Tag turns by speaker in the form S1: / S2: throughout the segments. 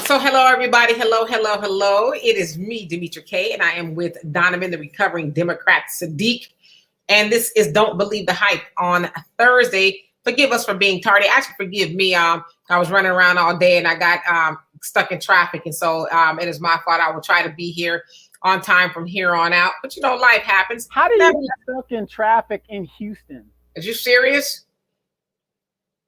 S1: So hello, everybody. Hello. It is me, Demetra K, and I am with Donovan, the recovering Democrat Sadiq. And this is Don't Believe the Hype on Thursday. Forgive us for being tardy. Actually, forgive me. I was running around all day and I got stuck in traffic. And so it is my fault. I will try to be here on time from here on out. But, you know, life happens.
S2: How do you get stuck in traffic in Houston?
S1: Is you serious?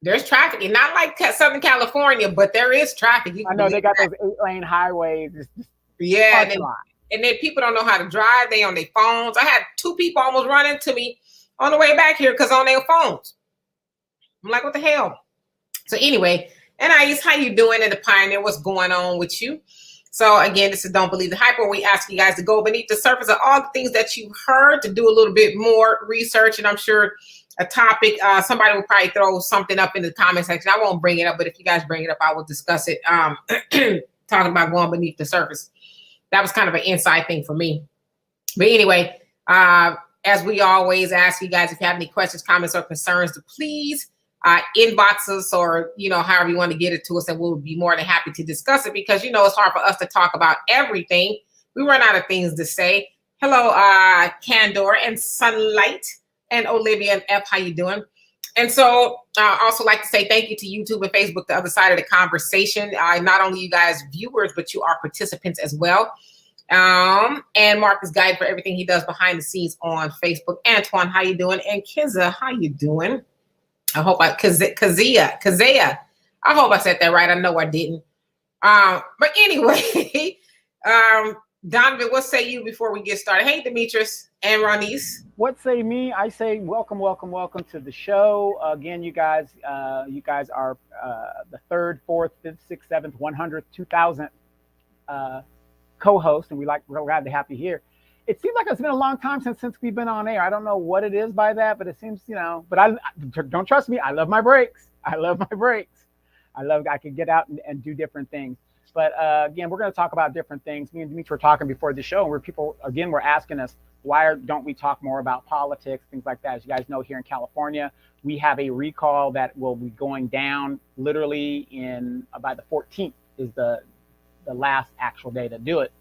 S1: There's traffic, and not like Southern California, but there is traffic.
S2: I know they got those 8-lane highways.
S1: Yeah, and then people don't know how to drive. They on their phones. I had 2 people almost run into me on the way back here because on their phones. I'm like, what the hell? So anyway, Anais, how you doing? And the Pioneer, what's going on with you? So again, this is Don't Believe the Hype, where we ask you guys to go beneath the surface of all the things that you heard, to do a little bit more research, and I'm sure a topic, somebody will probably throw something up in the comment section. I won't bring it up, but if you guys bring it up, I will discuss it. Talking about going beneath the surface. That was kind of an inside thing for me. But anyway, as we always ask you guys, if you have any questions, comments, or concerns, to please inbox us, or, you know, however you want to get it to us, and we'll be more than happy to discuss it, because, you know, it's hard for us to talk about everything. We run out of things to say. Hello, Candor and Sunlight. And Olivia and F, how you doing? And so I also like to say thank you to YouTube and Facebook, the other side of the conversation. Not only you guys viewers, but you are participants as well. And Mark is guided for everything he does behind the scenes on Facebook. Antoine, how you doing? And Kiza, how you doing? I hope Kazea. I hope I said that right. I know I didn't. But anyway, Donovan, what say you before we get started? Hey, Demetrius and Ronise.
S2: What say me? I say welcome to the show. Again, you guys are the 3rd, 4th, 5th, 6th, 7th, 100th, 2000th co-host, and we're glad to have you here. It seems like it's been a long time since we've been on air. I don't know what it is by that, but it seems, you know. But I don't trust me. I love my breaks. I can get out and do different things. But again, we're going to talk about different things. Me and Dimitri were talking before the show, where people, again, were asking us, why don't we talk more about politics, things like that? As you guys know, here in California, we have a recall that will be going down literally by the 14th is the last actual day to do it.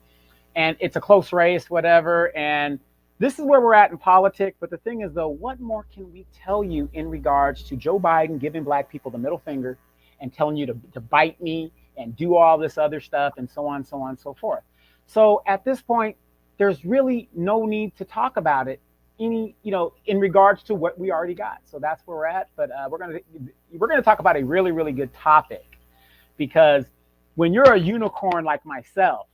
S2: And it's a close race, whatever. And this is where we're at in politics. But the thing is, though, what more can we tell you in regards to Joe Biden giving Black people the middle finger and telling you to bite me and do all this other stuff, and so on, so forth. So at this point, there's really no need to talk about it in regards to what we already got. So that's where we're at. But we're gonna talk about a really, really good topic, because when you're a unicorn like myself,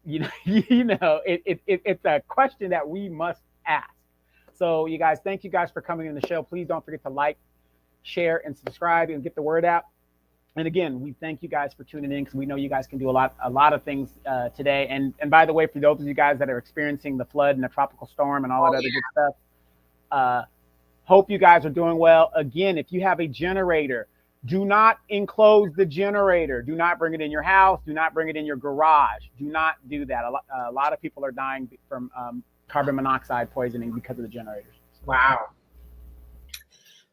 S2: it's a question that we must ask. So you guys, thank you guys for coming in the show. Please don't forget to like, share, and subscribe and get the word out. And again, we thank you guys for tuning in, because we know you guys can do a lot of things today. And by the way, for those of you guys that are experiencing the flood and the tropical storm and all that other good stuff, hope you guys are doing well. Again, if you have a generator, do not enclose the generator. Do not bring it in your house. Do not bring it in your garage. Do not do that. A lot of people are dying from carbon monoxide poisoning because of the generators.
S1: Wow.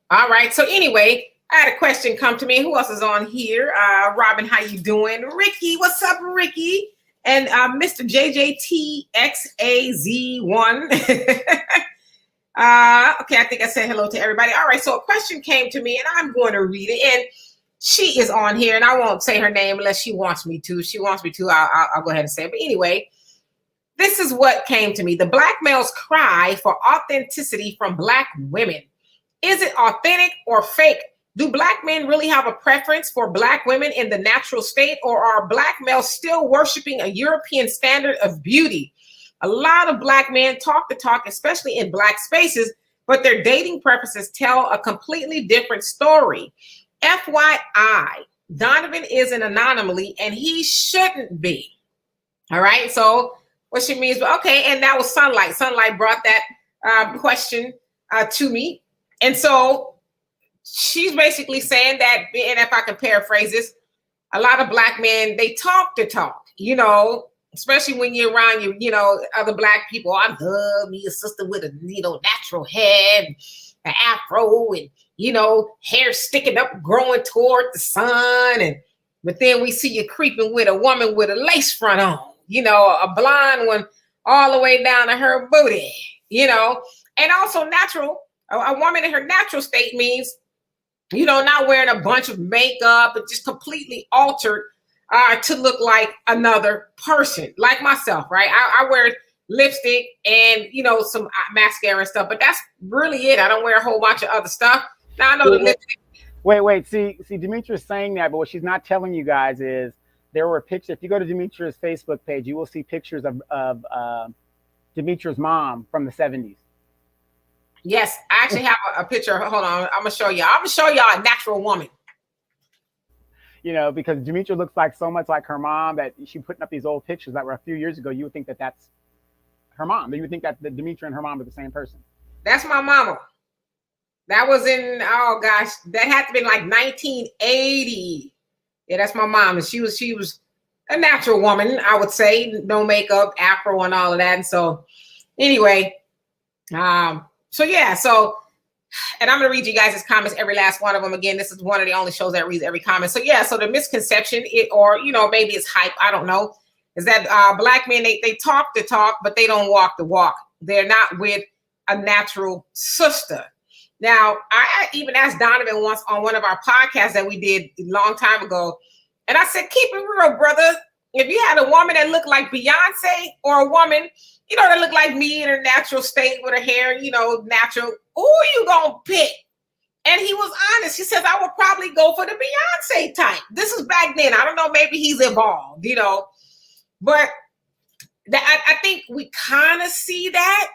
S1: All right. So anyway, I had a question come to me. Who else is on here? Robin, how you doing? Ricky, what's up, Ricky? And Mr. JJTXAZ1. Okay, I think I said hello to everybody. All right, so a question came to me, and I'm going to read it. And she is on here, and I won't say her name unless she wants me to. If she wants me to, I'll go ahead and say it. But anyway, this is what came to me. The Black males cry for authenticity from Black women. Is it authentic or fake? Do Black men really have a preference for Black women in the natural state, or are Black males still worshiping a European standard of beauty? A lot of Black men talk the talk, especially in Black spaces, but their dating preferences tell a completely different story. FYI, Donovan is an anomaly, and he shouldn't be. All right, so what she means, okay, and that was Sunlight. Sunlight brought that question to me. And so she's basically saying that, and if I can paraphrase this, a lot of Black men, they talk the talk, especially when you're around other Black people. I love me a sister with a natural head, an afro, and hair sticking up, growing toward the sun, and but then we see you creeping with a woman with a lace front on, a blonde one all the way down to her booty, and also natural. A woman in her natural state means, not wearing a bunch of makeup and just completely altered to look like another person, like myself, right? I wear lipstick and, some mascara and stuff, but that's really it. I don't wear a whole bunch of other stuff. Now I know the lipstick.
S2: Wait. See, Demetra's saying that, but what she's not telling you guys is there were pictures. If you go to Demetra's Facebook page, you will see pictures of Demetra's mom from the 70s.
S1: Yes, I actually have a picture. Hold on, I'm gonna show y'all. I'm gonna show y'all a natural woman.
S2: Because Demetra looks like so much like her mom that she putting up these old pictures that were a few years ago. You would think that that's her mom. You would think that Demetra and her mom are the same person.
S1: That's my mama. That was in, oh gosh, that had to be like 1980. Yeah, that's my mom. And she was a natural woman, I would say. No makeup, afro and all of that. And so anyway, and I'm going to read you guys' comments, every last one of them. Again, this is one of the only shows that reads every comment. So so the misconception, maybe it's hype, I don't know, is that Black men, they talk the talk, but they don't walk the walk. They're not with a natural sister. Now, I even asked Donovan once on one of our podcasts that we did a long time ago, and I said, keep it real, brother. If you had a woman that looked like Beyonce or a woman, that looked like me in her natural state with her hair, natural, who you gonna pick? And he was honest. He says, I would probably go for the Beyonce type. This is back then. I don't know, maybe he's evolved, but I think we kind of see that,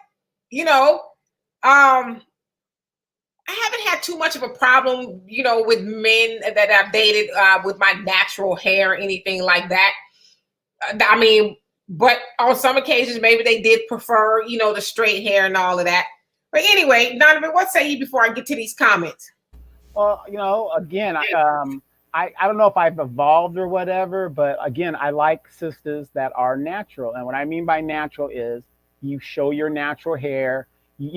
S1: I haven't had too much of a problem, with men that I've dated with my natural hair or anything like that. I mean, but on some occasions, maybe they did prefer, the straight hair and all of that. But anyway, Donovan, what say you before I get to these comments?
S2: Well, again, I don't know if I've evolved or whatever, but again, I like sisters that are natural. And what I mean by natural is you show your natural hair, put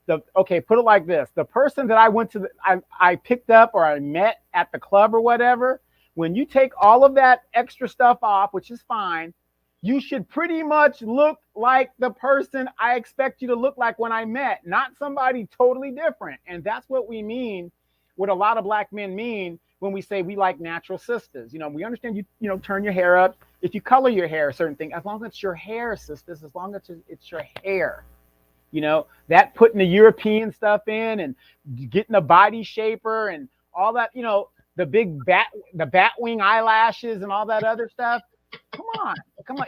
S2: it like this. The person that I picked up or I met at the club or whatever, when you take all of that extra stuff off, which is fine, you should pretty much look like the person I expect you to look like when I met, not somebody totally different. And that's what we mean, what a lot of Black men mean when we say we like natural sisters. We understand you turn your hair up. If you color your hair a certain thing, as long as it's your hair, sisters, as long as it's your hair. That putting the European stuff in and getting a body shaper and all that, the big bat wing eyelashes and all that other stuff. Come on.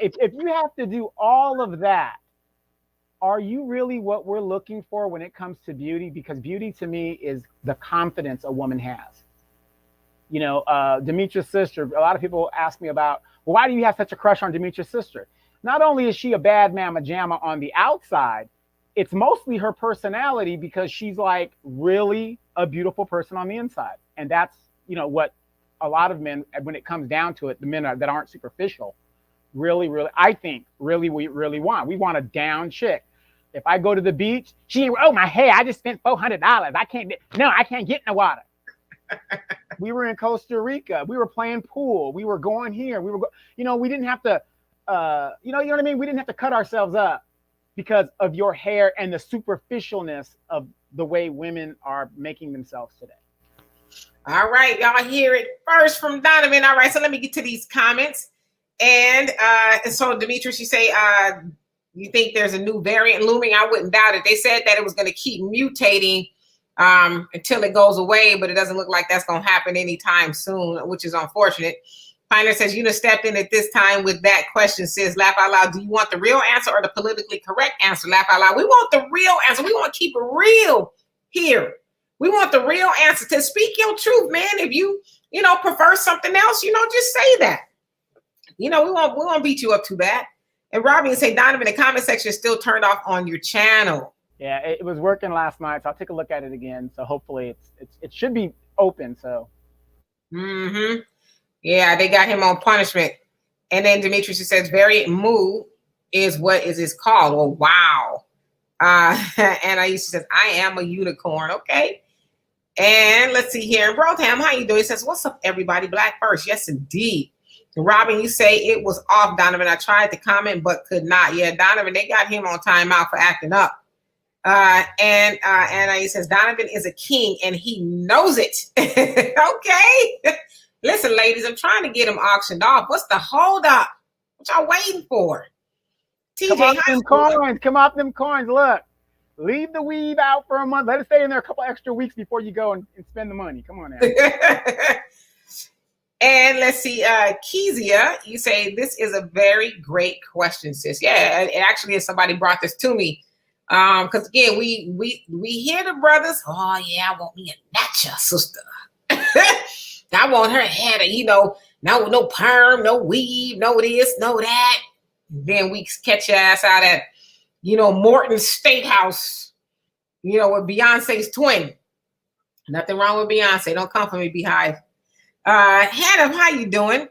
S2: If you have to do all of that, are you really what we're looking for when it comes to beauty? Because beauty to me is the confidence a woman has. Demetra's sister, a lot of people ask me about, well, why do you have such a crush on Demetra's sister? Not only is she a bad mamma jamma on the outside, it's mostly her personality, because she's like really a beautiful person on the inside. And that's, what a lot of men, when it comes down to it, the men that aren't superficial, really, I think we really want. We want a down chick. If I go to the beach, my hair, I just spent $400. I can't get in the water. We were in Costa Rica. We were playing pool. We were going here. We didn't have to, you know what I mean? We didn't have to cut ourselves up because of your hair and the superficialness of the way women are making themselves today.
S1: All right, y'all hear it first from Donovan. All right, so let me get to these comments. And so Demetrius, you say you think there's a new variant looming? I wouldn't doubt it. They said that it was going to keep mutating until it goes away, but it doesn't look like that's going to happen anytime soon, which is unfortunate. Pioneer says, you stepped in at this time with that question, sis. Laugh out loud. Do you want the real answer or the politically correct answer? Laugh out loud. We want the real answer. We want to keep it real here. We want the real answer. To speak your truth, man. If you, prefer something else, just say that. We won't beat you up too bad. And Robbie say, Donovan, the comment section is still turned off on your channel.
S2: Yeah, it was working last night, so I'll take a look at it again. So hopefully it should be open. So.
S1: Mm-hmm. Yeah, they got him on punishment. And then Demetrius says, variant mood is what is called. Well, wow. And I used to say, I am a unicorn. Okay. And let's see here. Brotham, how you doing? He says, what's up, everybody? Black first. Yes, indeed. Robin, you say it was off, Donovan. I tried to comment, but could not. Yeah, Donovan, they got him on timeout for acting up. And he says, Donovan is a king and he knows it. Okay. Listen, ladies, I'm trying to get him auctioned off. What's the hold up? What y'all waiting for? TJ,
S2: come off them coins. Come off them coins. Look. Leave the weave out for a month. Let it stay in there a couple extra weeks before you go and spend the money. Come on now.
S1: And let's see, Kezia, you say, this is a very great question, sis. Yeah, it actually is. Somebody brought this to me. Because again, we hear the brothers, oh yeah, I want me a natural sister. I want her head, no perm, no weave, no this, no that. Then we catch your ass out at Morton Steakhouse, with Beyonce's twin. Nothing wrong with Beyonce. Don't come for me, Beehive. Hannah, how you doing?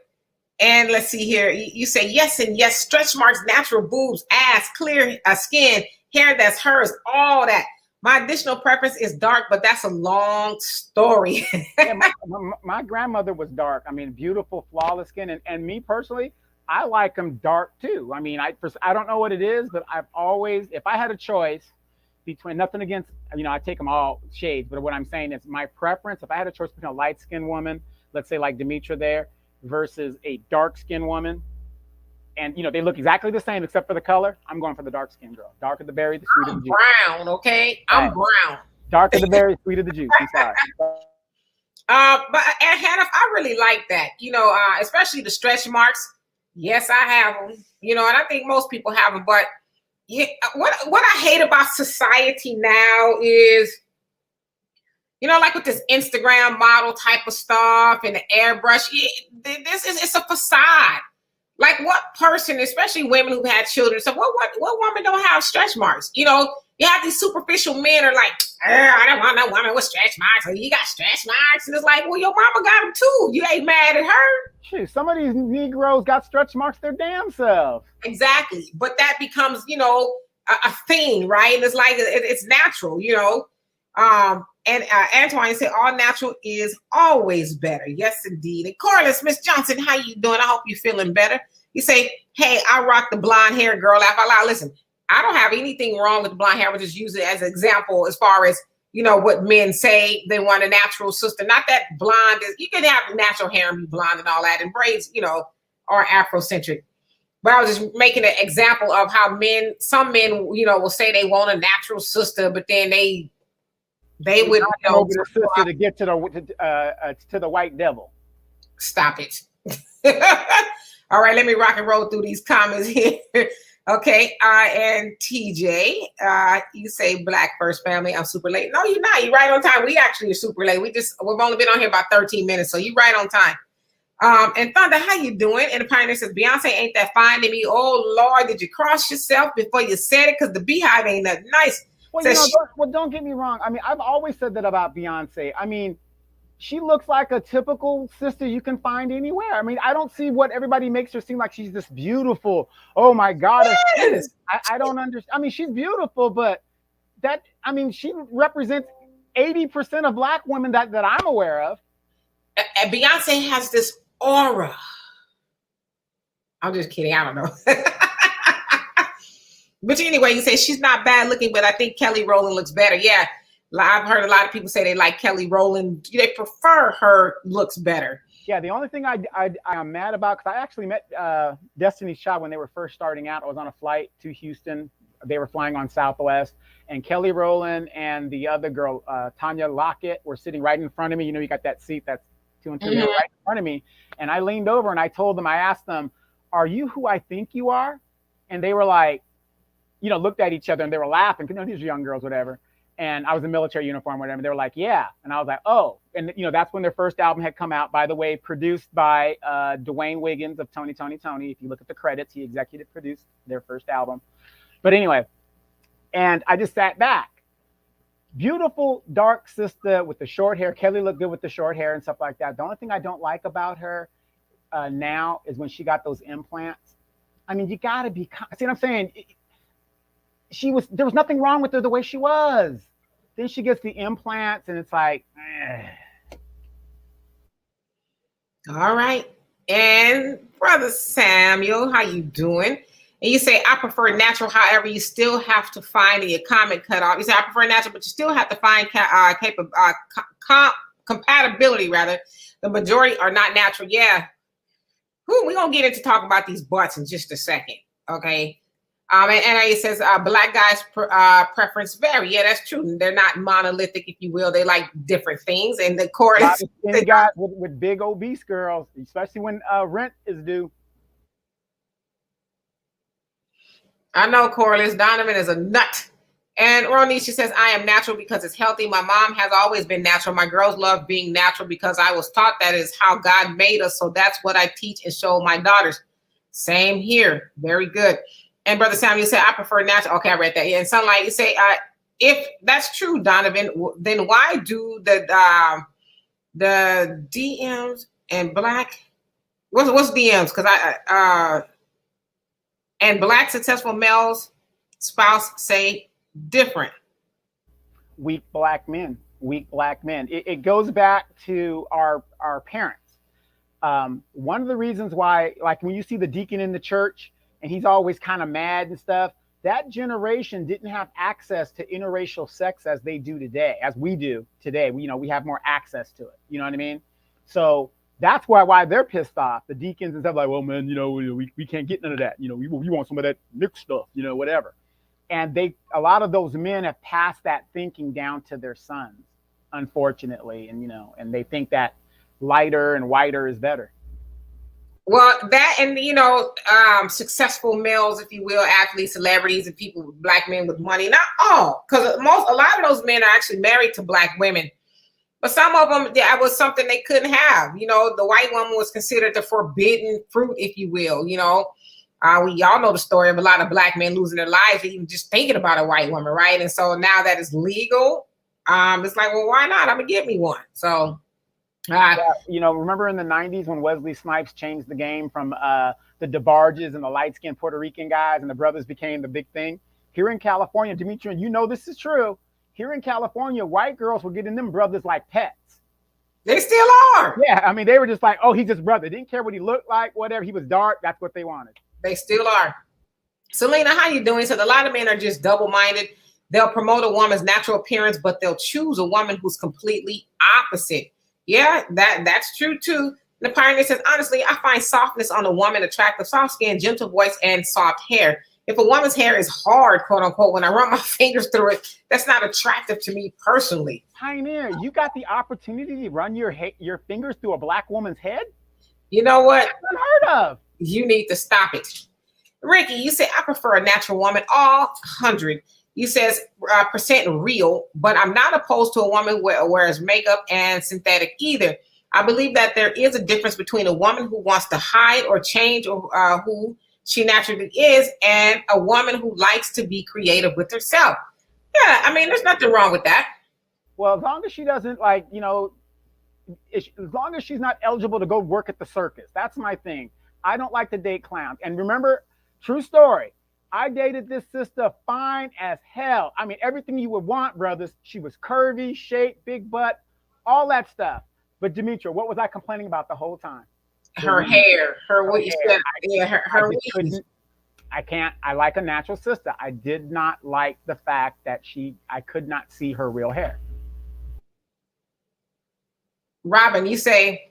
S1: And let's see here. You say yes and yes. Stretch marks, natural boobs, ass, clear skin, hair that's hers, all that. My additional preference is dark, but that's a long story.
S2: Yeah, my grandmother was dark. I mean, beautiful, flawless skin. And me personally, I like them dark too. I mean, I don't know what it is, but I've always, if I had a choice between, nothing against, I take them all shades, but what I'm saying is my preference, if I had a choice between a light skinned woman, let's say like Demetra there, versus a dark skinned woman, and they look exactly the same except for the color, I'm going for the dark skinned girl. Dark of the berry, the sweet of the juice.
S1: Brown, okay? I'm brown.
S2: Dark of the berry, sweet of the juice. I'm sorry.
S1: But Hannah, I really like that, especially the stretch marks. Yes, I have them, and I think most people have them. But yeah, what I hate about society now is, like with this Instagram model type of stuff and the airbrush, it's a facade. Like what person, especially women who had children, so what woman don't have stretch marks? You have these superficial men are like, I don't want no woman with stretch marks. Or you got stretch marks. And it's like, well, your mama got them too. You ain't mad at her.
S2: Shoot, some of these Negroes got stretch marks their damn self.
S1: Exactly. But that becomes, a thing, right? And it's like, it's natural, And Antoine said, all natural is always better. Yes, indeed. And Carlos, Miss Johnson, how you doing? I hope you're feeling better. You say, hey, I rock the blonde hair, girl. Laugh out loud. Listen, I don't have anything wrong with the blonde hair. I would just use it as an example as far as, what men say they want a natural sister. Not that blonde is, you can have natural hair and be blonde and all that. And braids, are Afrocentric. But I was just making an example of how some men, will say they want a natural sister, but then they would
S2: over the sister to get to the white devil.
S1: Stop it. All right, let me rock and roll through these comments here. Okay, and TJ, you say black first family. I'm super late. No, you're not. You're right on time. We actually are super late. We've only been on here about 13 minutes, so you're right on time. And Thunder, how you doing? And the Pioneer says, Beyonce ain't that fine to me. Oh Lord, did you cross yourself before you said it? Because the Beehive ain't that nice.
S2: Well, don't get me wrong. I mean, I've always said that about Beyonce. I mean, she looks like a typical sister you can find anywhere. I mean, I don't see what everybody makes her seem like she's this beautiful. Oh my God.
S1: Yes.
S2: I don't understand. I mean, she's beautiful, but she represents 80% of black women that I'm aware of.
S1: And Beyonce has this aura. I'm just kidding. I don't know. But anyway, you say she's not bad looking, but I think Kelly Rowland looks better. Yeah, I've heard a lot of people say they like Kelly Rowland. They prefer her looks better.
S2: Yeah, the only thing I'm mad about, because I actually met Destiny's Child when they were first starting out. I was on a flight to Houston. They were flying on Southwest. And Kelly Rowland and the other girl, Tanya Lockett, were sitting right in front of me. You got that seat that's 2 and 2 right in front of me. And I leaned over and I asked them, are you who I think you are? And they were like, looked at each other and they were laughing. These are young girls, whatever. And I was in military uniform, whatever. They were like, yeah. And I was like, oh. And, that's when their first album had come out, by the way, produced by Dwayne Wiggins of Tony. If you look at the credits, he executive produced their first album. But anyway, and I just sat back. Beautiful, dark sister with the short hair. Kelly looked good with the short hair and stuff like that. The only thing I don't like about her now is when she got those implants. I mean, you got to be, see what I'm saying? There was nothing wrong with her the way she was. Then she gets the implants, and it's like,
S1: All right. And Brother Samuel, how you doing? And you say, I prefer natural. However, you still have to find your comment cut off. You say, I prefer natural, but you still have to find compatibility, rather. The majority are not natural. Yeah. We're going to get into talking about these butts in just a second. Okay. And it says black guys' preference vary. Yeah, that's true. They're not monolithic, if you will. They like different things. And the chorus,
S2: skinny guys with big obese girls, especially when rent is due.
S1: I know Corliss Donovan is a nut. And Ronisha says, I am natural because it's healthy. My mom has always been natural. My girls love being natural because I was taught that is how God made us. So that's what I teach and show my daughters. Same here. Very good. And Brother Samuel said, I prefer natural. Okay, I read that. Yeah. And Sunlight, you say, if that's true, Donovan, then why do the DMs and black, what's DMs? Because and black successful males spouse say different.
S2: Weak black men. It goes back to our parents. One of the reasons why, like when you see the deacon in the church and he's always kind of mad and stuff, that generation didn't have access to interracial sex as they do today, as we do today. We have more access to it. You know what I mean? So that's why they're pissed off. The deacons and stuff like, well, man, we can't get none of that. We want some of that mixed stuff, whatever. And a lot of those men have passed that thinking down to their sons, unfortunately. And they think that lighter and whiter is better.
S1: Well, that and successful males, if you will, athletes, celebrities, and people, black men with money. Not all, because a lot of those men are actually married to black women, but some of them, that was something they couldn't have. The white woman was considered the forbidden fruit, if you will. We all know the story of a lot of black men losing their lives even just thinking about a white woman, right? And so now that it's legal, it's like, well, why not? I'm gonna get me one. So.
S2: Remember in the 90s when Wesley Snipes changed the game from the DeBarges and the light-skinned Puerto Rican guys and the brothers became the big thing? Here in California, Dimitri, this is true. Here in California, white girls were getting them brothers like pets.
S1: They still are.
S2: Yeah, they were just like, oh, he's just brother. Didn't care what he looked like, whatever. He was dark. That's what they wanted.
S1: They still are. Selena, how you doing? So a lot of men are just double-minded. They'll promote a woman's natural appearance, but they'll choose a woman who's completely opposite. Yeah, that's true too. The Pioneer says, honestly, I find softness on a woman attractive, soft skin, gentle voice, and soft hair. If a woman's hair is hard, quote unquote, when I run my fingers through it, that's not attractive to me personally.
S2: Pioneer, you got the opportunity to run your fingers through a black woman's head?
S1: You know what?
S2: That's unheard of.
S1: You need to stop it. Ricky, you say, I prefer a natural woman, all 100. You says percent real, but I'm not opposed to a woman who wears makeup and synthetic either. I believe that there is a difference between a woman who wants to hide or change who she naturally is and a woman who likes to be creative with herself. Yeah, there's nothing wrong with that.
S2: Well, as long as she doesn't as long as she's not eligible to go work at the circus. That's my thing. I don't like to date clowns. And remember, true story. I dated this sister fine as hell. Everything you would want, brothers. She was curvy, shaped, big butt, all that stuff. But Demetra, what was I complaining about the whole time?
S1: Her hair, her weave.
S2: I like a natural sister. I did not like the fact that I could not see her real hair.
S1: Robin, you say,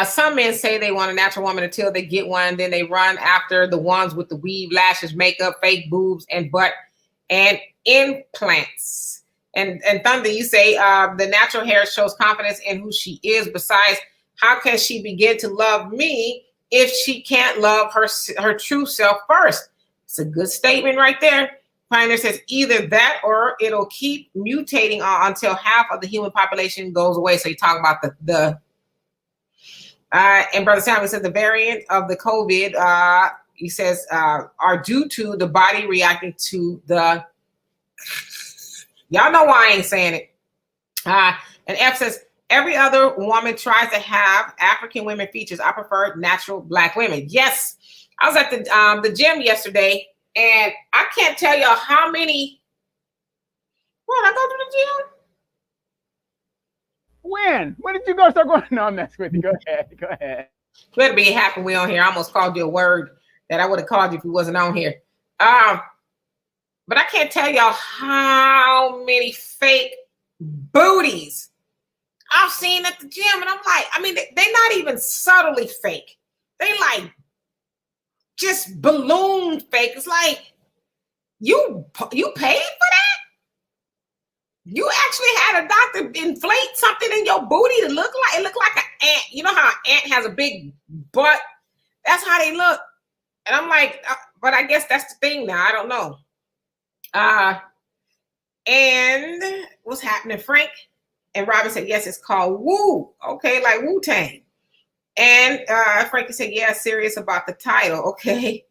S1: some men say they want a natural woman until they get one. Then they run after the ones with the weave, lashes, makeup, fake boobs, and butt, and implants. And Thunder, you say the natural hair shows confidence in who she is. Besides, how can she begin to love me if she can't love her true self first? It's a good statement right there. Pioneer says either that or it'll keep mutating until half of the human population goes away. So you talk about the and Brother Samuel said the variant of the COVID, he says, are due to the body reacting to the, y'all know why I ain't saying it. And F says, every other woman tries to have African women features. I prefer natural black women. Yes, I was at the gym yesterday, and I can't tell y'all how many, What? I go to the gym?
S2: When? When did you go start going? No, I'm messing with you. Go ahead. Go ahead.
S1: You better be happy we on here. I almost called you a word that I would have called you if you wasn't on here. But I can't tell y'all how many fake booties I've seen at the gym. And I'm like, I mean, they're not even subtly fake. They like just balloon fake. It's like, you paid for that? You actually had a doctor inflate something in your booty to look like, it looked like an ant. You know how an ant has a big butt? That's how they look. And I'm like, but I guess that's the thing now. I don't know. And what's happening, Frank? And Robin said, yes, it's called Woo. Okay, like Wu-Tang. And Frankie said, yeah, serious about the title. Okay.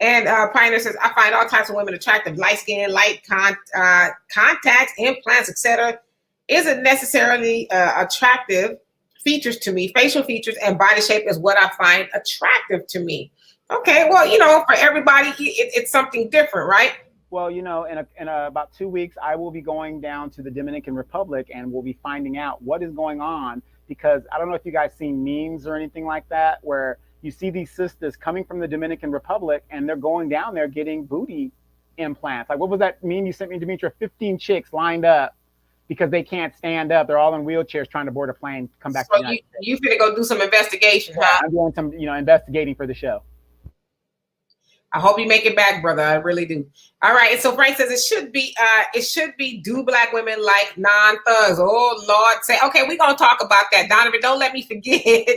S1: And Pioneer says, I find all types of women attractive. Light skin, light contacts, implants, etc. Isn't necessarily attractive features to me. Facial features and body shape is what I find attractive to me. Okay, well, you know, for everybody, it's something different, right?
S2: Well, you know, in about 2 weeks, I will be going down to the Dominican Republic, and we'll be finding out what is going on, because I don't know if you guys seen memes or anything like that, where you see these sisters coming from the Dominican Republic and they're going down there getting booty implants. Like, what was that meme you sent me, Demetra? 15 chicks lined up because they can't stand up. They're all in wheelchairs trying to board a plane, come back.
S1: So you finna go do some investigation, huh?
S2: I'm doing some, investigating for the show.
S1: I hope you make it back, brother. I really do. All right. And so Frank says it should be do black women like non-thugs? Oh Lord, say okay. We're gonna talk about that, Donovan. Don't let me forget.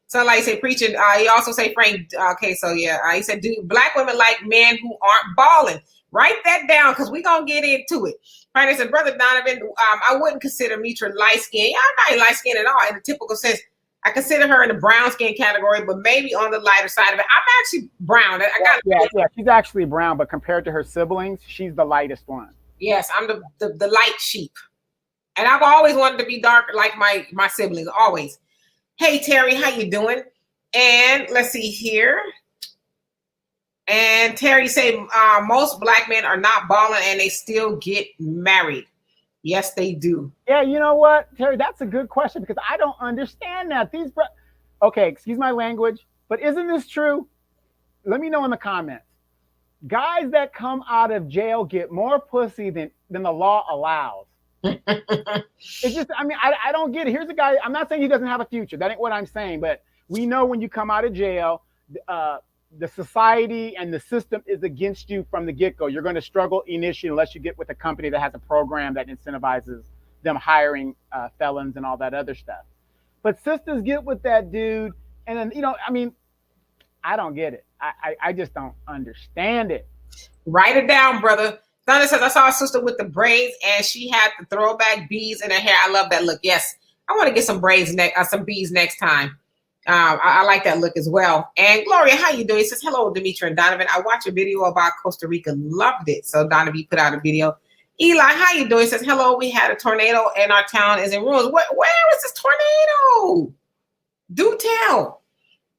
S1: So like say preaching. He also say Frank. Okay, so yeah. He said do black women like men who aren't balling? Write that down because we're gonna get into it. Frank said, brother Donovan, I wouldn't consider Mitra light skin. Yeah, I'm not light skin at all in the typical sense. I consider her in the brown skin category, but maybe on the lighter side of it. I'm actually brown.
S2: Yeah, she's actually brown, but compared to her siblings, she's the lightest one.
S1: Yes, I'm the light sheep. And I've always wanted to be darker like my siblings, always. Hey, Terry, how you doing? And let's see here. And Terry say most black men are not balling and they still get married. Yes, they do.
S2: Yeah, you know what, Terry? That's a good question because I don't understand that. Okay, excuse my language, but isn't this true? Let me know in the comments. Guys that come out of jail get more pussy than the law allows. It's just, I mean, I don't get it. Here's a guy. I'm not saying he doesn't have a future. That ain't what I'm saying. But we know when you come out of jail, the society and the system is against you from the get-go. You're going to struggle initially unless you get with a company that has a program that incentivizes them hiring felons and all that other stuff. But sisters get with that dude, and then, I mean, I don't get it. I just don't understand it.
S1: Write it down, brother. Thunder says, I saw a sister with the braids, and she had the throwback beads in her hair. I love that look. Yes, I want to get some braids, some beads next time. I like that look as well. And Gloria, how you doing? He says, hello, Demetra and Donovan. I watched a video about Costa Rica. Loved it. So Donovan put out a video. Eli, how you doing? He says, hello, we had a tornado and our town is in ruins. Where is this tornado? Do tell.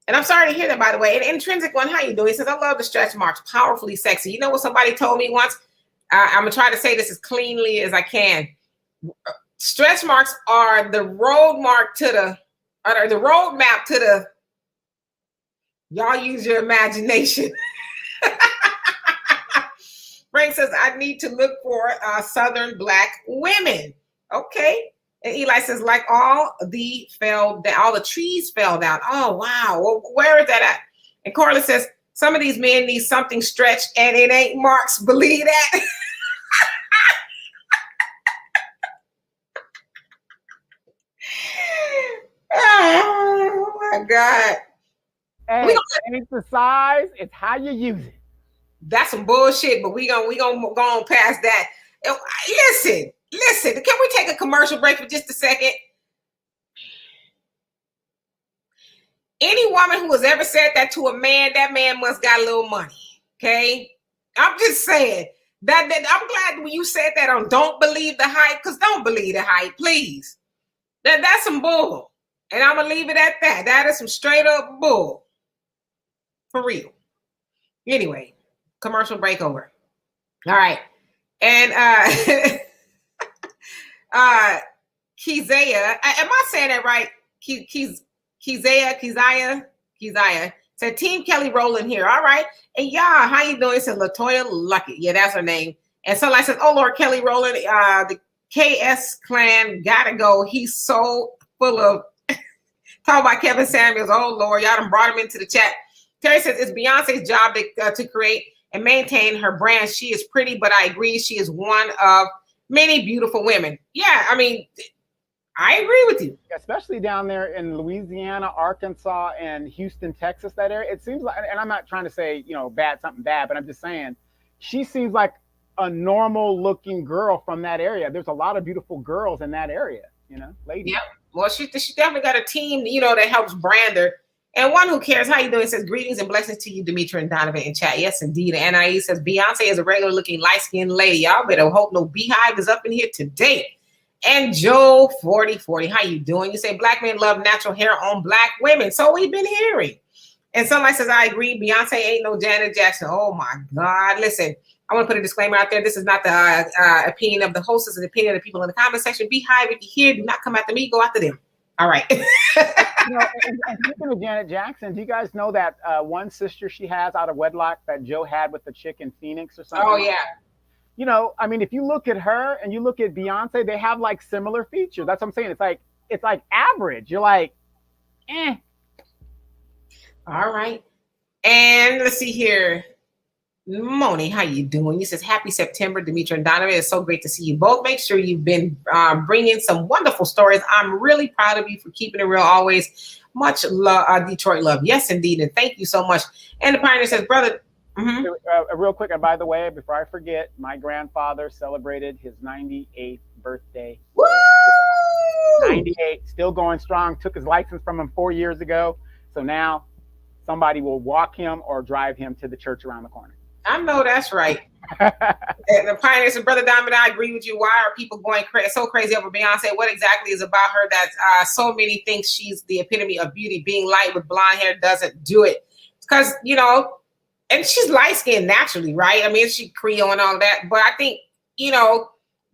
S1: And I'm sorry to hear that, by the way. And Intrinsic One, how you doing? He says, I love the stretch marks. Powerfully sexy. You know what somebody told me once? I'm going to try to say this as cleanly as I can. Stretch marks are the road mark to the roadmap to the, y'all use your imagination. Frank says, I need to look for Southern black women. Okay. And Eli says, like all the trees fell down. Oh, wow. Well, where is that at? And Carla says, some of these men need something stretched and it ain't marks. Believe that. Oh my God.
S2: Hey, it ain't the size, it's how you use it.
S1: That's some bullshit, but we gonna go on past that. Listen, can we take a commercial break for just a second? Any woman who has ever said that to a man, that man must got a little money. Okay? I'm just saying that I'm glad when you said that on don't believe the hype, because don't believe the hype, please. That's some bull. And I'm gonna leave it at that. That is some straight up bull. For real. Anyway, commercial break over. All right. And Keziah, am I saying that right? Keziah said Team Kelly Rowland here. All right. And y'all, how you doing? It said Latoya Luckett. Yeah, that's her name. And Sunlight says, oh Lord, Kelly Rowland, the KS clan gotta go. He's so full of talk about Kevin Samuels. Oh Lord, y'all done brought him into the chat. Terry says it's Beyonce's job to create and maintain her brand. She is pretty, but I agree she is one of many beautiful women. Yeah, I mean, I agree with you.
S2: Especially down there in Louisiana, Arkansas, and Houston, Texas, that area. It seems like, and I'm not trying to say, something bad, but I'm just saying she seems like a normal looking girl from that area. There's a lot of beautiful girls in that area, ladies.
S1: Yeah. Well, she definitely got a team, that helps brand her. And one who cares, how you doing? Says greetings and blessings to you, Demetra and Donovan in chat. Yes, indeed. And Anais says Beyonce is a regular looking light skinned lady. Y'all better hope no beehive is up in here today. And Joe 4040, how you doing? You say black men love natural hair on black women. So we've been hearing. And somebody says, I agree. Beyonce ain't no Janet Jackson. Oh my God. Listen, I want to put a disclaimer out there. This is not the opinion of the host. It's the opinion of the people in the comment section. Beehive, if you're here, do not come after me. Go after them. All right.
S2: And speaking of Janet Jackson, do you guys know that one sister she has out of wedlock that Joe had with the chick in Phoenix or something?
S1: Oh, yeah.
S2: I mean, if you look at her and you look at Beyonce, they have like similar features. That's what I'm saying. It's like average. You're like, eh.
S1: All right. And let's see here. Moni, how you doing? You says happy September, Demetra and Donovan. It's so great to see you both. Make sure you've been bringing some wonderful stories. I'm really proud of you for keeping it real always. Much love, Detroit love. Yes, indeed. And thank you so much. And the Pioneer says, brother.
S2: Real quick, and by the way, before I forget, my grandfather celebrated his 98th birthday.
S1: Woo!
S2: 98, still going strong. Took his license from him 4 years ago. So now somebody will walk him or drive him to the church around the corner.
S1: I know that's right. And the Pioneer said, brother Diamond, I agree with you. Why are people going so crazy over Beyonce? What exactly is about her that so many think she's the epitome of beauty? Being light with blonde hair doesn't do it. Because, and she's light-skinned naturally, right? I mean, she Creole and all that. But I think,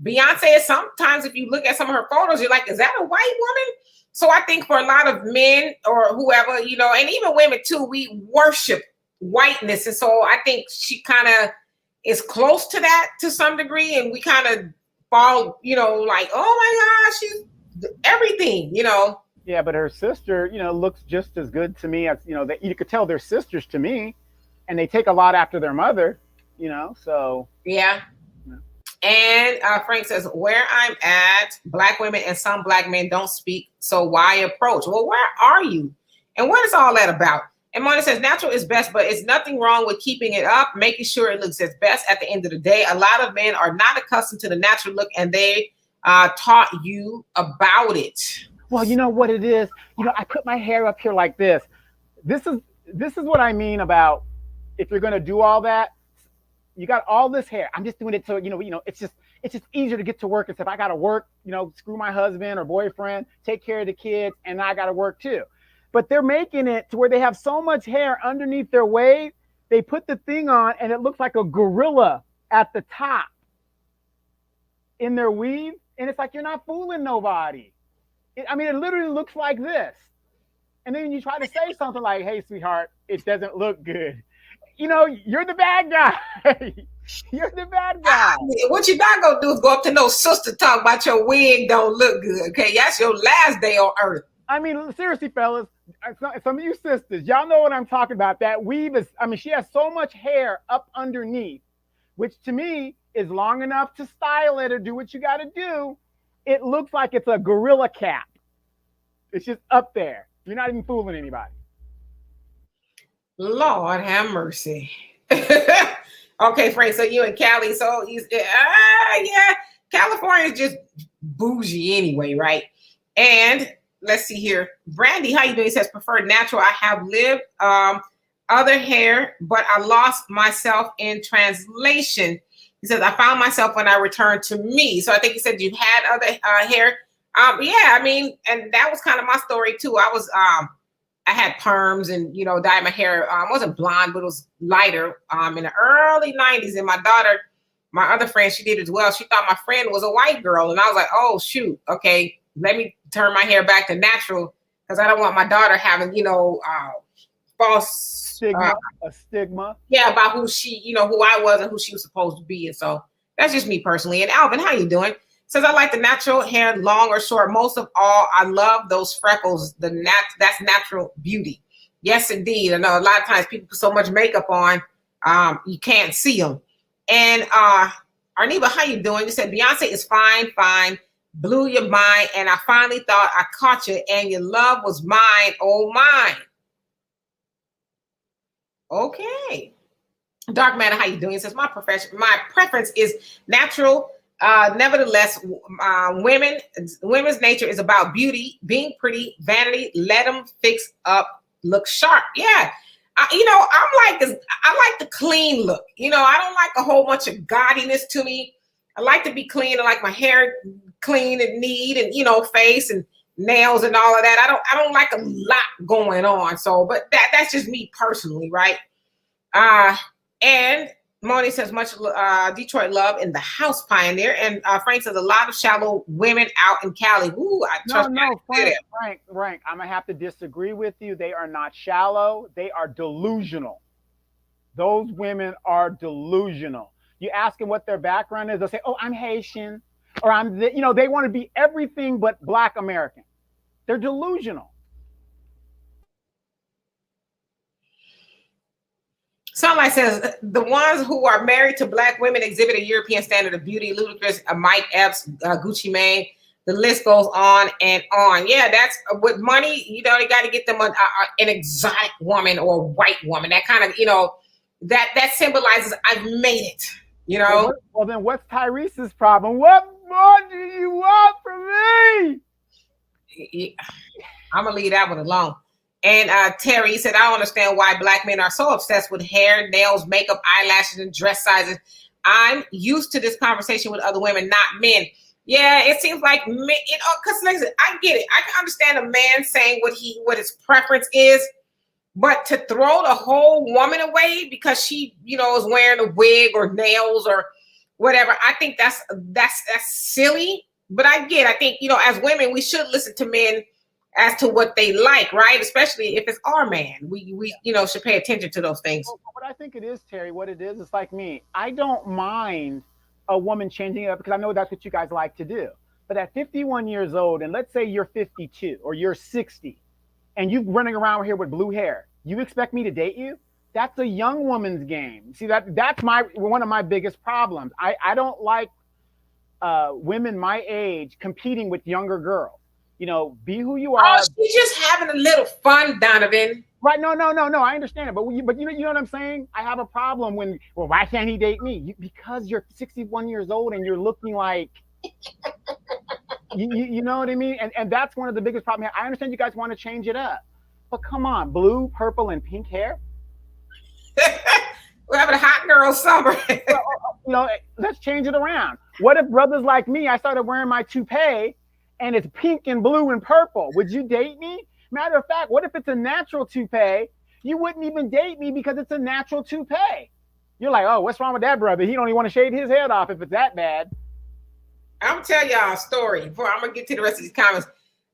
S1: Beyonce is sometimes, if you look at some of her photos, you're like, is that a white woman? So I think for a lot of men or whoever, and even women too, we worship whiteness. And so I think she kind of is close to that to some degree. And we kind of fall, like, oh my gosh, she's everything,
S2: Yeah, but her sister, looks just as good to me as, that you could tell they're sisters to me. And they take a lot after their mother, so.
S1: Yeah. And Frank says, where I'm at, black women and some black men don't speak. So why approach? Well, where are you? And what is all that about? And Mona says, natural is best, but it's nothing wrong with keeping it up, making sure it looks its best at the end of the day. A lot of men are not accustomed to the natural look, and they taught you about it.
S2: Well, you know what it is? I put my hair up here like this. This is what I mean about, if you're going to do all that, you got all this hair. I'm just doing it so, it's just easier to get to work and stuff. I got to work, screw my husband or boyfriend, take care of the kids, and I got to work too. But they're making it to where they have so much hair underneath their wave. They put the thing on and it looks like a gorilla at the top in their weave. And it's like, you're not fooling nobody. It literally looks like this. And then you try to say something like, hey, sweetheart, it doesn't look good. You're the bad guy. You're the bad guy.
S1: What you're not going to do is go up to no sister talk about your wig don't look good. Okay, that's your last day on earth.
S2: Seriously, fellas, some of you sisters, y'all know what I'm talking about. That weave is, she has so much hair up underneath, which to me is long enough to style it or do what you got to do. It looks like it's a gorilla cap. It's just up there. You're not even fooling anybody.
S1: Lord have mercy. Okay, Frank, so you and Cali, so yeah, California is just bougie anyway, right? And let's see here. Brandy, how you doing? He says, preferred natural. I have lived other hair, but I lost myself in translation. He says, I found myself when I returned to me. So I think he said you had other hair. Yeah, and that was kind of my story too. I had perms and, dyed my hair. I wasn't blonde, but it was lighter in the early 90s. And my daughter, my other friend, she did as well. She thought my friend was a white girl. And I was like, oh, shoot. Okay, let me turn my hair back to natural because I don't want my daughter having, false
S2: a stigma.
S1: Yeah, about who she, who I was and who she was supposed to be. And so that's just me personally. And Alvin, how you doing? Says I like the natural hair, long or short. Most of all, I love those freckles. That's natural beauty. Yes, indeed. I know a lot of times people put so much makeup on, you can't see them. And Arneva, how you doing? You said Beyonce is fine. Blew your mind, and I finally thought I caught you, and your love was mine, oh mine. Okay. Dark Matter, how you doing? It says my preference is natural. Nevertheless, women's nature is about beauty, being pretty, vanity. Let them fix up, look sharp. Yeah. I like the clean look. I don't like a whole bunch of gaudiness to me. I like to be clean. I like my hair clean and neat, and face and nails and all of that. I don't like a lot going on. So, but that's just me personally, right? And Moni says much Detroit love in the house, Pioneer. And Frank says a lot of shallow women out in Cali. Ooh,
S2: Frank, I'm gonna have to disagree with you. They are not shallow. They are delusional. Those women are delusional. You ask them what their background is, they'll say, "Oh, I'm Haitian," or "I'm," they want to be everything but Black American. They're delusional.
S1: Somebody says the ones who are married to Black women exhibit a European standard of beauty. Ludacris, Mike Epps, Gucci Mane. The list goes on and on. Yeah, that's with money. They got to get them an exotic woman or a white woman. That kind of, that symbolizes I've made it.
S2: Well, then what's Tyrese's problem? What more do you want from
S1: me? I'm gonna leave that one alone. And Terry said, I don't understand why Black men are so obsessed with hair, nails, makeup, eyelashes, and dress sizes. I'm used to this conversation with other women, not men. Yeah, it seems like men, because listen, I get it. I can understand a man saying what his preference is, but to throw the whole woman away because she, is wearing a wig or nails or whatever, I think that's silly. But I think, as women, we should listen to men as to what they like, right? Especially if it's our man. We should pay attention to those things.
S2: Well, what I think it is, Terry, what it is, it's like me. I don't mind a woman changing it up because I know that's what you guys like to do. But at 51 years old, and let's say you're 52 or you're 60, and you're running around here with blue hair, you expect me to date you? That's a young woman's game. See, that's one of my biggest problems. I don't like women my age competing with younger girls. Be who you are.
S1: Oh, she's just having a little fun, Donovan.
S2: Right? No. I understand it, but you know what I'm saying. I have a problem when. Well, why can't he date me? Because you're 61 years old and you're looking like. you know what I mean? And that's one of the biggest problems. I understand you guys want to change it up, but come on, blue, purple, and pink hair.
S1: We're having a hot girl summer.
S2: Let's change it around. What if brothers like me? I started wearing my toupee. And it's pink and blue and purple. Would you date me? Matter of fact, what if it's a natural toupee? You wouldn't even date me because it's a natural toupee. You're like, oh, what's wrong with that brother? He don't even want to shave his head off if it's that bad.
S1: I'm gonna tell y'all a story before I'm gonna get to the rest of these comments.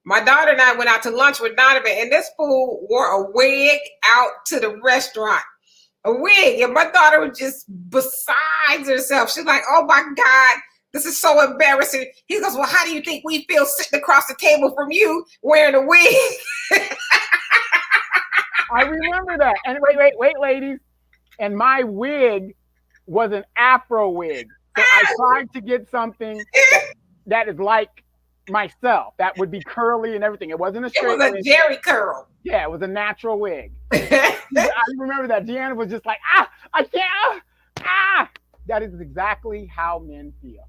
S1: My daughter and I went out to lunch with Donovan, and this fool wore a wig out to the restaurant. A wig, and my daughter was just besides herself. She's like, oh my God. This is so embarrassing. He goes, well, how do you think we feel sitting across the table from you wearing a wig?
S2: I remember that. And wait, ladies. And my wig was an Afro wig. So I tried to get something that is like myself. That would be curly and everything. It wasn't a straight
S1: wig. It was a Jerry curl.
S2: Yeah, it was a natural wig. I remember that. Deanna was just like, I can't. That is exactly how men feel.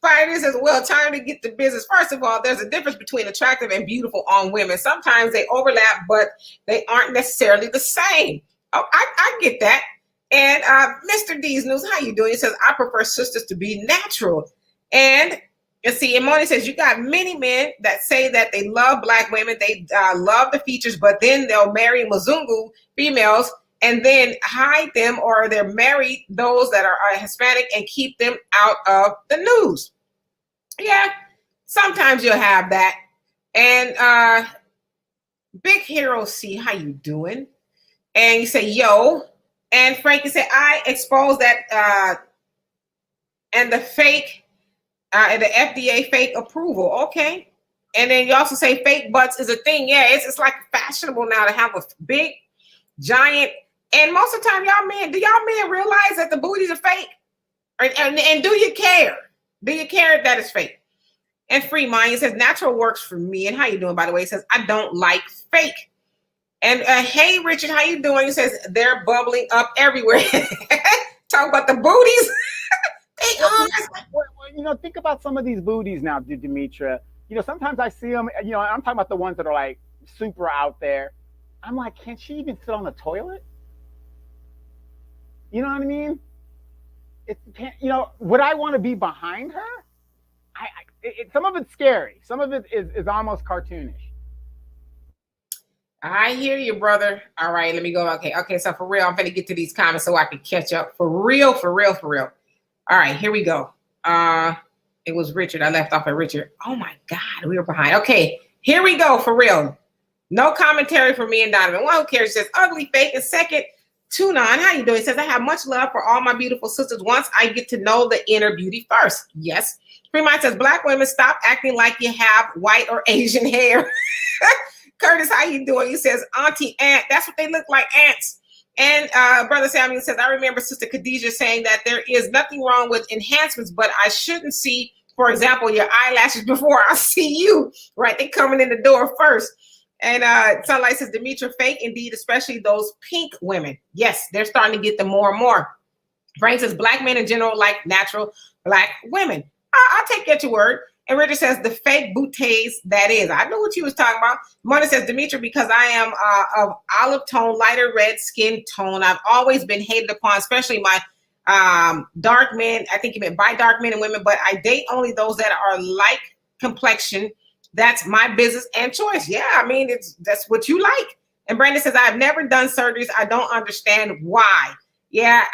S1: Pioneer says, well, time to get to business. First of all, there's a difference between attractive and beautiful on women. Sometimes they overlap, but they aren't necessarily the same. Oh, I get that. And Mr. D's News, how you doing? He says, I prefer sisters to be natural. And Moni says, you got many men that say that they love Black women. They love the features, but then they'll marry Mzungu females and then hide them, or they're married, those that are Hispanic, and keep them out of the news. Yeah, sometimes you'll have that. And Big Hero C, how you doing? And you say, yo. And Frankie said, I exposed that and the fake and the FDA fake approval. Okay. And then you also say fake butts is a thing. Yeah, it's like fashionable now to have a big, giant, and most of the time, do y'all men realize that the booties are fake? And do you care? Do you care if that is fake? And Free Mind says, natural works for me. And how you doing, by the way? He says, I don't like fake. And hey, Richard, how you doing? He says, they're bubbling up everywhere. Talk about the booties.
S2: Well, think about some of these booties now, Demetra. Sometimes I see them, I'm talking about the ones that are like super out there. I'm like, can she even sit on the toilet? You know what I mean? Would I want to be behind her? Some of it's scary. Some of it is almost cartoonish.
S1: I hear you, brother. All right, let me go. Okay. So for real, I'm going to get to these comments so I can catch up. For real. All right, here we go. It was Richard. I left off at Richard. Oh my God, we were behind. Okay, here we go. For real. No commentary for me and Donovan. One, who cares? Says ugly, fake. And second, Tunon, how you doing? He says, I have much love for all my beautiful sisters once I get to know the inner beauty first. Yes. Free Mind says, Black women, stop acting like you have white or Asian hair. Curtis, how you doing? He says, Auntie Aunt. That's what they look like, ants. And Brother Samuel says, I remember Sister Khadijah saying that there is nothing wrong with enhancements, but I shouldn't see, for example, your eyelashes before I see you. Right? They coming in the door first. And Sunlight says, Demetra, fake indeed, especially those pink women. Yes, they're starting to get them more and more. Frank says, Black men in general like natural Black women. I'll take you at your word. And Richard says, the fake bouteilles, that is. I know what you was talking about. Mona says, Demetra, because I am of olive tone, lighter red skin tone, I've always been hated upon, especially my dark men. I think you meant by dark men and women, but I date only those that are like complexion. That's my business and choice. Yeah, I mean, that's what you like. And Brandon says, I've never done surgeries. I don't understand why. Yeah,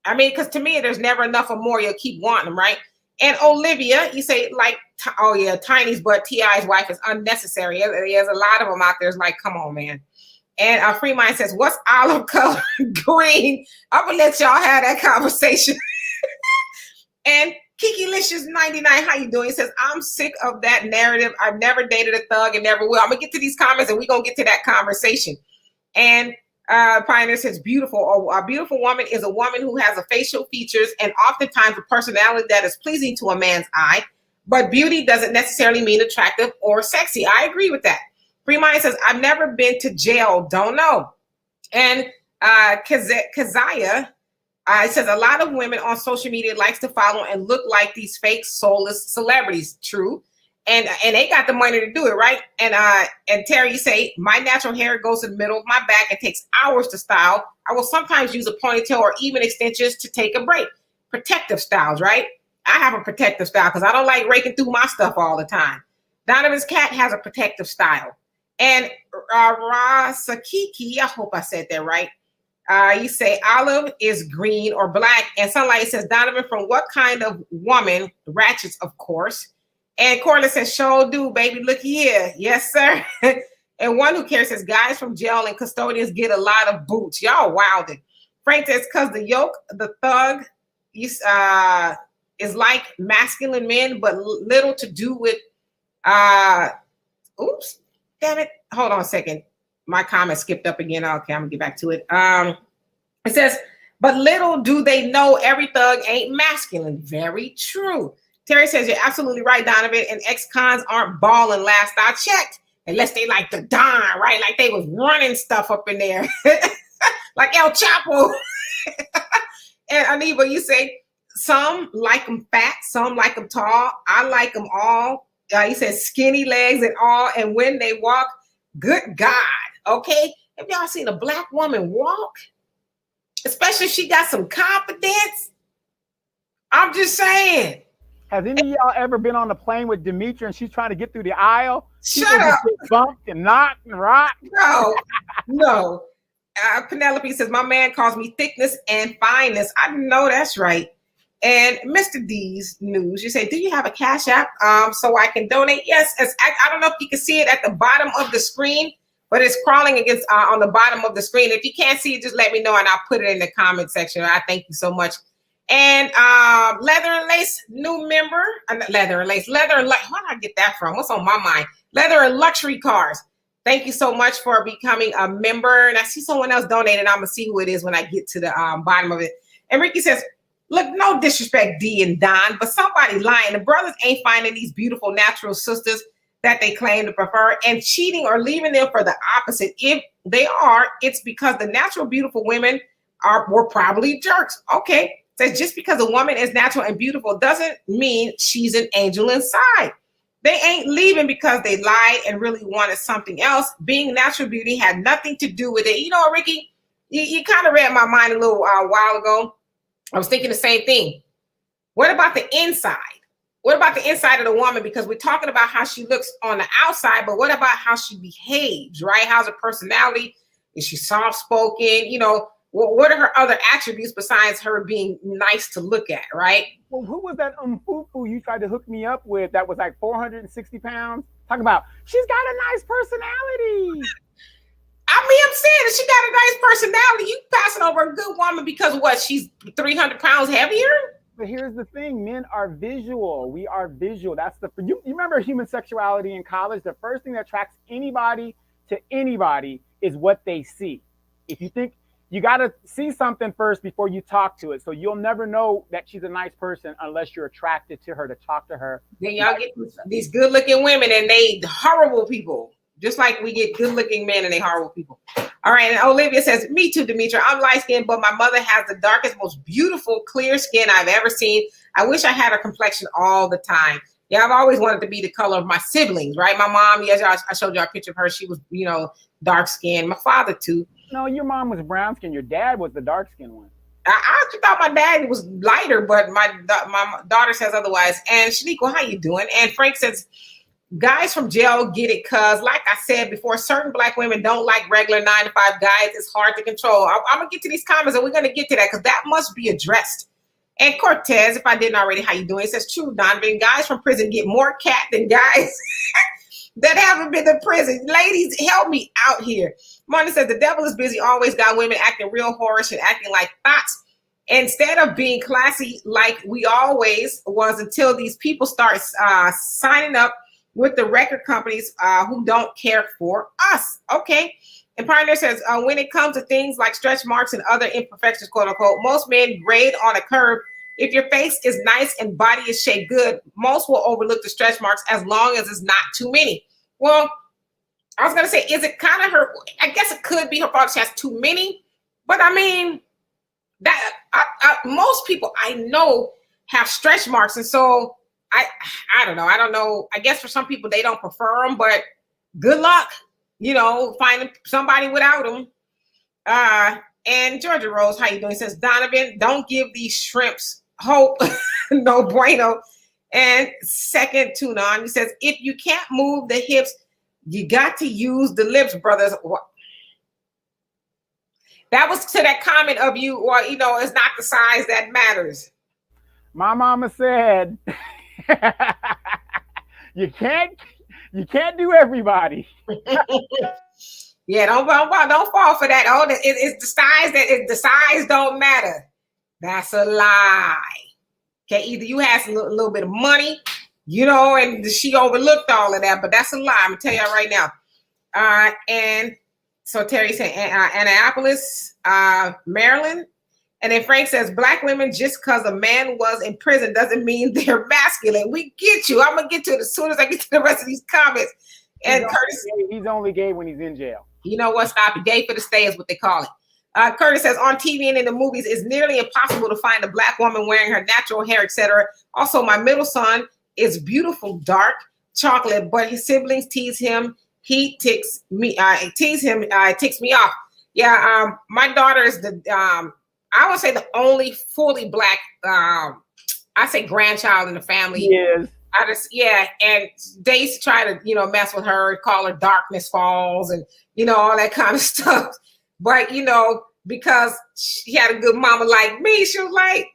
S1: I mean, because to me, there's never enough or more. You'll keep wanting them, right? And Olivia, you say like, oh yeah, Tiny's but T.I.'s wife is unnecessary. There's a lot of them out there. It's like, come on, man. And Free Mind says, what's olive color? Green. I'm going to let y'all have that conversation. And KikiLicious 99, how you doing? He says, I'm sick of that narrative. I've never dated a thug and never will. I'm going to get to these comments and we're going to get to that conversation. And Pioneer says, beautiful. A beautiful woman is a woman who has a facial features and oftentimes a personality that is pleasing to a man's eye. But beauty doesn't necessarily mean attractive or sexy. I agree with that. Free Mind says, I've never been to jail. Don't know. And Keziah says, a lot of women on social media likes to follow and look like these fake soulless celebrities. True. And they got the money to do it, right? And Terry, you say, my natural hair goes in the middle of my back and takes hours to style. I will sometimes use a ponytail or even extensions to take a break. Protective styles, right? I have a protective style because I don't like raking through my stuff all the time. Donovan's cat has a protective style. And Rasakiki, I hope I said that right. You say olive is green or black. And Sunlight says, Donovan, from what kind of woman? Ratchets, of course. And Corley says, show do, baby, look here. Yes, sir. And One Who Cares says, guys from jail and custodians get a lot of boots. Y'all wildin'. Frank says, because the yoke, the thug is like masculine men, but little to do with, oops, damn it. Hold on a second. My comment skipped up again. Okay, I'm gonna get back to it. It says, but little do they know every thug ain't masculine. Very true. Terry says, you're absolutely right, Donovan. And ex-cons aren't balling last I checked. Unless they like the Don, right? Like they was running stuff up in there. Like El Chapo. And Aniba, you say, some like them fat, some like them tall. I like them all. He says skinny legs and all. And when they walk, good God. Okay? Have y'all seen a Black woman walk? Especially if she got some confidence. I'm just saying.
S2: Has any of y'all ever been on a plane with Demetra and she's trying to get through the aisle?
S1: Shut up.
S2: Get bumped and knocked and rocked.
S1: No. Penelope says, my man calls me thickness and fineness. I know that's right. And Mr. D's News, you say, do you have a Cash App so I can donate? Yes, I don't know if you can see it at the bottom of the screen, but it's crawling against on the bottom of the screen. If you can't see it, just let me know and I'll put it in the comment section. I thank you so much. And Leather and Lace, new member. Leather and Lace. Where did I get that from? What's on my mind? Leather and Luxury Cars. Thank you so much for becoming a member. And I see someone else donated. I'm going to see who it is when I get to the bottom of it. And Ricky says, look, no disrespect, D and Don, but somebody lying. The brothers ain't finding these beautiful natural sisters that they claim to prefer and cheating or leaving them for the opposite. If they are, it's because the natural beautiful women were probably jerks. Okay. Says just because a woman is natural and beautiful doesn't mean she's an angel inside. They ain't leaving because they lied and really wanted something else. Being natural beauty had nothing to do with it. You know, Ricky, you kind of read my mind a little while ago. I was thinking the same thing. What about the inside? What about the inside of the woman? Because we're talking about how she looks on the outside, but what about how she behaves, right? How's her personality? Is she soft-spoken? You know, what are her other attributes besides her being nice to look at, right?
S2: Well, who was that foo-foo you tried to hook me up with that was like 460 pounds? Talk about, she's got a nice personality.
S1: I mean, I'm saying that she got a nice personality. You passing over a good woman because what? She's 300 pounds heavier?
S2: But here's the thing, men are visual. We are visual. That's you remember human sexuality in college? The first thing that attracts anybody to anybody is what they see. If you think, you got to see something first before you talk to it. So you'll never know that she's a nice person unless you're attracted to her, to talk to her.
S1: Then y'all get these good looking women and they horrible people. Just like we get good looking men and they horrible people. All right. And Olivia says, me too, Demetra. I'm light skinned, but my mother has the darkest, most beautiful, clear skin I've ever seen. I wish I had her complexion all the time. Yeah, I've always wanted to be the color of my siblings, right? My mom, yes, I showed you a picture of her. She was, you know, dark skinned. My father too.
S2: No, your mom was brown skin. Your dad was the dark skinned one.
S1: I actually thought my dad was lighter, but my daughter says otherwise. And Shaniqua, how you doing? And Frank says, guys from jail get it, cuz like I said before, certain black women don't like regular 9 to 5 guys. It's hard to control. I'm gonna get to these comments and we're gonna get to that because that must be addressed. And Cortez, if I didn't already, how you doing? He says, true, Donovan, guys from prison get more cat than guys that haven't been to prison. Ladies, help me out here. Martin says, the devil is busy, always got women acting real whorish and acting like thoughts instead of being classy like we always was until these people start signing up with the record companies who don't care for us. Okay. And Pioneer says, when it comes to things like stretch marks and other imperfections, quote unquote, most men grade on a curve. If your face is nice and body is shaped good, most will overlook the stretch marks as long as it's not too many. Well, I was going to say, is it kind of her? I guess it could be her fault she has too many. But I mean, that most people I know have stretch marks. And so I don't know. I don't know. I guess for some people, they don't prefer them, but good luck, you know, finding somebody without them. And Georgia Rose, how you doing? Says, Donovan, don't give these shrimps hope. No bueno. And second tune on, he says, if you can't move the hips, you got to use the lips, brothers. That was to that comment of you, or, you know, it's not the size that matters.
S2: My mama said, you can't do everybody.
S1: Yeah, don't fall for that. Oh, it's the size the size don't matter. That's a lie. Okay, either you have a little bit of money, you know, and she overlooked all of that, but that's a lie. I'm gonna tell you right now. And so Terry said Annapolis, Maryland. And then Frank says, black women, just because a man was in prison doesn't mean they're masculine. We get you. I'm going to get to it as soon as I get to the rest of these comments. And Curtis,
S2: he's only gay when he's in jail.
S1: You know what? Stop it. Gay for the stay is what they call it. Curtis says, on TV and in the movies, it's nearly impossible to find a black woman wearing her natural hair, etc. Also, my middle son is beautiful, dark chocolate, but his siblings tease him. He ticks me. It ticks me off. Yeah. My daughter is I would say the only fully black, I say grandchild in the family.
S2: Yes.
S1: And they used to try to, you know, mess with her, call her Darkness Falls and, you know, all that kind of stuff. But because she had a good mama like me, she was like,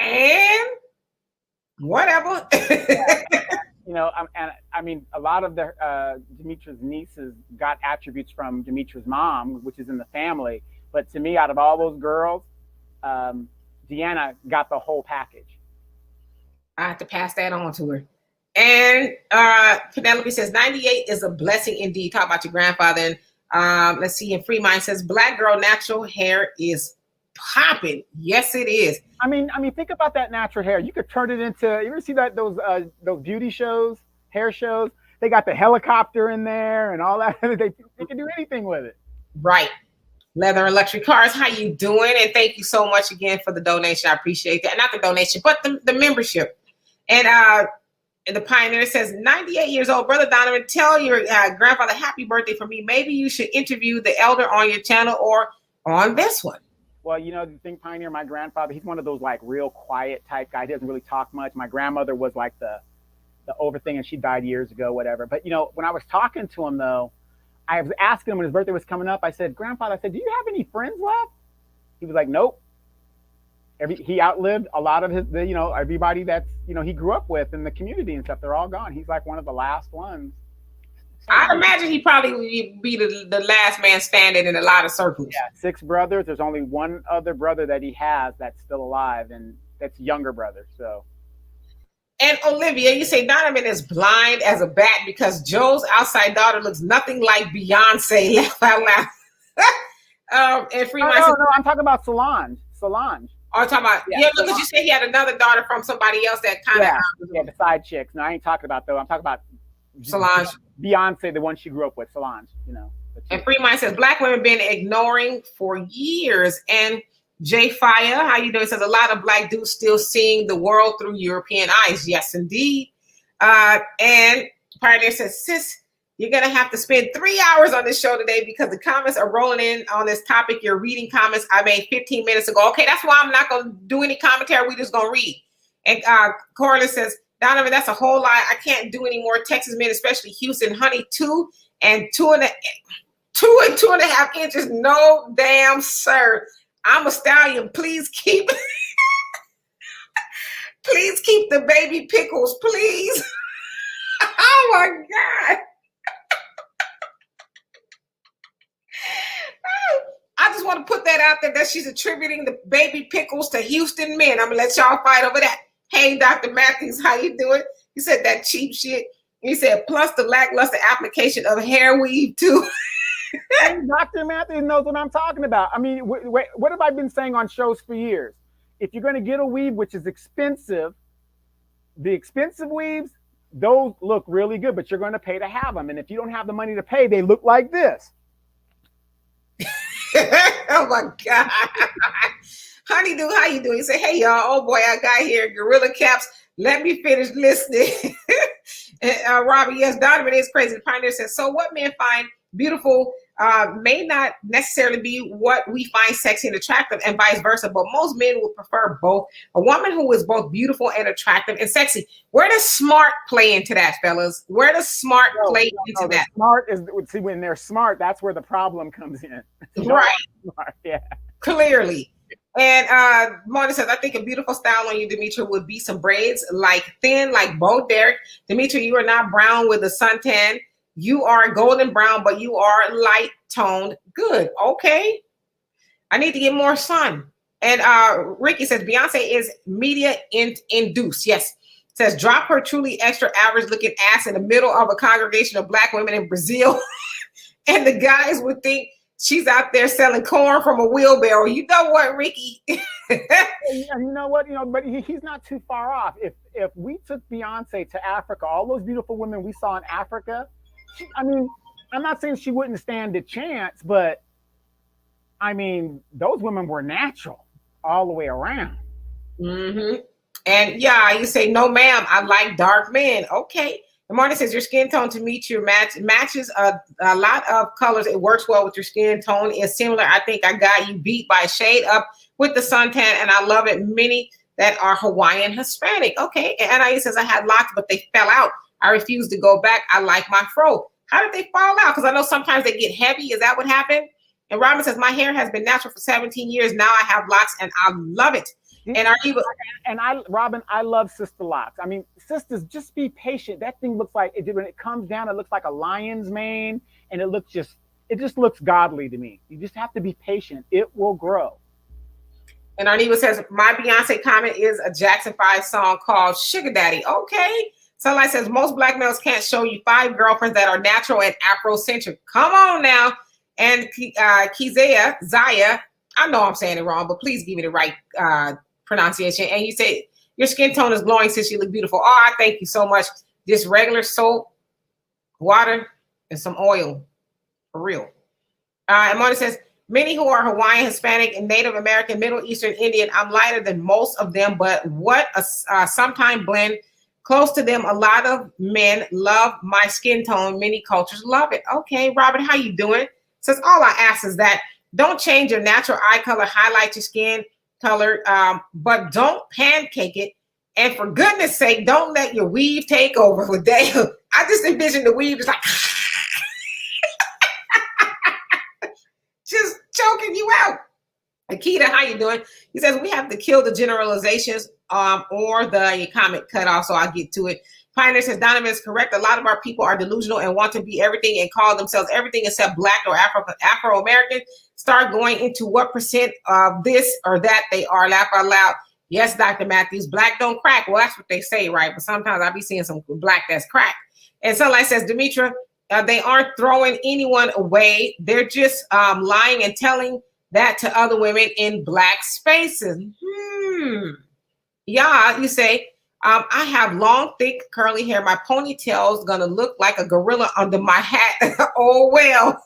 S1: and whatever.
S2: And I mean, a lot of the Demetra's nieces got attributes from Demetra's mom, which is in the family. But to me, out of all those girls, Deanna got the whole package.
S1: I have to pass that on to her. And Penelope says 98 is a blessing indeed. Talk about your grandfather. And let's see. And Free Mind says black girl natural hair is popping. Yes, it is.
S2: I mean, think about that natural hair. You could turn it into. You ever see those beauty shows, hair shows? They got the helicopter in there and all that. They can do anything with it.
S1: Right. Leather and Luxury Cars. How you doing? And thank you so much again for the donation. I appreciate that. Not the donation, but the membership. And the Pioneer says 98 years old, Brother Donovan. Tell your grandfather happy birthday for me. Maybe you should interview the elder on your channel or on this one.
S2: Well, the thing, Pioneer, my grandfather, he's one of those like real quiet type guy. He doesn't really talk much. My grandmother was like the over thing, and she died years ago, whatever. But when I was talking to him though, I was asking him when his birthday was coming up. I said, Grandfather, do you have any friends left? He was like, nope. He outlived a lot of his, everybody that's he grew up with in the community and stuff. They're all gone. He's like one of the last ones.
S1: I imagine he probably would be the last man standing in a lot of circles.
S2: Yeah, 6 brothers. There's only one other brother that he has that's still alive, and that's younger brother. So.
S1: And Olivia, you say Donovan is blind as a bat because Joe's outside daughter looks nothing like Beyonce. Laugh out loud. And Free Mind.
S2: No, I'm talking about Solange.
S1: Oh, I'm talking about look, you said he had another daughter from somebody else that kind of
S2: the side chicks. No, I ain't talking about though. I'm talking about
S1: Solange.
S2: Beyonce, the one she grew up with, Solange,
S1: And Free Mind says black women been ignoring for years. And Jay Fire, how you doing? Says a lot of black dudes still seeing the world through European eyes. Yes, indeed. And Pioneer says, sis, you're gonna have to spend 3 hours on this show today because the comments are rolling in on this topic. You're reading comments I made 15 minutes ago. Okay, that's why I'm not gonna do any commentary. We just gonna read. And Corlin says, Donovan, that's a whole lot. I can't do any more Texas men, especially Houston. Honey, 2 and 2.5 inches. No, damn, sir. I'm a stallion. Please keep the baby pickles, please. Oh my God. I just want to put that out there that she's attributing the baby pickles to Houston men. I'm gonna let y'all fight over that. Hey, Dr. Matthews, how you doing? You said that cheap shit. You said plus the lackluster application of hair weave too.
S2: Dr. Matthews knows what I'm talking about. I mean, what have I been saying on shows for years? If you're going to get a weave, which is expensive, the expensive weaves, those look really good, but you're going to pay to have them. And if you don't have the money to pay, they look like this.
S1: Oh my God. Honeydew, how you doing? You say, hey y'all, oh boy, I got here. Gorilla Caps. Let me finish listening. Robbie, yes, Donovan is crazy. The Pioneer says, so what men find beautiful may not necessarily be what we find sexy and attractive, and vice versa, but most men would prefer both. A woman who is both beautiful and attractive and sexy. Where does smart play into that, fellas? Where does smart play into that?
S2: Smart is, see, when they're smart, that's where the problem comes in.
S1: Right.
S2: Smart, yeah.
S1: Clearly. And Mona says, I think a beautiful style on you, Demetra, would be some braids, like thin, like Bo Derek. Demetra, you are not brown with a suntan. You are golden brown, but you are light toned. Good. Okay. I need to get more sun. And Ricky says, Beyonce is media induced. Yes. Says, drop her truly extra average looking ass in the middle of a congregation of black women in Brazil. And the guys would think she's out there selling corn from a wheelbarrow. You know what, Ricky?
S2: And you know what? But he's not too far off. If we took Beyonce to Africa, all those beautiful women we saw in Africa, I mean, I'm not saying she wouldn't stand a chance, but I mean, those women were natural all the way around.
S1: Mm-hmm. And yeah, you say, no, ma'am, I like dark men. Okay. And Marty says, your skin tone to meet your matches a lot of colors. It works well with your skin tone. It's similar. I think I got you beat by a shade up with the suntan, and I love it. Many that are Hawaiian Hispanic. Okay. And Anais says, I had lots, but they fell out. I refuse to go back. I like my fro. How did they fall out? Because I know sometimes they get heavy. Is that what happened? And Robin says, my hair has been natural for 17 years. Now I have locks and I love it. And
S2: Robin, I love Sister Locks. I mean, sisters, just be patient. That thing looks like when it comes down, it looks like a lion's mane, and it just looks godly to me. You just have to be patient. It will grow.
S1: And Arneva says, my Beyonce comment is a Jackson 5 song called Sugar Daddy. Okay. Sunlight says, most black males can't show you 5 girlfriends that are natural and Afrocentric. Come on now. And Zaya, I know I'm saying it wrong, but please give me the right pronunciation. And you say, your skin tone is glowing since you look beautiful. Oh, I thank you so much. Just regular soap, water, and some oil. For real. And Mona says, many who are Hawaiian, Hispanic, and Native American, Middle Eastern, Indian, I'm lighter than most of them, but what a sometime blend. Close to them, a lot of men love my skin tone. Many cultures love it. Okay, Robert, how you doing? Says, all I ask is that don't change your natural eye color, highlight your skin color, but don't pancake it. And for goodness sake, don't let your weave take over. With that, I just envision the weave is like just choking you out. Akita, how you doing? He says, we have to kill the generalizations or the comment cut off, so I'll get to it. Pioneer says, Donovan is correct. A lot of our people are delusional and want to be everything and call themselves everything except Black or Afro-American. Start going into what percent of this or that they are. Laugh out loud. Yes, Dr. Matthews, Black don't crack. Well, that's what they say, right? But sometimes I be seeing some Black that's cracked. And Sunlight says, Demetra, they aren't throwing anyone away. They're just lying and telling that to other women in Black spaces. Yeah, you say, I have long, thick, curly hair. My ponytail is going to look like a gorilla under my hat. Oh, well.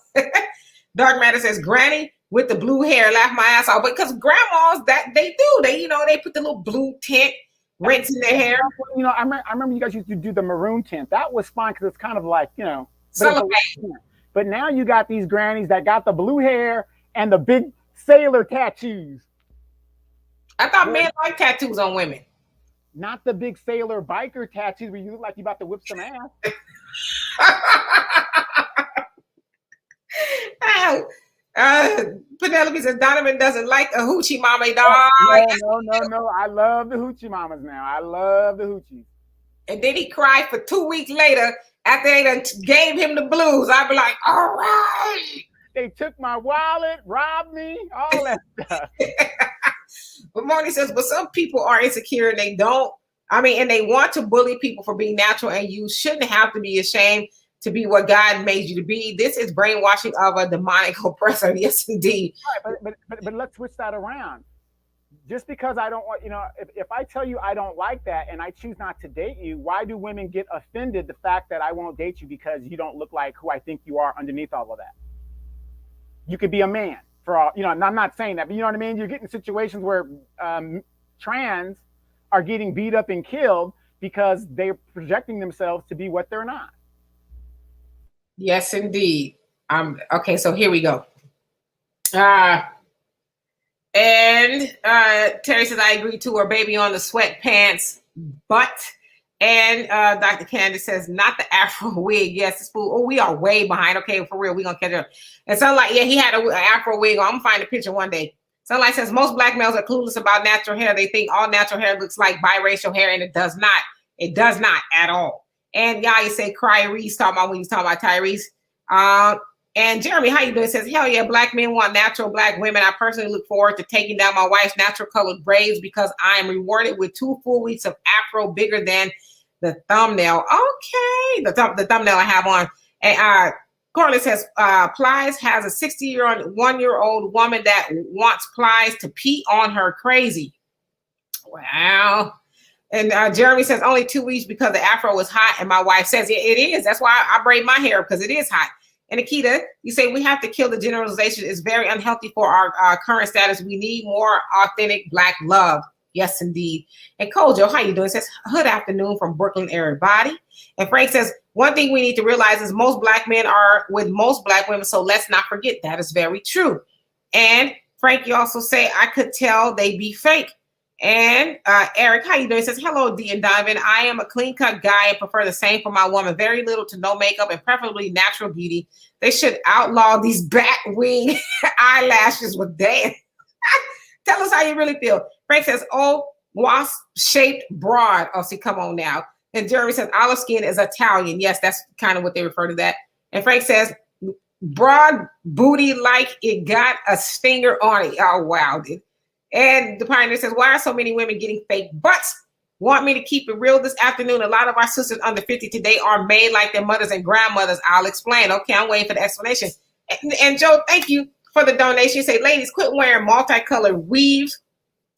S1: Dark Matter says, Granny with the blue hair, laugh my ass off. Because grandmas, that they do. They put the little blue tint rinse in their hair.
S2: You know, I remember you guys used to do the maroon tint. That was fun because it's kind of like, you know. But now you got these grannies that got the blue hair and the big sailor tattoos.
S1: I thought men like tattoos on women.
S2: Not the big sailor biker tattoos where you look like you're about to whip some ass.
S1: Penelope says Donovan doesn't like a hoochie mama dog.
S2: No. I love the hoochie mamas now. I love the hoochies.
S1: And then he cried for 2 weeks later after they done gave him the blues. I'd be like, all right.
S2: They took my wallet, robbed me, all that stuff.
S1: But Moni says, but some people are insecure and they don't. And they want to bully people for being natural, and you shouldn't have to be ashamed to be what God made you to be. This is brainwashing of a demonic oppressor. Yes, indeed.
S2: Right, but let's switch that around. Just because I don't want, if I tell you I don't like that and I choose not to date you, why do women get offended the fact that I won't date you because you don't look like who I think you are underneath all of that? You could be a man for all, and I'm not saying that, but you know what I mean? You're getting situations where trans are getting beat up and killed because they're projecting themselves to be what they're not.
S1: Yes, indeed. Okay, so here we go. And Terry says, I agree too, or baby on the sweatpants butt. And Dr. Candace says, not the Afro wig. Yes, it's fool. Oh, we are way behind. Okay, for real, we're going to catch up. And Sunlight, yeah, he had an Afro wig on. I'm going to find a picture one day. Sunlight says, most Black males are clueless about natural hair. They think all natural hair looks like biracial hair, and it does not. It does not at all. And y'all, you say, Reese talking about when he's talking about Tyrese. And Jeremy, how you doing? It says, hell yeah, Black men want natural Black women. I personally look forward to taking down my wife's natural colored braids because I am rewarded with 2 full weeks of Afro bigger than the thumbnail. Okay, the thumbnail I have on. And Corley says, Plies has a 61-year-old woman that wants Plies to pee on her crazy. Wow. And Jeremy says, only 2 weeks because the Afro was hot. And my wife says, yeah, it is. That's why I braid my hair, because it is hot. And Akita, you say we have to kill the generalization. It's very unhealthy for our current status. We need more authentic Black love. Yes, indeed. And Kojo, how you doing? It says, good afternoon from Brooklyn, everybody. And Frank says, one thing we need to realize is most Black men are with most Black women. So let's not forget that is very true. And Frank, you also say, I could tell they be fake. And Eric, how you doing? He says, hello, D and Diamond. I am a clean-cut guy and prefer the same for my woman. Very little to no makeup and preferably natural beauty. They should outlaw these bat wing eyelashes with Dan. Tell us how you really feel. Frank says, oh, wasp-shaped broad. Oh, see, come on now. And Jeremy says, olive skin is Italian. Yes, that's kind of what they refer to that. And Frank says, broad booty like it got a stinger on it. Oh, wow, dude. And the Pioneer says, why are so many women getting fake butts? Want me to keep it real this afternoon? A lot of our sisters under 50 today are made like their mothers and grandmothers. I'll explain. Okay, I'm waiting for the explanation. And Joe, thank you for the donation. You say, ladies, quit wearing multicolored weaves,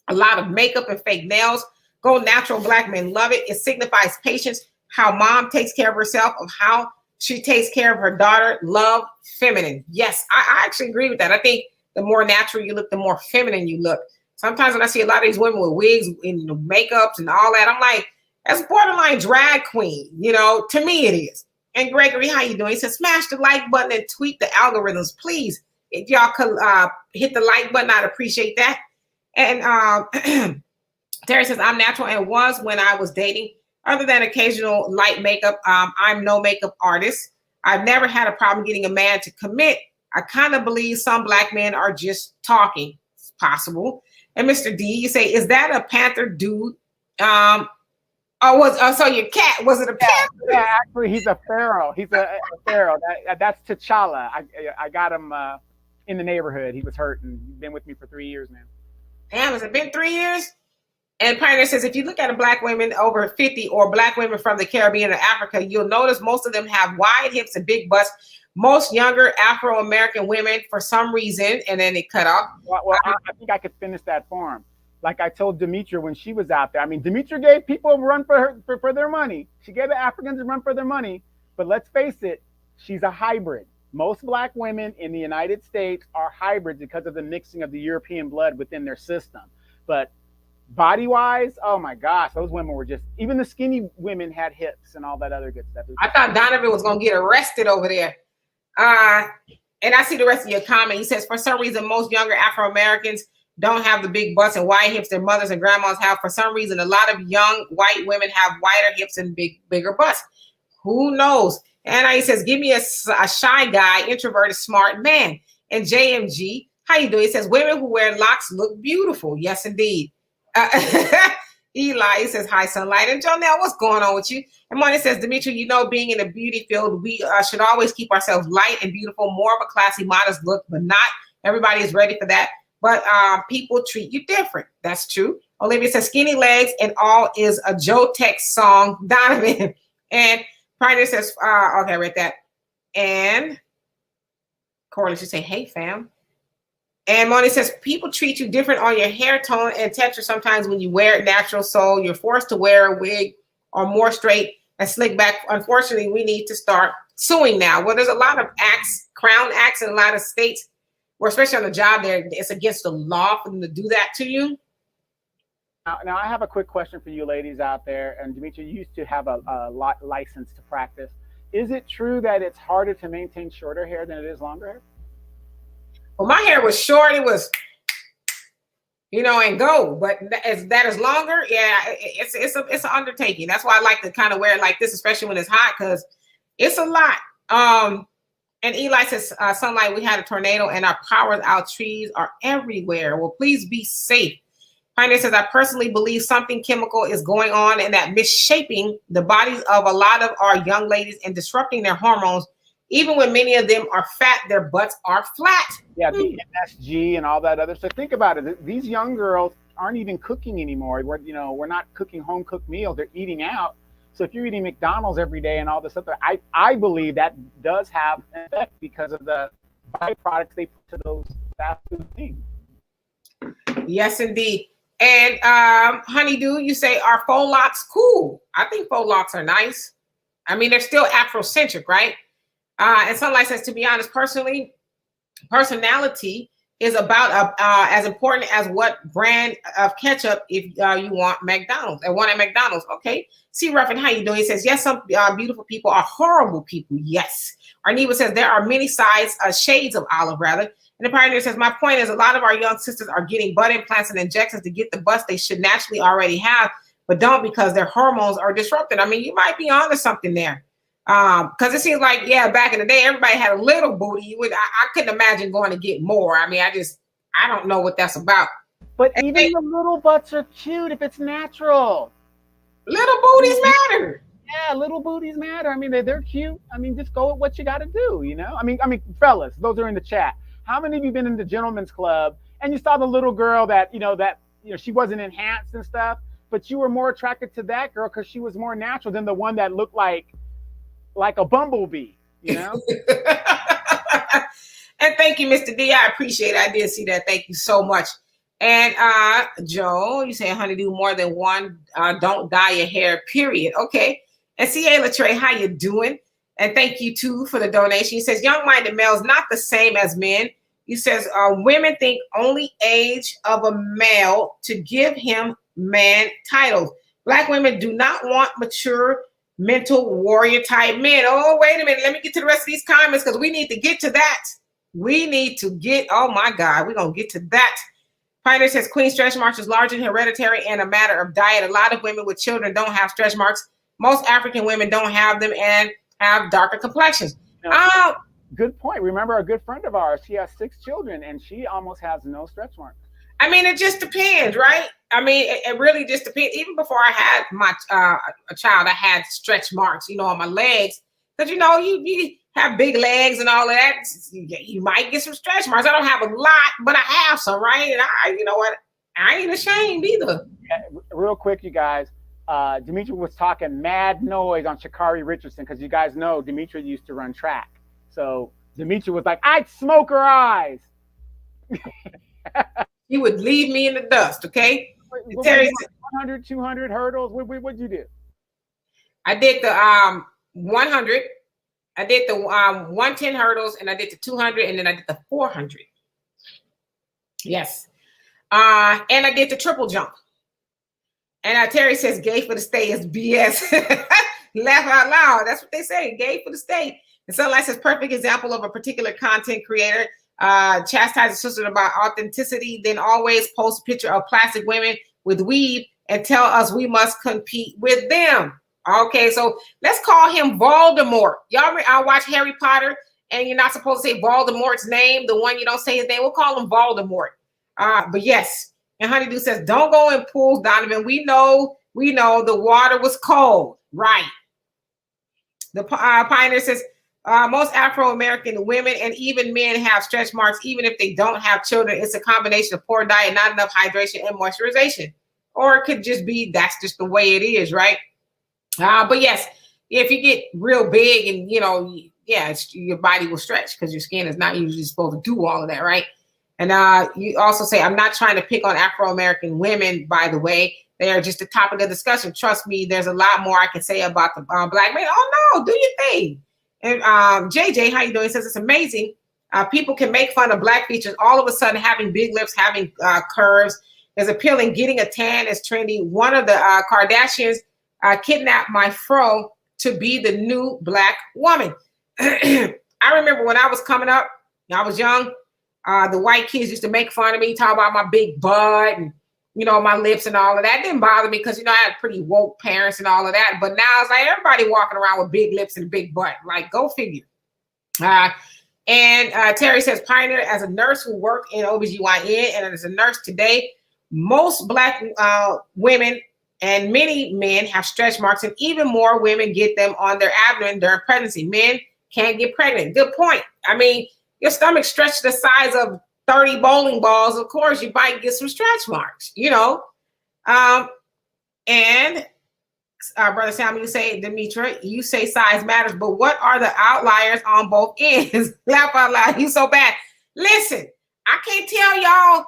S1: a lot of makeup and fake nails. Go natural. Black men love it. It signifies patience, how mom takes care of herself, of how she takes care of her daughter. Love feminine. Yes, I actually agree with that. I think the more natural you look, the more feminine you look. Sometimes when I see a lot of these women with wigs and makeups and all that, I'm like, that's borderline drag queen. You know, to me it is. And Gregory, how you doing? He says, smash the like button and tweak the algorithms, please. If y'all could hit the like button, I'd appreciate that. And Terry says, I'm natural and was when I was dating. Other than occasional light makeup, I'm no makeup artist. I've never had a problem getting a man to commit. I kind of believe some black men are just talking. It's possible. And Mr. D, you say, is that a panther dude? So your cat, was it a panther?
S2: Yeah, actually, he's a pharaoh. He's a pharaoh. That's T'Challa. I got him in the neighborhood. He was hurt and he's been with me for 3 years now.
S1: Damn, has it been 3 years? And Pioneer says, if you look at a black women over 50 or black women from the Caribbean or Africa, you'll notice most of them have wide hips and big butts. Most younger Afro-American women, for some reason, and then it cut off.
S2: Well, I think I could finish that for him. Like I told Demetra when she was out there. I mean, Demetra gave people a run for their money. She gave the Africans a run for their money. But let's face it, she's a hybrid. Most black women in the United States are hybrids because of the mixing of the European blood within their system. But body-wise, oh my gosh, those women were just, even the skinny women had hips and all that other good stuff.
S1: I thought Donovan was going to get arrested over there. And I see the rest of your comment. He says, for some reason, most younger Afro-Americans don't have the big butts and wide hips their mothers and grandmas have. For some reason, a lot of young white women have wider hips and bigger butts. Who knows? And he says, give me a shy guy, introverted, smart man. And JMG, how you doing? He says, women who wear locks look beautiful. Yes, indeed. Eli, he says, hi, Sunlight. And Jonelle, what's going on with you? And Money says, Dimitri, you know, being in the beauty field, we should always keep ourselves light and beautiful, more of a classy, modest look, but not everybody is ready for that. But people treat you different. That's true. Olivia says, skinny legs and all is a Joe Tex song, Donovan. And Pioneer says, okay, I read that. And Corley should say, hey, fam. And Moni says, people treat you different on your hair tone and texture sometimes when you wear it natural. So you're forced to wear a wig or more straight and slick back. Unfortunately, we need to start suing now. Well, there's a lot of acts, crown acts in a lot of states where, especially on the job there, it's against the law for them to do that to you.
S2: Now I have a quick question for you ladies out there. And Dimitri, you used to have a license to practice. Is it true that it's harder to maintain shorter hair than it is longer hair?
S1: Well, my hair was short. It was, and go. But that is longer. Yeah, it's an undertaking. That's why I like to kind of wear it like this, especially when it's hot, because it's a lot. And Eli says, Sunlight, we had a tornado and our power's out. Trees are everywhere. Well, please be safe. Pioneer says, I personally believe something chemical is going on and that misshaping the bodies of a lot of our young ladies and disrupting their hormones. Even when many of them are fat, their butts are flat.
S2: Yeah, the MSG and all that other stuff. Think about it. These young girls aren't even cooking anymore. We're not cooking home cooked meals. They're eating out. So if you're eating McDonald's every day and all this stuff, I believe that does have an effect because of the byproducts they put to those fast food things.
S1: Yes, indeed. And Honeydew, you say, are faux locks cool? I think faux locks are nice. I mean, they're still Afrocentric, right? And Sunlight says, to be honest, personality is about as important as what brand of ketchup if you want McDonald's and one at McDonald's. Okay. See, Ruffin, how you doing? He says, yes, some beautiful people are horrible people. Yes. Arneva says there are many shades of olive, rather. And the Pioneer says, my point is a lot of our young sisters are getting butt implants and injections to get the butts they should naturally already have, but don't because their hormones are disrupted. I mean, you might be onto something there. Because it seems like, yeah, back in the day, everybody had a little booty. I couldn't imagine going to get more. I mean, I don't know what that's about.
S2: But even the little butts are cute if it's natural.
S1: Little booties matter.
S2: Yeah, little booties matter. I mean, they're cute. I mean, just go with what you got to do, you know? I mean, fellas, those are in the chat. How many of you been in the gentleman's club and you saw the little girl that she wasn't enhanced and stuff, but you were more attracted to that girl because she was more natural than the one that looked like a bumblebee, you know?
S1: And thank you, Mr. D. I appreciate it. I did see that. Thank you so much. And Joe, you say honeydew more than one. Don't dye your hair, period. Okay. And C.A. Latre, how you doing? And thank you too for the donation. He says young-minded males not the same as men. He says women think only age of a male to give him man titles. Black women do not want mature mental warrior type men. Oh, wait a minute. Let me get to the rest of these comments because we need to get to that. Oh my God, we're going to get to that. Pioneer says queen stretch marks is largely hereditary and a matter of diet. A lot of women with children don't have stretch marks. Most African women don't have them and have darker complexions.
S2: Good point. Remember a good friend of ours, she has 6 children and she almost has no stretch marks.
S1: I mean, it just depends, right? I mean, it really just depends. Even before I had my a child, I had stretch marks, on my legs. Because, you have big legs and all of that. You might get some stretch marks. I don't have a lot, but I have some, right? And you know what? I ain't ashamed either.
S2: Yeah, real quick, you guys. Demetria was talking mad noise on Sha'Carri Richardson because you guys know Demetria used to run track. So Demetria was like, I'd smoke her eyes.
S1: You would leave me in the dust, okay?
S2: 100, 200 hurdles. What'd you do?
S1: I did the 100. I did the 110 hurdles, and I did the 200, and then I did the 400. Yes. And I did the triple jump. And Terry says gay for the stay is BS. Laugh out loud. That's what they say, gay for the stay. And Sunlight says perfect example of a particular content creator chastise a sister about authenticity, then always post a picture of plastic women with weave and tell us we must compete with them. Okay, so let's call him Voldemort. Y'all watch Harry Potter, and you're not supposed to say Voldemort's name, the one you don't say his name. We'll call him Voldemort. But yes, and Honeydew says, don't go in pools, Donovan. We know the water was cold. Right. The Pioneer says, most Afro-American women and even men have stretch marks, even if they don't have children. It's a combination of poor diet, not enough hydration and moisturization. Or it could just be that's just the way it is, right? But yes, if you get real big and, your body will stretch because your skin is not usually supposed to do all of that, right? And you also say, I'm not trying to pick on Afro-American women, by the way. They are just a topic of discussion. Trust me, there's a lot more I can say about the black men. Oh, no, do your thing. And JJ, how you doing? He says, it's amazing. People can make fun of black features. All of a sudden, having big lips, having curves is appealing. Getting a tan is trendy. One of the Kardashians kidnapped my fro to be the new black woman. I remember when I was coming up, I was young, the white kids used to make fun of me, talk about my big butt and, my lips and all of that. It didn't bother me because, I had pretty woke parents and all of that. But now it's like everybody walking around with big lips and a big butt. Like, go figure. And Terry says, Pioneer, as a nurse who worked in OBGYN and as a nurse today, most black women and many men have stretch marks, and even more women get them on their abdomen during pregnancy. Men can't get pregnant. Good point. I mean, your stomach stretched the size of 30 bowling balls. Of course, you might get some stretch marks, And Brother Sam, you say, Demetra, you say size matters, but what are the outliers on both ends? Laugh out loud. You so bad. Listen, I can't tell y'all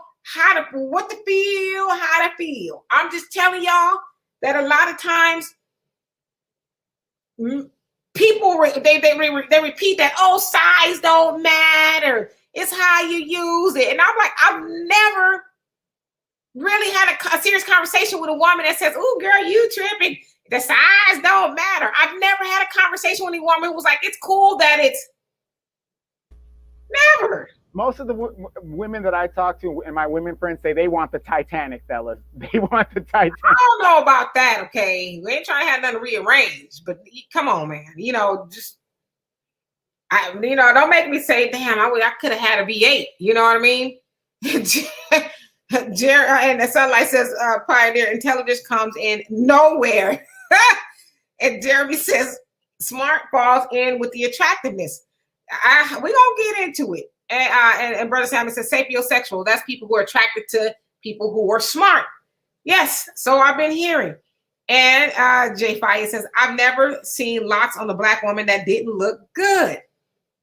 S1: what to feel, how to feel. I'm just telling y'all that a lot of times people they repeat that, oh, size don't matter. It's how you use it. And I'm like, I've never really had a serious conversation with a woman that says, oh, girl, you tripping. The size don't matter. I've never had a conversation with a woman who was like, it's cool that it's never.
S2: Most of the women that I talk to and my women friends say they want the Titanic, fellas. They want the Titanic.
S1: I don't know about that, okay? We ain't trying to have nothing rearranged, but come on, man. Don't make me say, damn, I could have had a V8. You know what I mean? And the Sunlight says, Pioneer intelligence comes in nowhere. And Jeremy says, smart falls in with the attractiveness. We're going to get into it. And Brother Simon says sapiosexual. That's people who are attracted to people who are smart. Yes. So I've been hearing. And Jay Faya says, I've never seen lots on the black woman that didn't look good.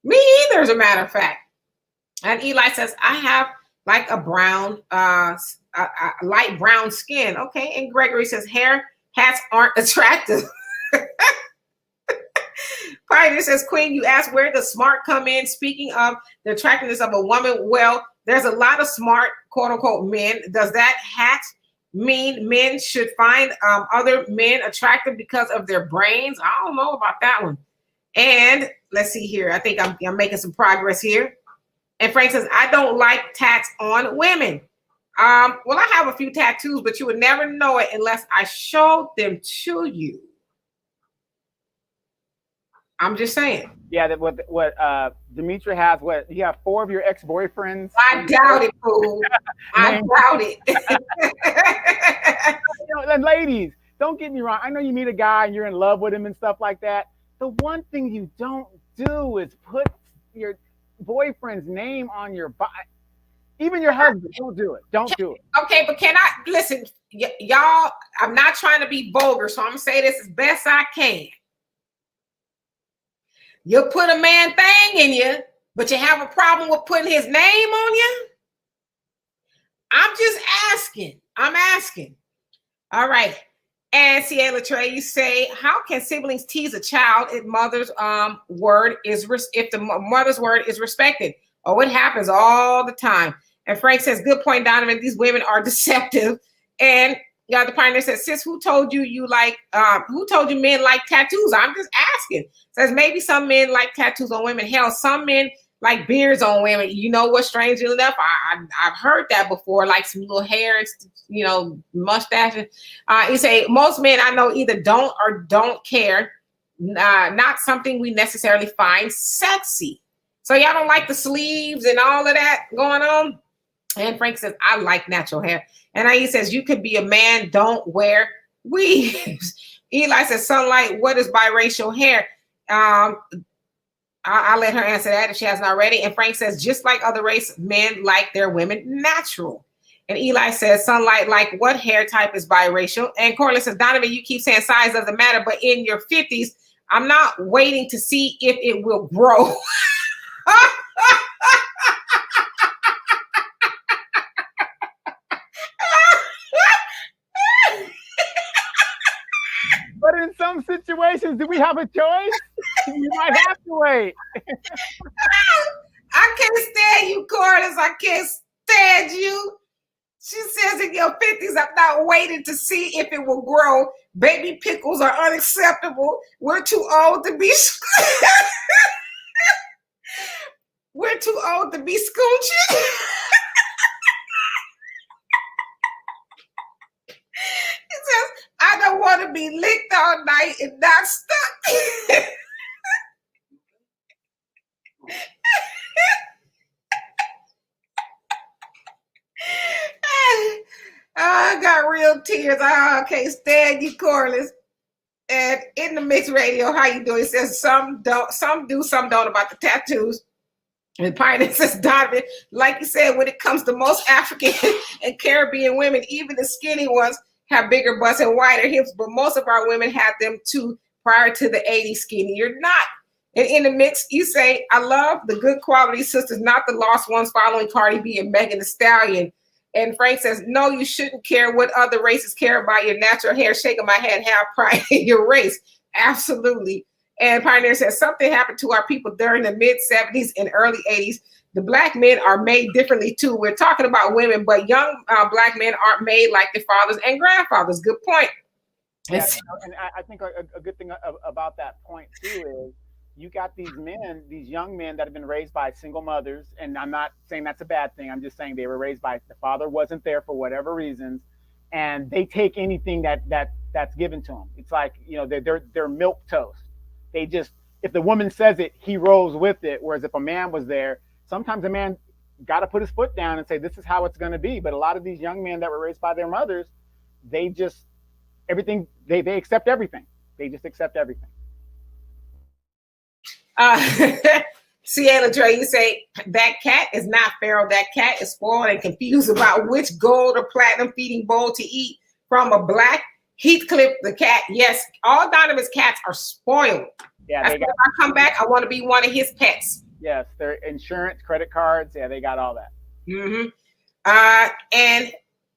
S1: Me either, as a matter of fact. And Eli says, I have like a brown, a light brown skin. Okay. And Gregory says, hair hats aren't attractive. Pioneer says, Queen, you asked where does smart come in? Speaking of the attractiveness of a woman, well, there's a lot of smart, quote unquote, men. Does that hat mean men should find other men attractive because of their brains? I don't know about that one. And let's see here. I think I'm making some progress here. And Frank says, I don't like tats on women. Well, I have a few tattoos, but you would never know it unless I showed them to you. I'm just saying.
S2: Yeah, that what Demetria has. What, you have 4 of your ex-boyfriends?
S1: I doubt it, fool. I doubt it.
S2: And ladies, don't get me wrong. I know you meet a guy and you're in love with him and stuff like that. The one thing you don't do is put your boyfriend's name on your body. Even your husband, don't do it. Don't do it. Okay,
S1: but can I listen, y'all? I'm not trying to be vulgar, so I'm gonna say this as best I can. You put a man thing in you, but you have a problem with putting his name on you? I'm just asking. I'm asking. All right. And Ciela Trey, you say, how can siblings tease a child if mother's word is if the mother's word is respected? Oh, it happens all the time. And Frank says, good point, Donovan. These women are deceptive. And the Pioneer says, sis, who told you who told you men like tattoos? I'm just asking. Says maybe some men like tattoos on women. Hell, some men like beards on women. You know what? Strangely enough, I've heard that before, like some little hair and mustache. You say most men I know either don't or don't care. Not something we necessarily find sexy. So y'all don't like the sleeves and all of that going on. And Frank says, I like natural hair. And he says, you could be a man, don't wear weaves. Eli says, Sunlight, what is biracial hair? I'll let her answer that if she hasn't already. And Frank says, just like other race, men like their women natural. And Eli says, Sunlight, like what hair type is biracial? And Corley says, Donovan, you keep saying size doesn't matter, but in your 50s, I'm not waiting to see if it will grow.
S2: But in some situations, do we have a choice? You might have to wait.
S1: I can't stand you, Corliss. I can't stand you. She says in your 50s, I'm not waiting to see if it will grow. Baby pickles are unacceptable. We're too old to be we're too old to be scooching. He says, I don't want to be licked all night and not stuck. I got real tears. I can't stand you, Corliss. And in the mixed radio, how you doing? It says some don't, some do, some don't about the tattoos. And Pioneer says, Donovan, like you said, when it comes to most African and Caribbean women, even the skinny ones have bigger butts and wider hips, but most of our women had them too prior to the 80s skinny. You're not. And in the mix, you say, I love the good quality sisters, not the lost ones following Cardi B and Megan Thee Stallion. And Frank says, no, you shouldn't care what other races care about your natural hair. Shaking my head, have pride in your race. Absolutely. And Pioneer says something happened to our people during the mid 70s and early 80s. The black men are made differently too. We're talking about women, but young black men aren't made like their fathers and grandfathers. Good point.
S2: Yeah, and I think a good thing about that point too is you got these men, these young men that have been raised by single mothers, and I'm not saying that's a bad thing. I'm just saying they were raised by the father wasn't there for whatever reasons, and they take anything that's given to them. It's like they're milk toast. They just if the woman says it, he rolls with it. Whereas if a man was there, sometimes a man got to put his foot down and say this is how it's going to be. But a lot of these young men that were raised by their mothers, they just everything they accept everything. They just accept everything.
S1: Ciela Dre, you say that cat is not feral. That cat is spoiled and confused about which gold or platinum feeding bowl to eat from a black Heathcliff the cat. Yes, all Donovan's cats are spoiled. Yeah, if I come back, I want to be one of his pets.
S2: Yes, their insurance, credit cards. Yeah, they got all that.
S1: And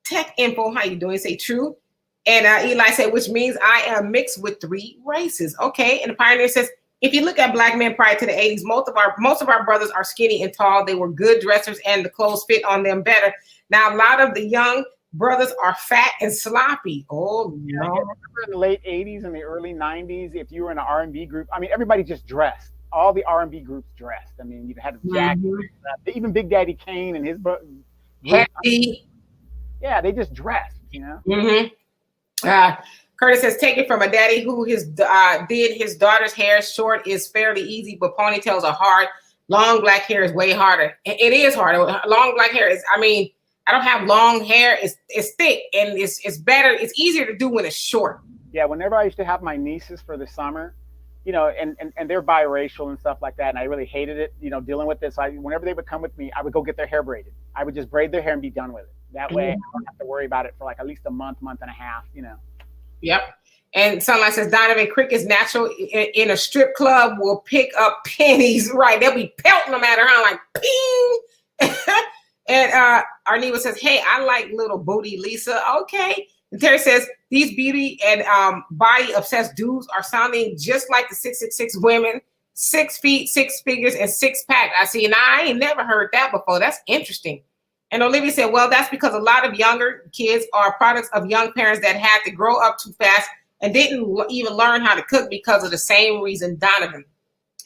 S1: tech info, how you doing? Say true. And Eli said, which means I am mixed with 3 races. Okay. And the Pioneer says, if you look at black men prior to the 80s, most of our brothers are skinny and tall. They were good dressers and the clothes fit on them better. Now, a lot of the young brothers are fat and sloppy. Oh,
S2: no. I remember in the late 80s and the early 90s, if you were in an R&B group, I mean, everybody just dressed. All the R&B groups dressed. I mean, you had Jack, even Big Daddy Kane and his brother.
S1: Hefty.
S2: Yeah, they just dressed, you know?
S1: Curtis says, take it from a daddy who did his daughter's hair short is fairly easy, but ponytails are hard. Long black hair is way harder. It is harder. Long black hair is, I mean, I don't have long hair. It's thick and it's better. It's easier to do when it's short.
S2: Yeah, whenever I used to have my nieces for the summer, and they're biracial and stuff like that, and I really hated it, dealing with this. Whenever they would come with me, I would go get their hair braided. I would just braid their hair and be done with it. That way, I don't have to worry about it for like at least a month and a half,
S1: Yep. And Sunlight says Donovan Cricket's natural in a strip club will pick up pennies. Right. They'll be pelting them at her like ping. And Arneva says, hey, I like little booty Lisa. Okay. And Terry says these beauty and body obsessed dudes are sounding just like the 666 women, 6 feet, 6 figures, and 6-pack. I see. And I ain't never heard that before. That's interesting. And Olivia said, well, that's because a lot of younger kids are products of young parents that had to grow up too fast and didn't even learn how to cook because of the same reason Donovan.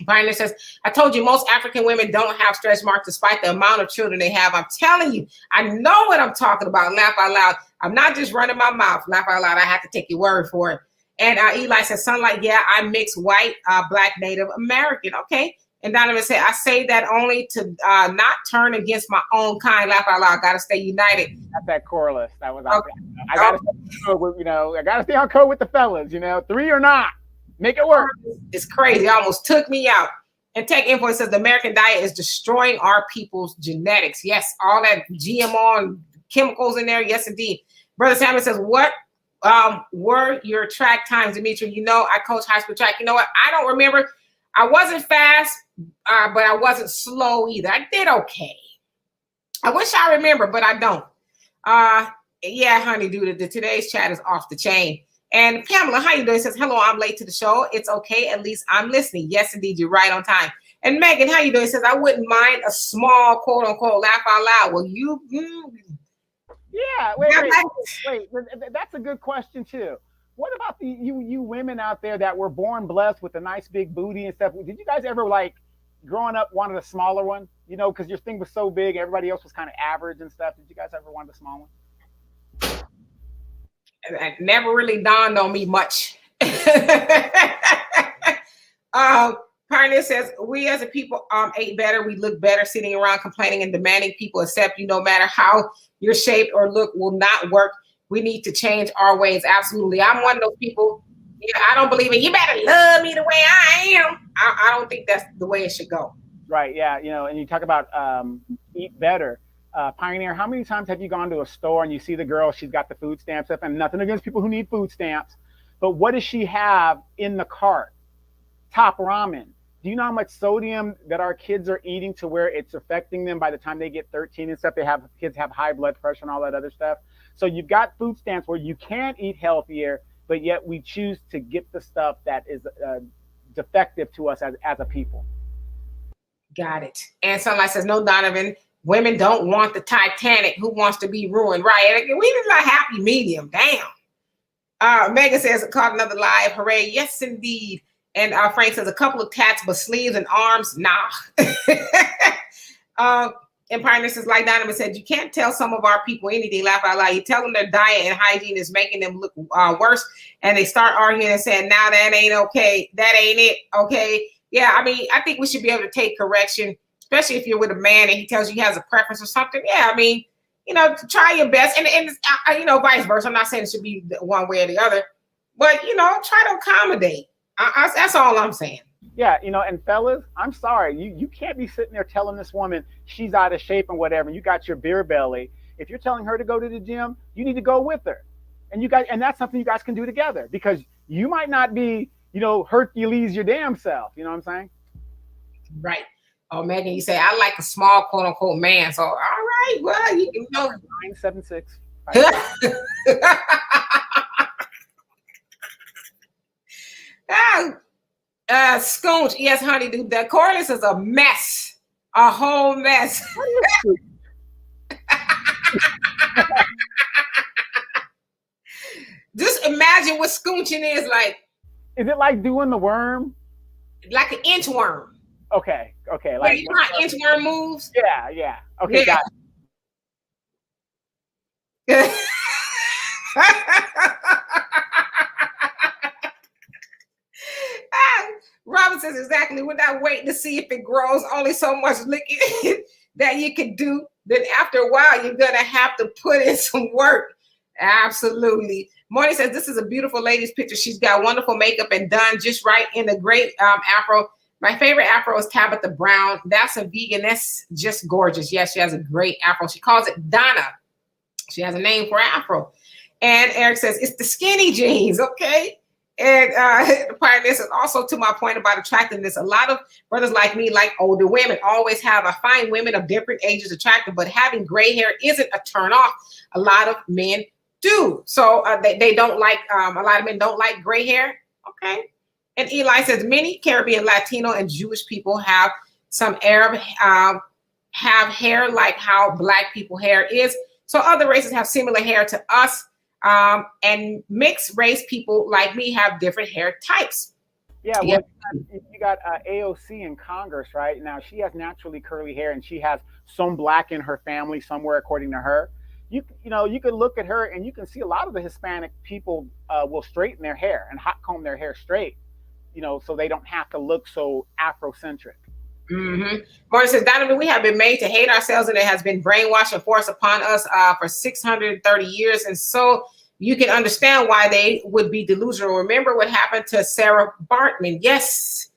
S1: Pioneer says, I told you most African women don't have stretch marks despite the amount of children they have. I'm telling you, I know what I'm talking about. Laugh out loud. I'm not just running my mouth. Laugh out loud. I have to take your word for it. And Eli says, Sunlight, yeah, I'm mixed white, black, Native American. Okay. And Donovan said, I say that only to not turn against my own kind. Laugh out loud. Got to stay united.
S2: That's that chorus. That was okay. I got to stay on code with, I got to stay on code with the fellas, 3 or not. Make it work.
S1: It's crazy. It almost took me out. And Tech Info says the American diet is destroying our people's genetics. Yes, all that GMO and chemicals in there. Yes, indeed. Brother Samuel says, what were your track times, Dimitri? I coach high school track. You know what? I don't remember. I wasn't fast, but I wasn't slow either. I did okay. I wish I remember, but I don't. Yeah, honey, dude, today's chat is off the chain. And Pamela, how you doing? Says, hello, I'm late to the show. It's okay. At least I'm listening. Yes, indeed. You're right on time. And Megan, how you doing? Says, I wouldn't mind a small, quote unquote, laugh out loud. Well,
S2: yeah, wait. That's a good question too. What about you women out there that were born blessed with a nice big booty and stuff? Did you guys ever growing up wanted a smaller one? Because your thing was so big, everybody else was kind of average and stuff. Did you guys ever want a small one?
S1: It never really dawned on me much. Pioneer says, we as a people ate better. We look better sitting around complaining and demanding people accept you no matter how your shape or look will not work. We need to change our ways. Absolutely. I'm one of those people. I don't believe it. You better love me the way I am. I don't think that's the way it should go.
S2: Right. Yeah. And you talk about eat better. Pioneer, how many times have you gone to a store and you see the girl, she's got the food stamps up, and nothing against people who need food stamps, but what does she have in the cart? Top ramen. Do you know how much sodium that our kids are eating to where it's affecting them by the time they get 13 and stuff? Kids have high blood pressure and all that other stuff. So you've got food stamps where you can eat healthier, but yet we choose to get the stuff that is defective to us as a people.
S1: Got it. And Sunlight says, no, Donovan, women don't want the Titanic. Who wants to be ruined? Right. We need a happy medium. Damn. Megan says, caught another live. Hooray. Yes, indeed. And Frank says, a couple of tats, but sleeves and arms, nah. And Pioneer says, like Donovan said, you can't tell some of our people anything, laugh out loud. You tell them their diet and hygiene is making them look worse, and they start arguing and saying, now that ain't okay. That ain't it. Okay. Yeah, I mean, I think we should be able to take correction, especially if you're with a man and he tells you he has a preference or something. Yeah, I mean, try your best. And vice versa. I'm not saying it should be one way or the other, but, try to accommodate. That's all I'm saying.
S2: Yeah, and fellas, I'm sorry. You can't be sitting there telling this woman she's out of shape and whatever. You got your beer belly. If you're telling her to go to the gym, you need to go with her. And that's something you guys can do together, because you might not be, Hercules your damn self. You know what I'm saying?
S1: Right. Oh, Megan, you say, I like a small, quote unquote, man. So, all right, well, you can go.
S2: 976.
S1: Scoonch, yes, honey, dude. The Corliss is a mess. A whole mess. Just imagine what scoonching is like.
S2: Is it like doing the worm?
S1: Like an inchworm.
S2: Okay.
S1: Like, you know how inchworm moves?
S2: Yeah. Okay, got it.
S1: Robin says, exactly, without waiting to see if it grows, only so much licking that you can do. Then after a while, you're going to have to put in some work. Absolutely. Morning says, this is a beautiful lady's picture. She's got wonderful makeup and done just right in a great afro. My favorite afro is Tabitha Brown. That's a vegan. That's just gorgeous. Yes, she has a great afro. She calls it Donna. She has a name for afro. And Eric says, it's the skinny jeans, okay? And the Pioneer says, also to my point about attractiveness, a lot of brothers like me like older women. Always have I find women of different ages attractive, but having gray hair isn't a turn off. A lot of men do. So they don't like, a lot of men don't like gray hair. Okay. And Eli says, many Caribbean, Latino, and Jewish people have some Arab, have hair like how Black people hair is. So other races have similar hair to us. And mixed race people like me have different hair types.
S2: Yeah, well, you got AOC in Congress, right? Now, she has naturally curly hair, and she has some Black in her family somewhere, according to her. You can look at her, and you can see a lot of the Hispanic people will straighten their hair and hot comb their hair straight, so they don't have to look so Afrocentric.
S1: Mm-hmm. Morgan says, Donovan, we have been made to hate ourselves, and it has been brainwashed and forced upon us for 630 years. And so you can understand why they would be delusional. Remember what happened to Sarah Bartman. Yes,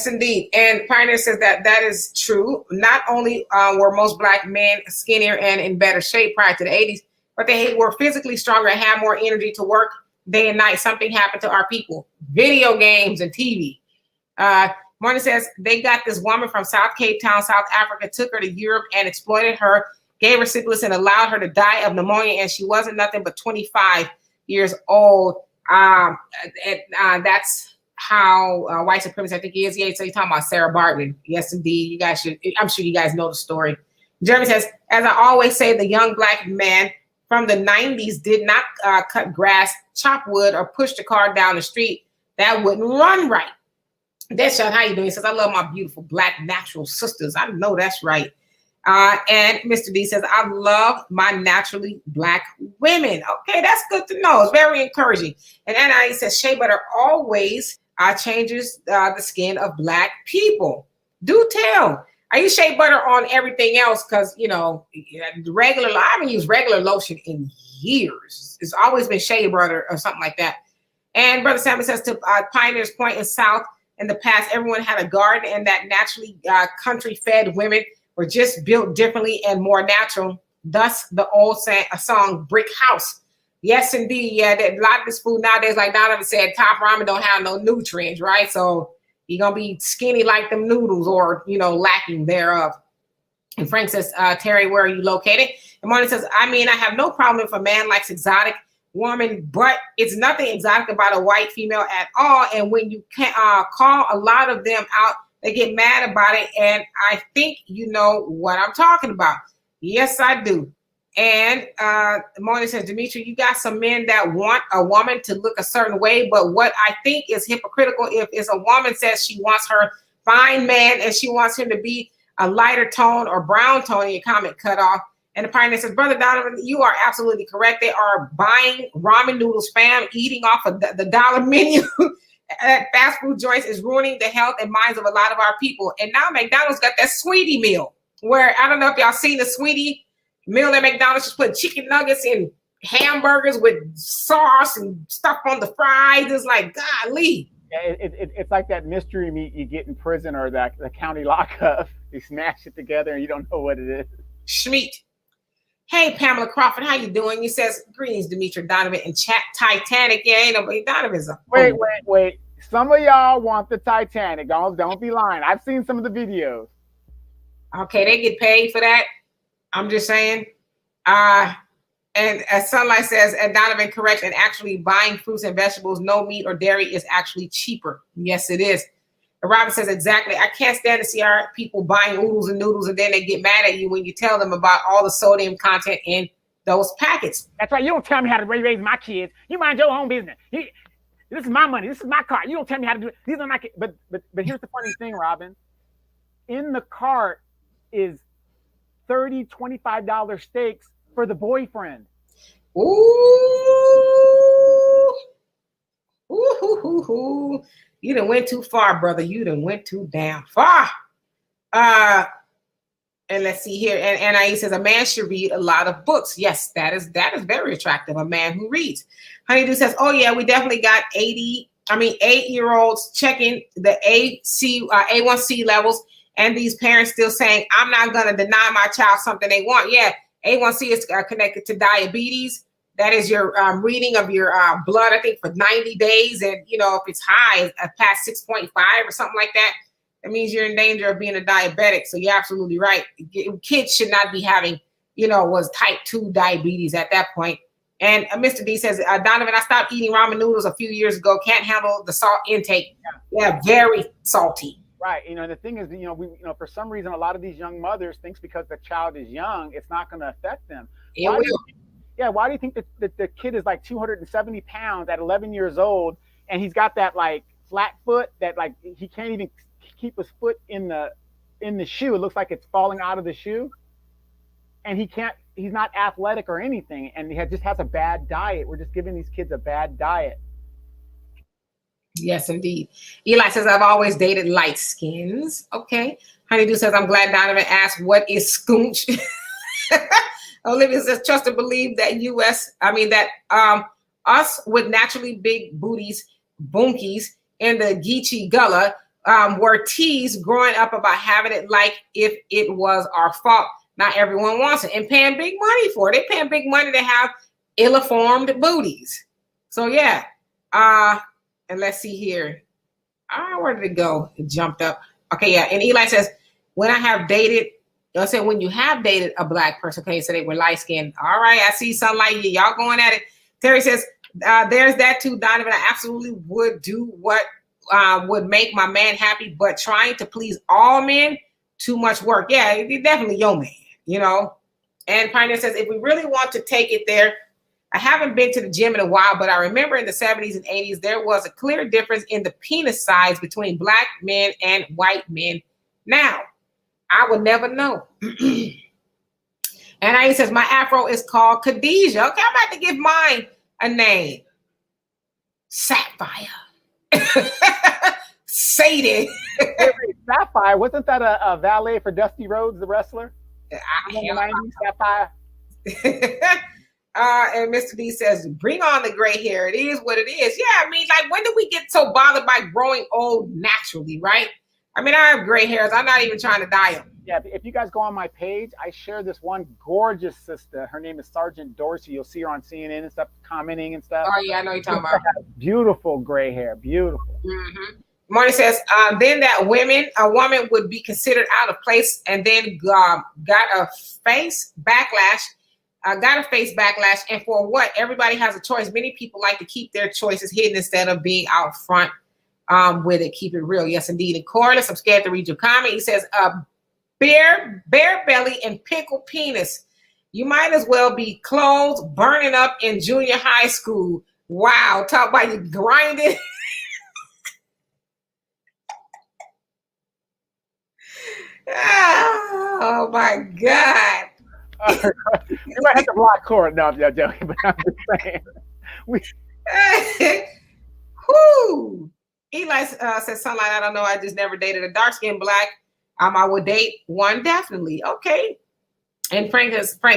S1: indeed. And Pioneer says that is true. Not only were most Black men skinnier and in better shape prior to the 80s, but they were physically stronger and had more energy to work day and night. Something happened to our people. Video games and TV. Morning says they got this woman from South Cape Town, South Africa, took her to Europe and exploited her, gave her syphilis and allowed her to die of pneumonia. And she wasn't nothing but 25 years old. That's how white supremacy, I think he is. Yeah, so you're talking about Sarah Bartman. Yes, indeed. You guys should, I'm sure you guys know the story. Jeremy says, as I always say, the young Black man from the 90s did not cut grass, chop wood, or push the car down the street. That wouldn't run right. Deadshot, how you doing? He says, I love my beautiful Black natural sisters. I know that's right. And Mr. D says, I love my naturally Black women. Okay, that's good to know. It's very encouraging. And Anna says, shea butter always changes the skin of Black people. Do tell. I use shea butter on everything else because, regular, I haven't used regular lotion in years. It's always been shea butter or something like that. And Brother Salmon says, to Pioneer's point, in South, in the past, everyone had a garden, and that naturally country-fed women were just built differently and more natural. Thus, the old song, Brick House. Yes, indeed. Yeah, a lot of this food nowadays, like Donovan said, top ramen don't have no nutrients, right? So you're going to be skinny like them noodles or, lacking thereof. And Frank says, Terry, where are you located? And Martin says, I have no problem if a man likes exotic woman, but it's nothing exotic about a white female at all. And when you can call a lot of them out, they get mad about it. And I think you know what I'm talking about. Yes, I do. And Moni says, Demetri, you got some men that want a woman to look a certain way, but what I think is hypocritical if it's a woman says she wants her fine man and she wants him to be a lighter tone or brown tone, and your comment cut off. And the pioneer says, Brother Donovan, you are absolutely correct. They are buying ramen noodles, spam, eating off of the dollar menu at fast food joints is ruining the health and minds of a lot of our people. And now McDonald's got that sweetie meal where, I don't know if y'all seen the sweetie meal at McDonald's, just put chicken nuggets and hamburgers with sauce and stuff on the fries. It's like, golly.
S2: Yeah, it's like that mystery meat you get in prison or the county lockup. You smash it together and you don't know what it is.
S1: Schmeat. Hey, Pamela Crawford, how you doing? He says, greetings, Demetri Donovan and chat Titanic. Yeah, ain't nobody. Donovan's a
S2: Wait. Some of y'all want the Titanic. Don't be lying. I've seen some of the videos.
S1: Okay, they get paid for that. I'm just saying. And as Sunlight says, and Donovan correct, and actually buying fruits and vegetables, no meat or dairy is actually cheaper. Yes, it is. And Robin says, exactly. I can't stand to see our people buying oodles and noodles and then they get mad at you when you tell them about all the sodium content in those packets.
S2: That's right. You don't tell me how to raise my kids. You mind your own business. This is my money. This is my car. You don't tell me how to do it. These are my kids. But here's the funny thing, Robin. In the cart is $30, $25 steaks for the boyfriend.
S1: Ooh. You done went too far, brother. You done went too damn far. And let's see here. And Anais says a man should read a lot of books. Yes, that is very attractive. A man who reads. Honeydew says, oh yeah, we definitely got 8-year-olds checking the A1C levels, and these parents still saying, I'm not gonna deny my child something they want. Yeah, A1C is connected to diabetes. That is your reading of your blood, I think, for 90 days. And, you know, if it's high, past 6.5 or something like that, that means you're in danger of being a diabetic. So you're absolutely right. Kids should not be having, was type 2 diabetes at that point. And Mr. D says, Donovan, I stopped eating ramen noodles a few years ago. Can't handle the salt intake. Yeah, very salty.
S2: Right. The thing is, for some reason, a lot of these young mothers thinks because the child is young, it's not going to affect them. Why do you think that the kid is like 270 pounds at 11 years old, and he's got that like flat foot that like he can't even keep his foot in the shoe? It looks like it's falling out of the shoe, and he's not athletic or anything, and he just has a bad diet. We're just giving these kids a bad diet.
S1: Yes, indeed. Eli says, I've always dated light skins. Okay. Honeydew says, I'm glad Donovan asked, what is scoonch? Olivia says, trust and believe that us with naturally big booties, boonkies, and the Geechee Gullah were teased growing up about having it like if it was our fault. Not everyone wants it and paying big money for it. They're paying big money to have ill-formed booties. So yeah. And let's see here. Where did it go? It jumped up. Okay, yeah. And Eli says, when you have dated a black person, okay, so they were light skinned. All right, I see Sunlight. Y'all going at it. Terry says, there's that too, Donovan. I absolutely would do what would make my man happy, but trying to please all men, too much work. Yeah, it's definitely your man, And Pioneer says, if we really want to take it there, I haven't been to the gym in a while, but I remember in the 70s and 80s, there was a clear difference in the penis size between black men and white men. Now, I would never know. And I says, my afro is called Khadijah. Okay, I'm about to give mine a name. Sapphire. Sadie.
S2: Sapphire, wasn't that a valet for Dusty Rhodes, the wrestler? Sapphire.
S1: And Mr. D says, bring on the gray hair. It is what it is. Yeah, I mean, like, when did we get so bothered by growing old naturally, right? I mean, I have gray hairs. I'm not even trying to dye them.
S2: Yeah, if you guys go on my page, I share this one gorgeous sister. Her name is Sergeant Dorsey. You'll see her on CNN and stuff, commenting and stuff.
S1: Oh, yeah, I know you're talking about.
S2: Beautiful gray hair. Beautiful.
S1: Mm-hmm. Marty says, then a woman would be considered out of place and then got a face backlash gotta face backlash. And for what? Everybody has a choice. Many people like to keep their choices hidden instead of being out front with it. Keep it real. Yes, indeed. And Corliss, I'm scared to read your comment. He says, bare belly and pickle penis. You might as well be clothes burning up in junior high school. Wow. Talk about you grinding. Oh my God.
S2: You might have to block Court. No, I'm joking, but I'm just saying.
S1: Whoo. Eli says something like, I don't know. I just never dated a dark-skinned black. I would date one definitely. Okay. And Frank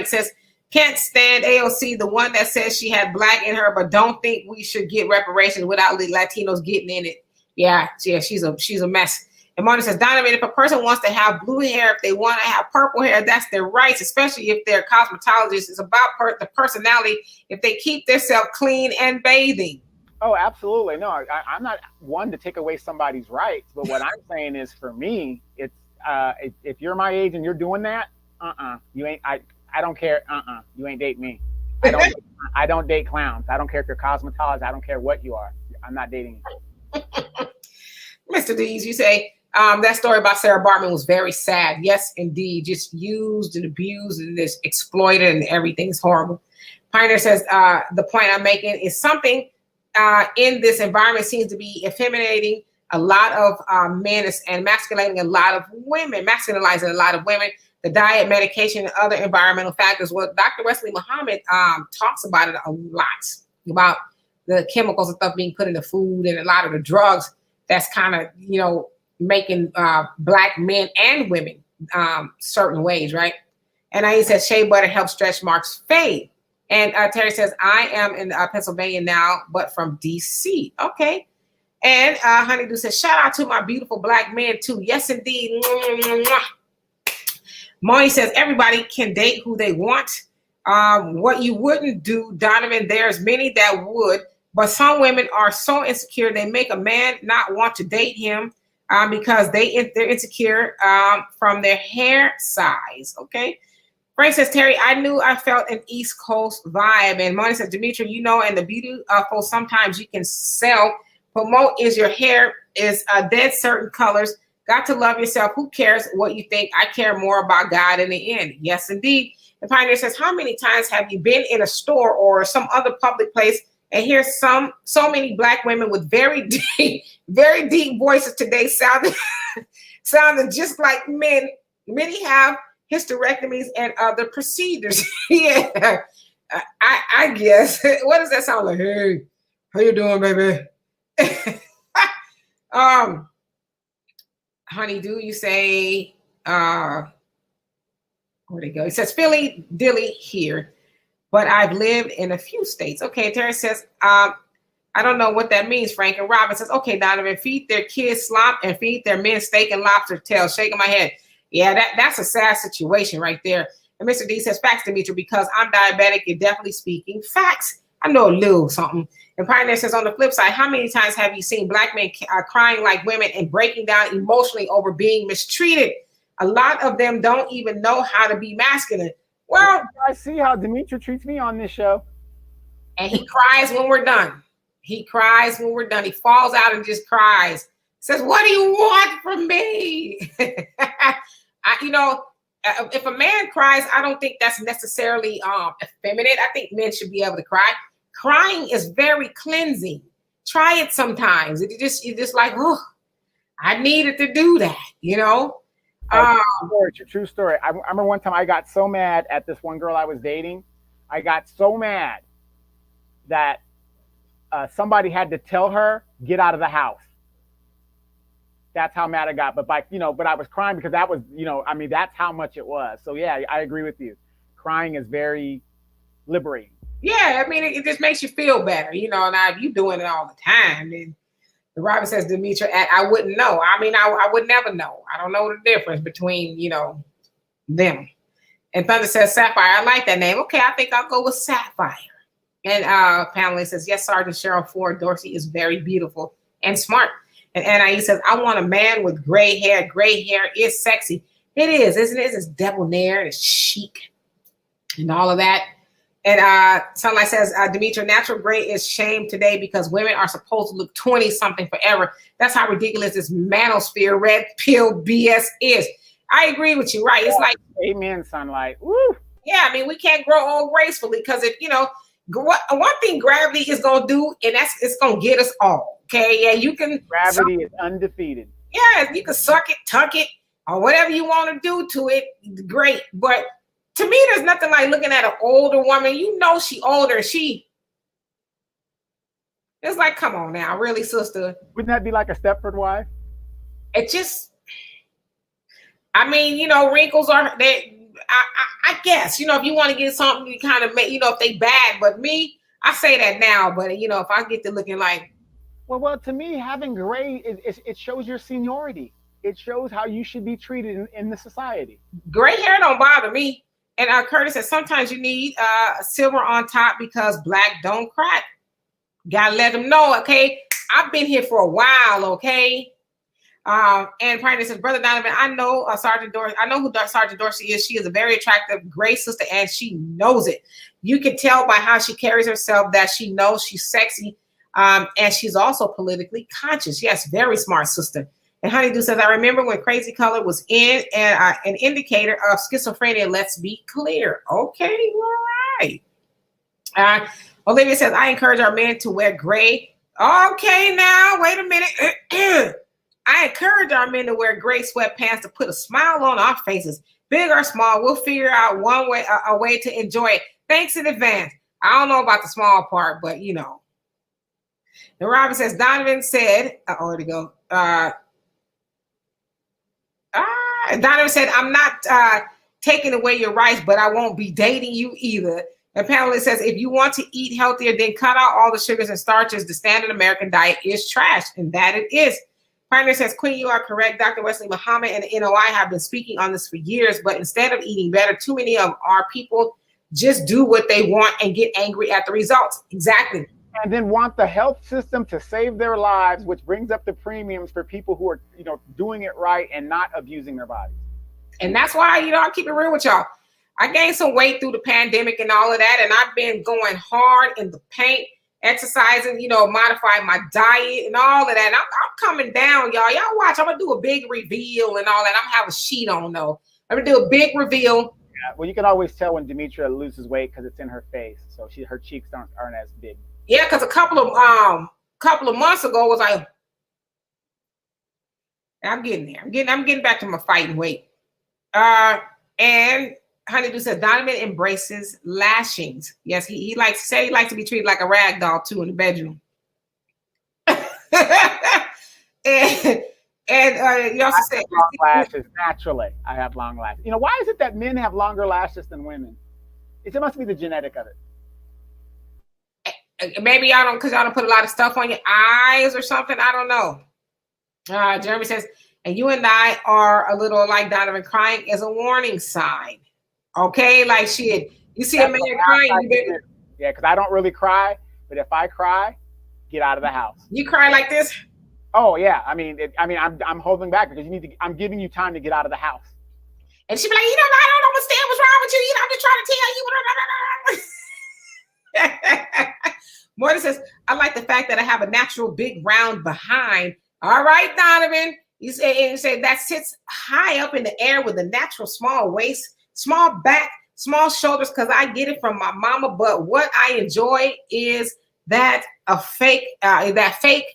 S1: says, can't stand AOC, the one that says she had black in her, but don't think we should get reparations without Latinos getting in it. Yeah, she's a mess. And Martin says, Donovan, if a person wants to have blue hair, if they want to have purple hair, that's their rights, especially if they're cosmetologists. It's about the personality, if they keep themselves clean and bathing.
S2: Oh, absolutely. No, I'm not one to take away somebody's rights. But what I'm saying is, for me, it's if you're my age and you're doing that, you ain't. I don't care. You ain't date me. I don't date clowns. I don't care if you're cosmetologist. I don't care what you are. I'm not dating you.
S1: Mr. Dees, you say, that story about Sarah Bartman was very sad. Yes, indeed. Just used and abused and just exploited and everything's horrible. Pioneer says, the point I'm making is something in this environment seems to be effeminating a lot of men and masculating a lot of women, masculinizing a lot of women. The diet, medication, and other environmental factors. Well, Dr. Wesley Muhammad talks about it a lot, about the chemicals and stuff being put in the food and a lot of the drugs that's kind of, making black men and women certain ways, right? And he says shea butter helps stretch marks fade. And Terry says, I am in Pennsylvania now, but from DC. Okay. And Honeydew says, shout out to my beautiful black men too. Yes, indeed. Moni says, everybody can date who they want. What you wouldn't do, Donovan, there's many that would, but some women are so insecure they make a man not want to date him because they're insecure from their hair size. Okay. Frank says, Terry, I knew I felt an East Coast vibe. And Moni says, Dimitri, and the beautiful sometimes you can promote is your hair is dead certain colors. Got to love yourself. Who cares what you think? I care more about God in the end. Yes, indeed. The Pioneer says, how many times have you been in a store or some other public place and hear so many black women with very deep voices today sounding just like men? Many have hysterectomies and other procedures. Yeah, I guess. What does that sound like? Hey, how you doing, baby? Honeydew, you say, where'd it go? It says Philly Dilly here, but I've lived in a few states. Okay, Terry says, I don't know what that means, Frank. And Robin says, okay, Donovan, feed their kids slop and feed their men steak and lobster tail. Shaking my head. Yeah, that's a sad situation right there. And Mr. D says, facts, Dimitri, because I'm diabetic, you're definitely speaking facts. I know a little something. And Pioneer says, on the flip side, how many times have you seen black men crying like women and breaking down emotionally over being mistreated? A lot of them don't even know how to be masculine. Well,
S2: I see how Dimitri treats me on this show.
S1: And he cries when we're done. He cries when we're done. He falls out and just cries. Says, what do you want from me? If a man cries, I don't think that's necessarily effeminate. I think men should be able to cry. Crying is very cleansing. Try it sometimes. You're just like, oh, I needed to do that,
S2: True story. I remember one time I got so mad at this one girl I was dating. I got so mad that somebody had to tell her, get out of the house. That's how mad I got. But but I was crying because that was, that's how much it was. So yeah, I agree with you. Crying is very liberating.
S1: Yeah, it just makes you feel better, Now if you're doing it all the time, then the Robin says, Demetra, I wouldn't know. I would never know. I don't know the difference between, them. And Thunder says, Sapphire. I like that name. Okay, I think I'll go with Sapphire. And Pamela says, yes, Sergeant Cheryl Ford Dorsey is very beautiful and smart. And Anais says, I want a man with gray hair. Gray hair is sexy. It is, isn't it? It's debonair and it's chic and all of that. And Sunlight says, Demetra, natural gray is shame today because women are supposed to look 20-something forever. That's how ridiculous this manosphere red pill BS is. I agree with you, right? It's like,
S2: amen, Sunlight. Woo.
S1: Yeah, I mean, we can't grow old gracefully because if, one thing gravity is going to do, and it's going to get us all. Okay, yeah, you can.
S2: Gravity is undefeated.
S1: Yeah, you can suck it, tuck it, or whatever you want to do to it. Great, but to me, there's nothing like looking at an older woman. She older. It's like, come on now, really, sister.
S2: Wouldn't that be like a Stepford wife?
S1: It just, I mean, wrinkles are that. I guess, if you want to get something, you kind of make, if they bad. But me, I say that now. But if I get to looking like,
S2: well, to me, having gray, it shows your seniority. It shows how you should be treated in the society.
S1: Gray hair don't bother me. And Curtis says sometimes you need silver on top because black don't crack. Gotta let them know, okay? I've been here for a while, okay? And Pride says, Brother Donovan, I know Sergeant Dorsey. I know who Sergeant Dorsey is. She is a very attractive, great sister, and she knows it. You can tell by how she carries herself that she knows she's sexy, and she's also politically conscious. Yes, very smart sister. And Honeydew says, I remember when Crazy Color was in and an indicator of schizophrenia. Let's be clear. Okay, all right. Olivia says, I encourage our men to wear gray. Okay, now, wait a minute. I encourage our men to wear gray sweatpants to put a smile on our faces. Big or small, we'll figure out a way to enjoy it. Thanks in advance. I don't know about the small part, but And Robin says, Donovan said, where'd it go? Donovan said, I'm not taking away your rights, but I won't be dating you either. And Pamela says, if you want to eat healthier, then cut out all the sugars and starches. The standard American diet is trash, and that it is. Pioneer says, Queen, you are correct. Dr. Wesley Muhammad and the NOI have been speaking on this for years, but instead of eating better, too many of our people just do what they want and get angry at the results. Exactly.
S2: And then want the health system to save their lives, which brings up the premiums for people who are, doing it right and not abusing their bodies.
S1: And that's why, I keep it real with y'all. I gained some weight through the pandemic and all of that, and I've been going hard in the paint, exercising, modifying my diet and all of that. And I'm coming down, y'all. Y'all watch. I'm gonna do a big reveal and all that. I'm gonna have a sheet on though. I'm gonna do a big reveal.
S2: Yeah, well, you can always tell when Demetra loses weight because it's in her face, so her cheeks aren't as big.
S1: Yeah, because a couple of months ago was like, I'm getting there. I'm getting back to my fighting weight. And Honeydew said Donovan embraces lashings. Yes, he likes to be treated like a rag doll too in the bedroom. and you also said
S2: long lashes naturally. I have long lashes. Why is it that men have longer lashes than women? It must be the genetic of it.
S1: Maybe y'all don't, because y'all don't put a lot of stuff on your eyes or something. I don't know. Jeremy says, and you and I are a little like Donovan. Crying is a warning sign. Okay, like shit. You see a man crying.
S2: Yeah, because I don't really cry, but if I cry, get out of the house.
S1: You cry like this?
S2: Oh yeah. I'm holding back because I'm giving you time to get out of the house.
S1: And she be like, I don't understand what's wrong with you. I'm just trying to tell you. Morty says, I like the fact that I have a natural big round behind. All right, Donovan. You say that sits high up in the air with a natural small waist, small back, small shoulders, because I get it from my mama. But what I enjoy is that fake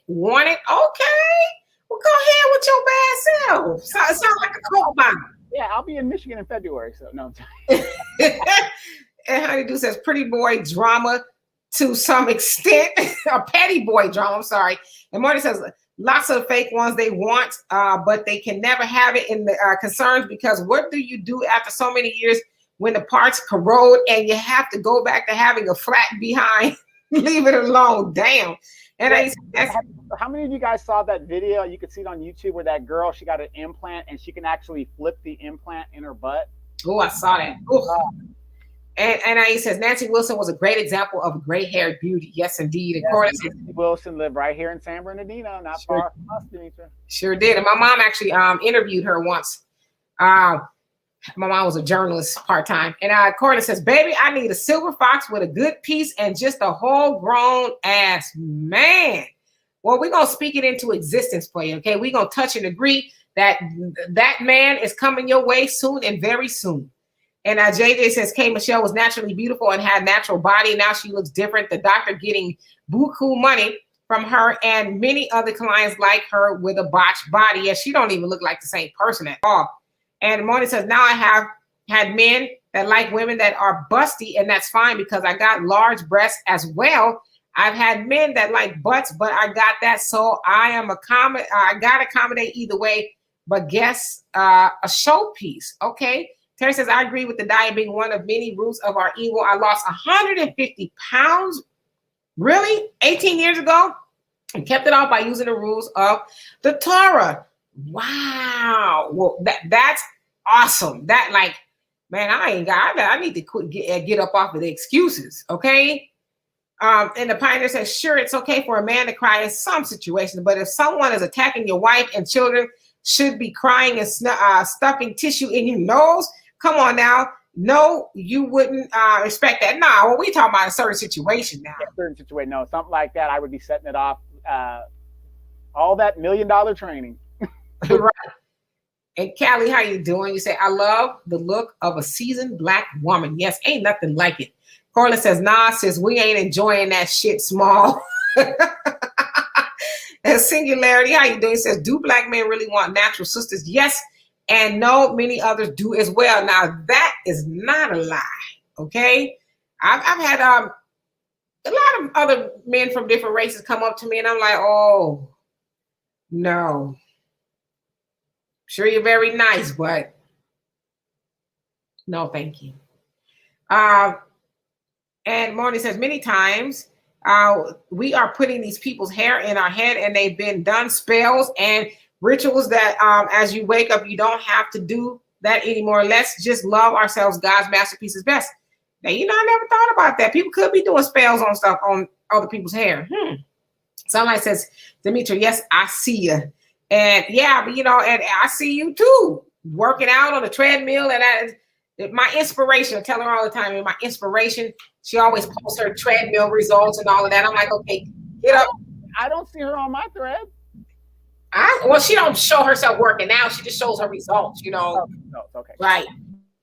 S1: wanted. Okay. Well, go ahead with your bad self. So it sounds like a cold bomb.
S2: Yeah, I'll be in Michigan in February, so no.
S1: And Honeydew says, pretty boy drama to some extent. A petty boy drama, I'm sorry. And Marty says, lots of fake ones they want, but they can never have it in the concerns, because what do you do after so many years when the parts corrode and you have to go back to having a flat behind? Leave it alone. Damn. And
S2: how many of you guys saw that video? You could see it on YouTube where that girl, she got an implant and she can actually flip the implant in her butt.
S1: Oh, I saw that. And he says Nancy Wilson was a great example of gray-haired beauty. Yes, indeed. Of course,
S2: Nancy Wilson lived right here in San Bernardino, not far from us, Demetra.
S1: Sure did. And my mom actually interviewed her once. My mom was a journalist part-time. And Corlin says, baby, I need a silver fox with a good piece and just a whole grown ass man. Well, we're going to speak it into existence for you, okay? We're going to touch and agree that that man is coming your way soon and very soon. And JJ says, K. Michelle was naturally beautiful and had natural body. Now she looks different. The doctor getting buku money from her and many other clients like her with a botched body. Yeah, she don't even look like the same person at all. And Moni says, now I have had men that like women that are busty, and that's fine because I got large breasts as well. I've had men that like butts, but I got that. So I got to accommodate either way, but guess a showpiece. Okay. Terry says, I agree with the diet being one of many roots of our evil. I lost 150 pounds, really, 18 years ago, and kept it off by using the rules of the Torah. Wow. Well, that's awesome. That, like, man, I need to get up off of the excuses. Okay. And the Pioneer says, sure, it's okay for a man to cry in some situations, but if someone is attacking your wife and children should be crying and stuffing tissue in your nose, come on now. No, you wouldn't respect that. Nah, well, we talking about a certain situation now.
S2: Yeah, certain situation. No, something like that, I would be setting it off. All that $1 million training.
S1: Right. And Callie, how you doing? You say, I love the look of a seasoned Black woman. Yes, ain't nothing like it. Corlin says, nah, sis, we ain't enjoying that shit small. And Singularity, how you doing? He says, do Black men really want natural sisters? Yes, and no, many others do as well. Now, that is not a lie, okay? I've had a lot of other men from different races come up to me, and I'm like, oh, no. Sure, you're very nice, but no, thank you. And Moni says, many times we are putting these people's hair in our head, and they've been done spells and rituals that as you wake up, you don't have to do that anymore. Let's just love ourselves. God's masterpiece is best. Now, I never thought about that. People could be doing spells on stuff on other people's hair. Somebody says, Demetra, yes, I see you. And yeah, but and I see you too, working out on the treadmill. And my inspiration, I tell her all the time, my inspiration, she always posts her treadmill results and all of that. I'm like, okay, get up.
S2: I don't see her on my thread.
S1: Well, she don't show herself working out. She just shows her results,
S2: Oh, no, okay.
S1: Right.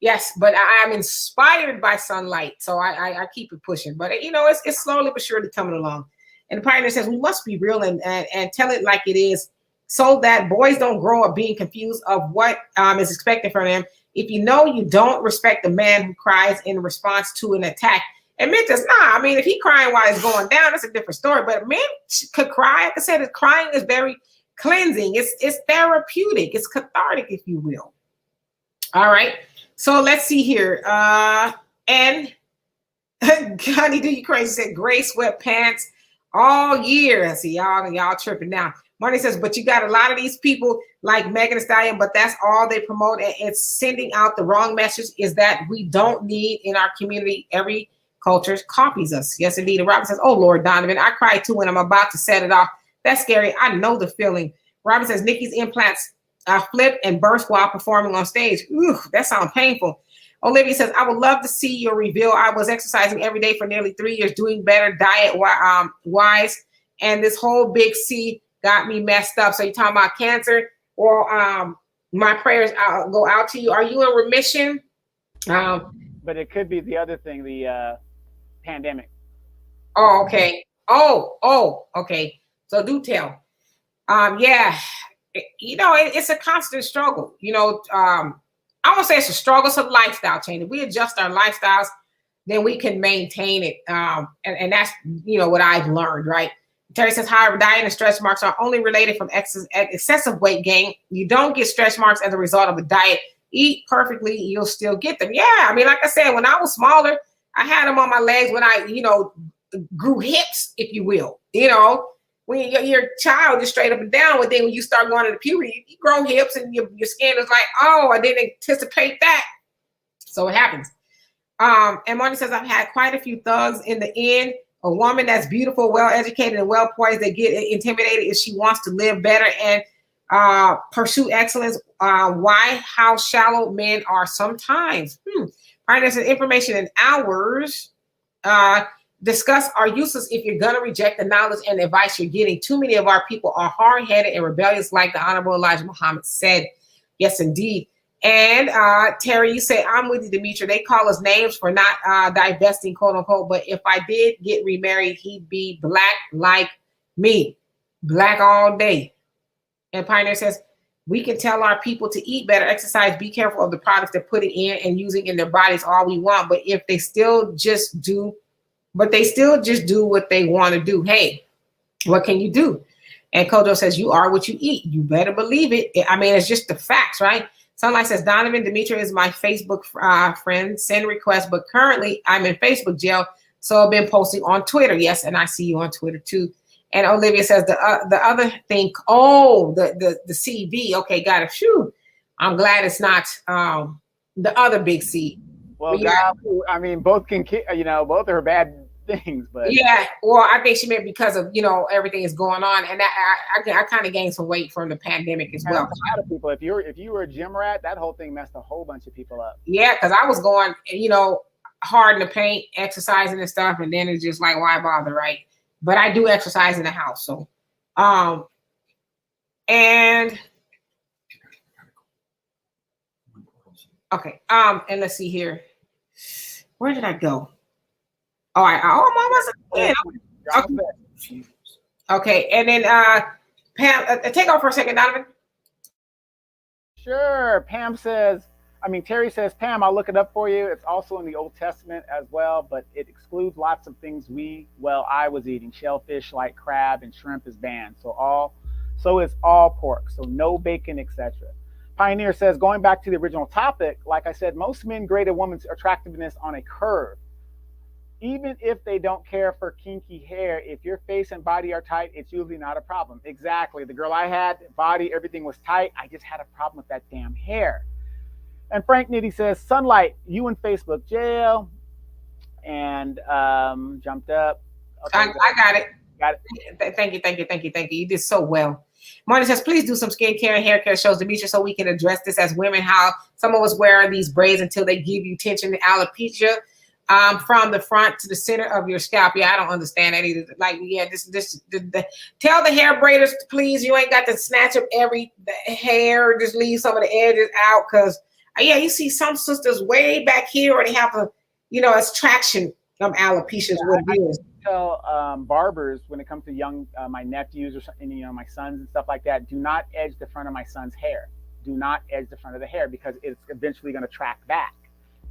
S1: Yes, but I'm inspired by sunlight. So I keep it pushing. But, it's slowly but surely coming along. And the Pioneer says, we must be real and tell it like it is so that boys don't grow up being confused of what is expected from them. If you don't respect the man who cries in response to an attack, admit this. Nah, if he crying while it's going down, that's a different story. But men could cry. Like I said, crying is very cleansing. It's therapeutic. It's cathartic, if you will. All right. So let's see here. And Honey, do you crazy? Said gray sweatpants all year. I see y'all tripping now. Marty says, but you got a lot of these people like Megan Thee Stallion, but that's all they promote. And it's sending out the wrong message is that we don't need in our community. Every culture copies us. Yes, indeed. And Robin says, oh, Lord Donovan, I cry too when I'm about to set it off. That's scary. I know the feeling. Robin says, Nikki's implants flip and burst while performing on stage. Ooh, that sounds painful. Olivia says, I would love to see your reveal. I was exercising every day for nearly 3 years, doing better diet wise. And this whole big C got me messed up. So you're talking about cancer, or my prayers go out to you. Are you in remission?
S2: But it could be the other thing, the pandemic.
S1: Oh, okay. Oh, okay. So do tell. Yeah, it's a constant struggle. I won't say it's a struggle. It's a lifestyle change. If we adjust our lifestyles, then we can maintain it. And that's, what I've learned, right? Terry says, however, diet and stretch marks are only related from excessive weight gain. You don't get stretch marks as a result of a diet. Eat perfectly, you'll still get them. Yeah, like I said, when I was smaller, I had them on my legs when I, grew hips, if you will. When your child is straight up and down, but then when you start going into puberty, you grow hips and your skin is like, oh, I didn't anticipate that. So it happens. And Marty says, I've had quite a few thugs in the end. A woman that's beautiful, well-educated, and well-poised, they get intimidated if she wants to live better and Pursue excellence. Why? How shallow men are sometimes. Finance and information in hours. Discuss are useless if you're gonna reject the knowledge and advice you're getting. Too many of our people are hard-headed and rebellious, like the Honorable Elijah Muhammad said. Yes, indeed. And Terry, you say, I'm with you, Demetri. They call us names for not divesting, quote unquote. But if I did get remarried, he'd be black like me, black all day. And Pioneer says, we can tell our people to eat better, exercise, be careful of the products they're putting in and using in their bodies all we want. But if they still just do, what they want to do, hey, what can you do? And Kojo says, you are what you eat. You better believe it. I mean, it's just the facts, right? Sunlight says, Donovan, Demetri is my Facebook friend. Send requests, but currently I'm in Facebook jail, so I've been posting on Twitter. Yes, and I see you on Twitter too. And Olivia says the other thing. Oh, the CV. Okay, got it. Phew. I'm glad it's not the other big C.
S2: Well, yeah. I mean, both can, both are bad things, but
S1: yeah. Well, I think she meant because of everything is going on, and I kind of gained some weight from the pandemic as well.
S2: A lot of people, if you were a gym rat, that whole thing messed a whole bunch of people up.
S1: Yeah, because I was going, hard in the paint, exercising and stuff, and then it's just like, why bother, right? But I do exercise in the house, so and okay, and let's see here. Where did I go? Oh, I'm almost in. Okay, and then Pam, take off for a second, Donovan.
S2: Sure. Terry says, Pam, I'll look it up for you. It's also in the Old Testament as well, but it excludes lots of things I was eating. Shellfish like crab and shrimp is banned. So is all pork. So no bacon, etc. Pioneer says, going back to the original topic, like I said, most men grade a woman's attractiveness on a curve. Even if they don't care for kinky hair, if your face and body are tight, it's usually not a problem. Exactly. The girl I had, body, everything was tight. I just had a problem with that damn hair. And Frank Nitty says, Sunlight, you in Facebook jail. And jumped up.
S1: Okay, I got it.
S2: Got
S1: it. Thank you. You did so well. Marty says, please do some skincare and hair care shows, Demetri, so we can address this as women, how some of us wear these braids until they give you tension and alopecia. From the front to the center of your scalp. Yeah, I don't understand that either. Like, yeah, tell the hair braiders, please, you ain't got to snatch up the hair, just leave some of the edges out. Cause you see some sisters way back here, or they have it's traction of alopecia is what it is.
S2: I tell barbers when it comes to young, my nephews or something, my sons and stuff like that, do not edge the front of my son's hair. Do not edge the front of the hair because it's eventually going to track back.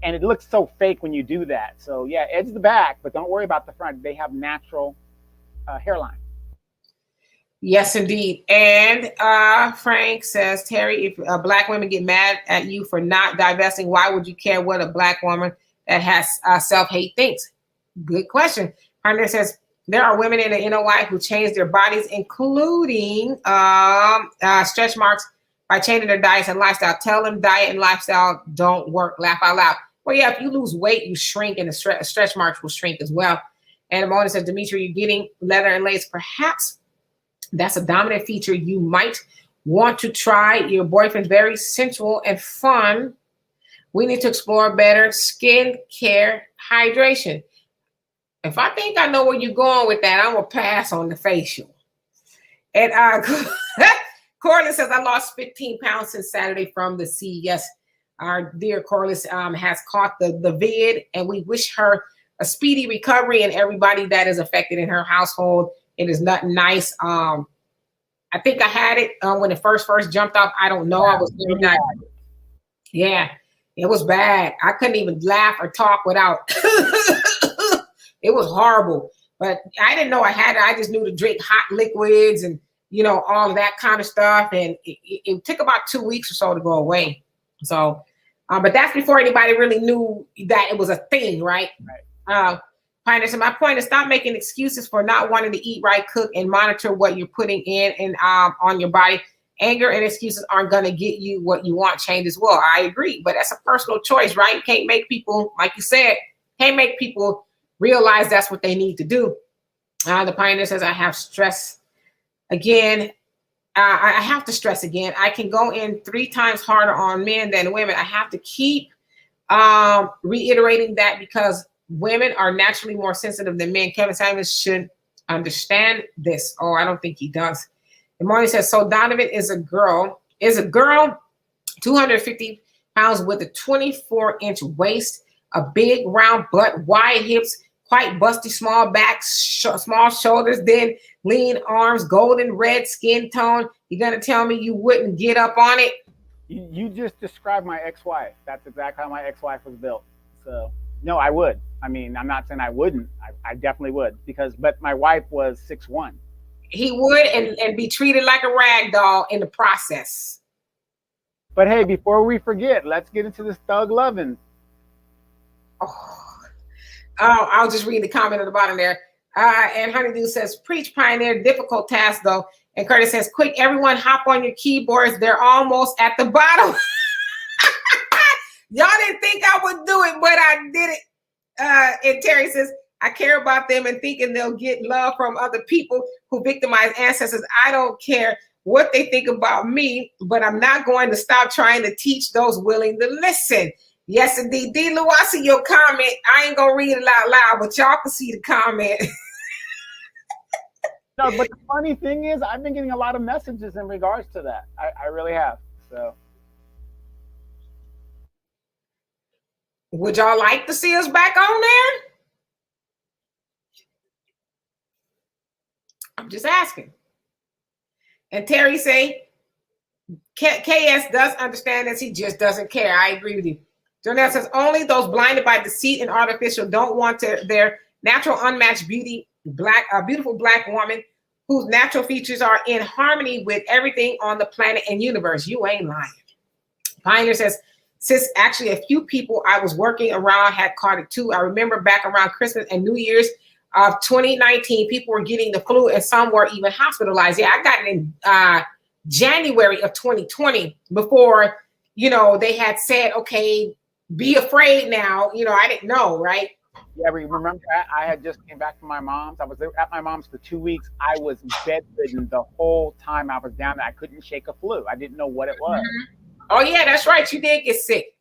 S2: And it looks so fake when you do that. So yeah, edge the back, but don't worry about the front. They have natural hairline.
S1: Yes, indeed. And Frank says, Terry, if black women get mad at you for not divesting, why would you care what a black woman that has self-hate thinks? Good question. Pioneer says, there are women in the NOI who change their bodies, including stretch marks, by changing their diets and lifestyle. Tell them diet and lifestyle don't work. Laugh out loud. Well, yeah, if you lose weight, you shrink, and the stretch marks will shrink as well. And Amanda says, Demetri, you're getting leather and lace. Perhaps that's a dominant feature you might want to try. Your boyfriend's very sensual and fun. We need to explore better skin care, hydration. If I think I know where you're going with that, I'm going to pass on the facial. And Corliss says, I lost 15 pounds since Saturday from the sea. Yes, our dear Corliss has caught the vid, and we wish her a speedy recovery and everybody that is affected in her household. It is not nice. I think I had it when it first jumped off. I don't know. I was very nice. Yeah, it was bad. I couldn't even laugh or talk without. It was horrible. But I didn't know I had it. I just knew to drink hot liquids and all of that kind of stuff. And it took about 2 weeks or so to go away. So, but that's before anybody really knew that it was a thing, right? Pioneer, so my point is stop making excuses for not wanting to eat right, cook, and monitor what you're putting in and on your body. Anger and excuses aren't going to get you what you want. Change as well. I agree, but that's a personal choice, right? You can't make people, like you said, realize that's what they need to do. The Pioneer says, I have stress. Again, I have to stress again, I can go in 3 times harder on men than women. I have to keep reiterating that because women are naturally more sensitive than men. Kevin Samuels should understand this. Oh, I don't think he does. And Marty says, so Donovan is a girl, 250 pounds with a 24-inch waist, a big round butt, wide hips, quite busty, small back, small shoulders, then lean arms, golden red skin tone. You're going to tell me you wouldn't get up on it?
S2: You just described my ex-wife. That's exactly how my ex-wife was built. So, no, I would. I mean, I'm not saying I wouldn't. I definitely would but my wife was 6'1".
S1: He would and be treated like a rag doll in the process.
S2: But hey, before we forget, let's get into this thug loving.
S1: Oh, I'll just read the comment at the bottom there. And Honeydew says, preach, pioneer, difficult task though. And Curtis says, quick, everyone hop on your keyboards. They're almost at the bottom. Y'all didn't think I would do it, but I did it. And Terry says, I care about them and thinking they'll get love from other people who victimize ancestors. I don't care what they think about me, but I'm not going to stop trying to teach those willing to listen. Yes, indeed. D. Lou, I see your comment. I ain't going to read it out loud, but y'all can see the comment.
S2: No, but the funny thing is, I've been getting a lot of messages in regards to that. I really have. So,
S1: would y'all like to see us back on there? I'm just asking. And Terry say, KS does understand this. He just doesn't care. I agree with you. Jonelle says, only those blinded by deceit and artificial don't want their natural unmatched beauty, beautiful black woman whose natural features are in harmony with everything on the planet and universe. You ain't lying. Pioneer says, sis, actually a few people I was working around had caught it too. I remember back around Christmas and New Year's of 2019, people were getting the flu and some were even hospitalized. Yeah, I got it in January of 2020 before, they had said, okay, be afraid now. I didn't know, right?
S2: Yeah, remember I had just came back from my mom's. I was at my mom's for 2 weeks. I was bedridden the whole time I was down there. I couldn't shake a flu. I didn't know what it was.
S1: Mm-hmm. Oh, yeah, that's right. You did get sick.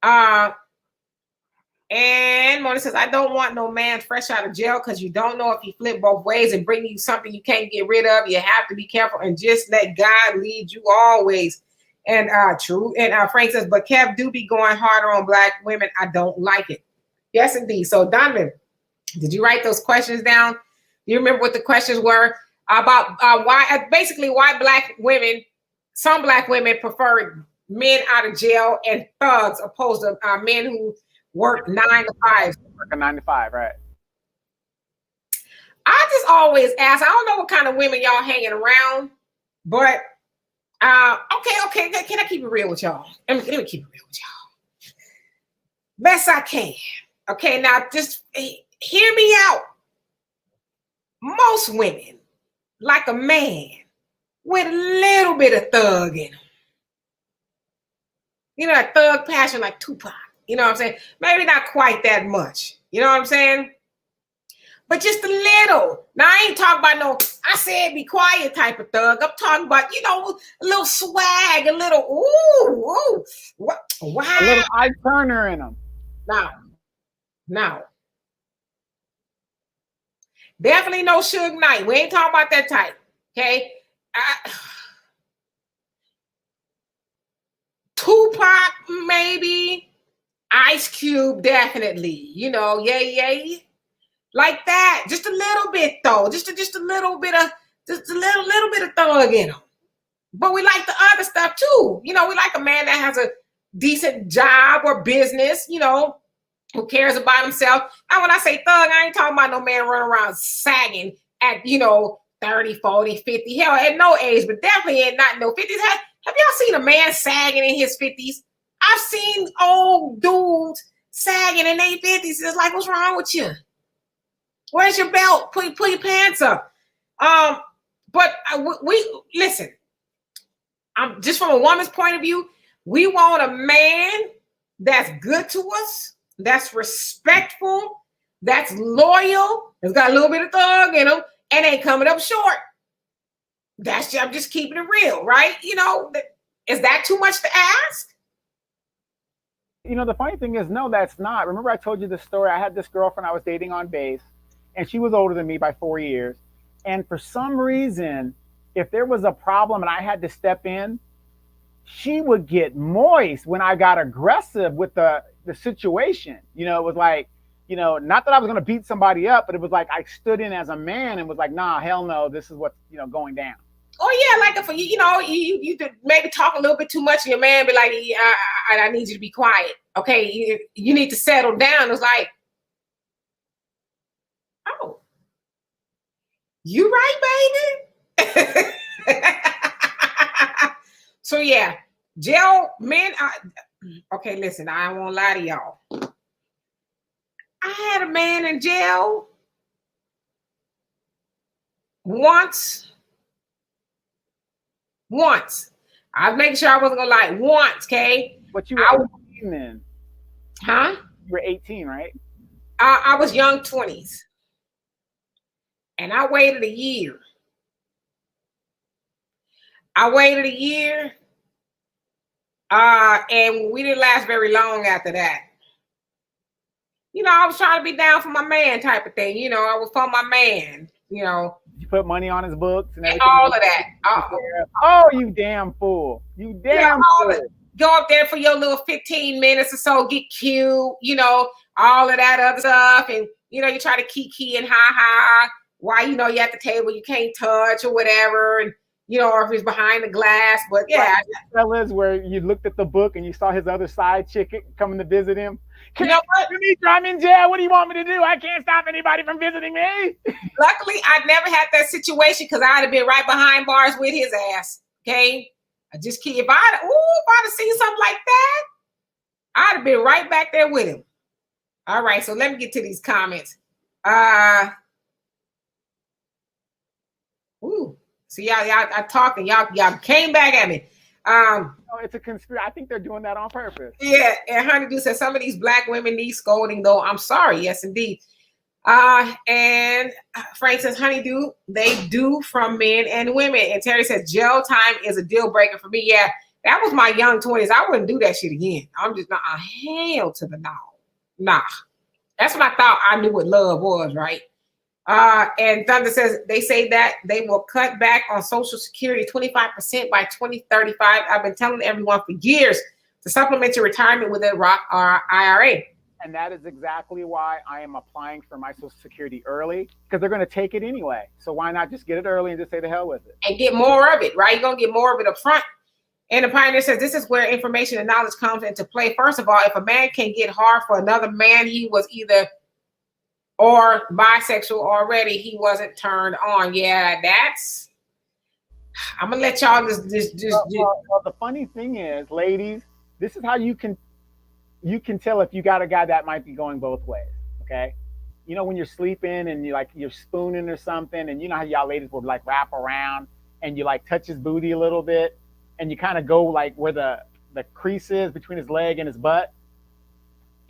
S1: And Mona says, I don't want no man fresh out of jail because you don't know if he flipped both ways and bring you something you can't get rid of. You have to be careful and just let God lead you always. And true. And Frank says, but Kev do be going harder on black women. I don't like it. Yes, indeed. So Donovan, did you write those questions down? Do you remember what the questions were about? Why some black women prefer men out of jail and thugs opposed to men who work 9 to 5.
S2: Work a 9 to 5, right?
S1: I just always ask. I don't know what kind of women y'all hanging around, but okay. Can I keep it real with y'all? Let me keep it real with y'all. Best I can. Okay, now just hear me out. Most women like a man with a little bit of thug in them. A thug passion like Tupac. You know what I'm saying? Maybe not quite that much. You know what I'm saying? But just a little. Now, I ain't talking about no, I said be quiet type of thug. I'm talking about, a little swag, a little, ooh, wow.
S2: A little Ike Turner in them.
S1: No. Definitely no Suge Knight. We ain't talking about that type. Okay? Tupac, maybe. Ice Cube, definitely. Yay. Like that. Just a little bit, though. Just a little bit of thug in them. But we like the other stuff, too. We like a man that has a decent job or business, who cares about himself. Now, when I say thug, I ain't talking about no man running around sagging at, 30, 40, 50. Hell, at no age, but definitely at not no 50s. Have y'all seen a man sagging in his 50s? I've seen old dudes sagging in their 50s. It's like, what's wrong with you? Where's your belt? Pull your pants up. But we listen. Just from a woman's point of view, we want a man that's good to us, that's respectful, that's loyal, that's got a little bit of thug in him, and ain't coming up short. I'm just keeping it real, right? You know, is that too much to ask?
S2: You know, the funny thing is, no, that's not. Remember, I told you the story. I had this girlfriend I was dating on base, and she was older than me by 4 years. And for some reason, if there was a problem and I had to step in, she would get moist when I got aggressive with the situation. You know, it was like, you know, not that I was going to beat somebody up, but it was like I stood in as a man and was like, nah, hell no, this is what's, you know, going down.
S1: Oh yeah, like if you know you could maybe talk a little bit too much, and your man be like, yeah, I need you to be quiet. Okay, you need to settle down. It's like, oh, you right, baby. So yeah, jail men. Okay, listen, I won't lie to y'all. I had a man in jail once. I was making sure I wasn't gonna lie. Once, okay.
S2: But you were 18 then.
S1: Huh?
S2: You were 18, right?
S1: I was young 20s. And I waited a year. And we didn't last very long after that. You know, I was trying to be down for my man type of thing. You know, I was for my man, you know.
S2: You put money on his books and everything.
S1: All of that.
S2: Oh, you damn fool. You damn fool.
S1: Go up there for your little 15 minutes or so, get cute, you know, all of that other stuff. And, you know, you try to kiki and ha-ha. Why, you know, you're at the table, you can't touch or whatever. And, you know, or if he's behind the glass. But yeah.
S2: Fellas, where you looked at the book and you saw his other side chick coming to visit him.
S1: You know what?
S2: Demetra, I'm in jail. What do you want me to do? I can't stop anybody from visiting me.
S1: Luckily, I never had that situation because I'd have been right behind bars with his ass. Okay. I just keep, if I'd have seen something like that, I'd have been right back there with him. All right. So let me get to these comments. So y'all talking, y'all came back at me.
S2: No, it's a conspiracy. I think they're doing that on purpose.
S1: Yeah, and Honeydew says some of these black women need scolding, though. I'm sorry. Yes, indeed. And Frank says, Honeydew, they do from men and women. And Terry says, jail time is a deal breaker for me. Yeah, that was my young 20s. I wouldn't do that shit again. I'm just not hell to the no. Nah. That's what I thought I knew what love was, right? And Thunder says they say that they will cut back on Social Security 25% by 2035. I've been telling everyone for years to supplement your retirement with a Roth IRA.
S2: And that is exactly why I am applying for my Social Security early, because they're going to take it anyway. So why not just get it early and just say the hell with it?
S1: And get more of it, right? You're going to get more of it up front. And the Pioneer says this is where information and knowledge comes into play. First of all, if a man can get hard for another man, he was either or bisexual already, he wasn't turned on. Yeah, that's. I'm gonna let y'all just.
S2: Well, the funny thing is, ladies, this is how you can tell if you got a guy that might be going both ways. Okay, you know when you're sleeping and you're spooning or something, and you know how y'all ladies would like wrap around and you like touch his booty a little bit, and you kind of go like where the crease is between his leg and his butt.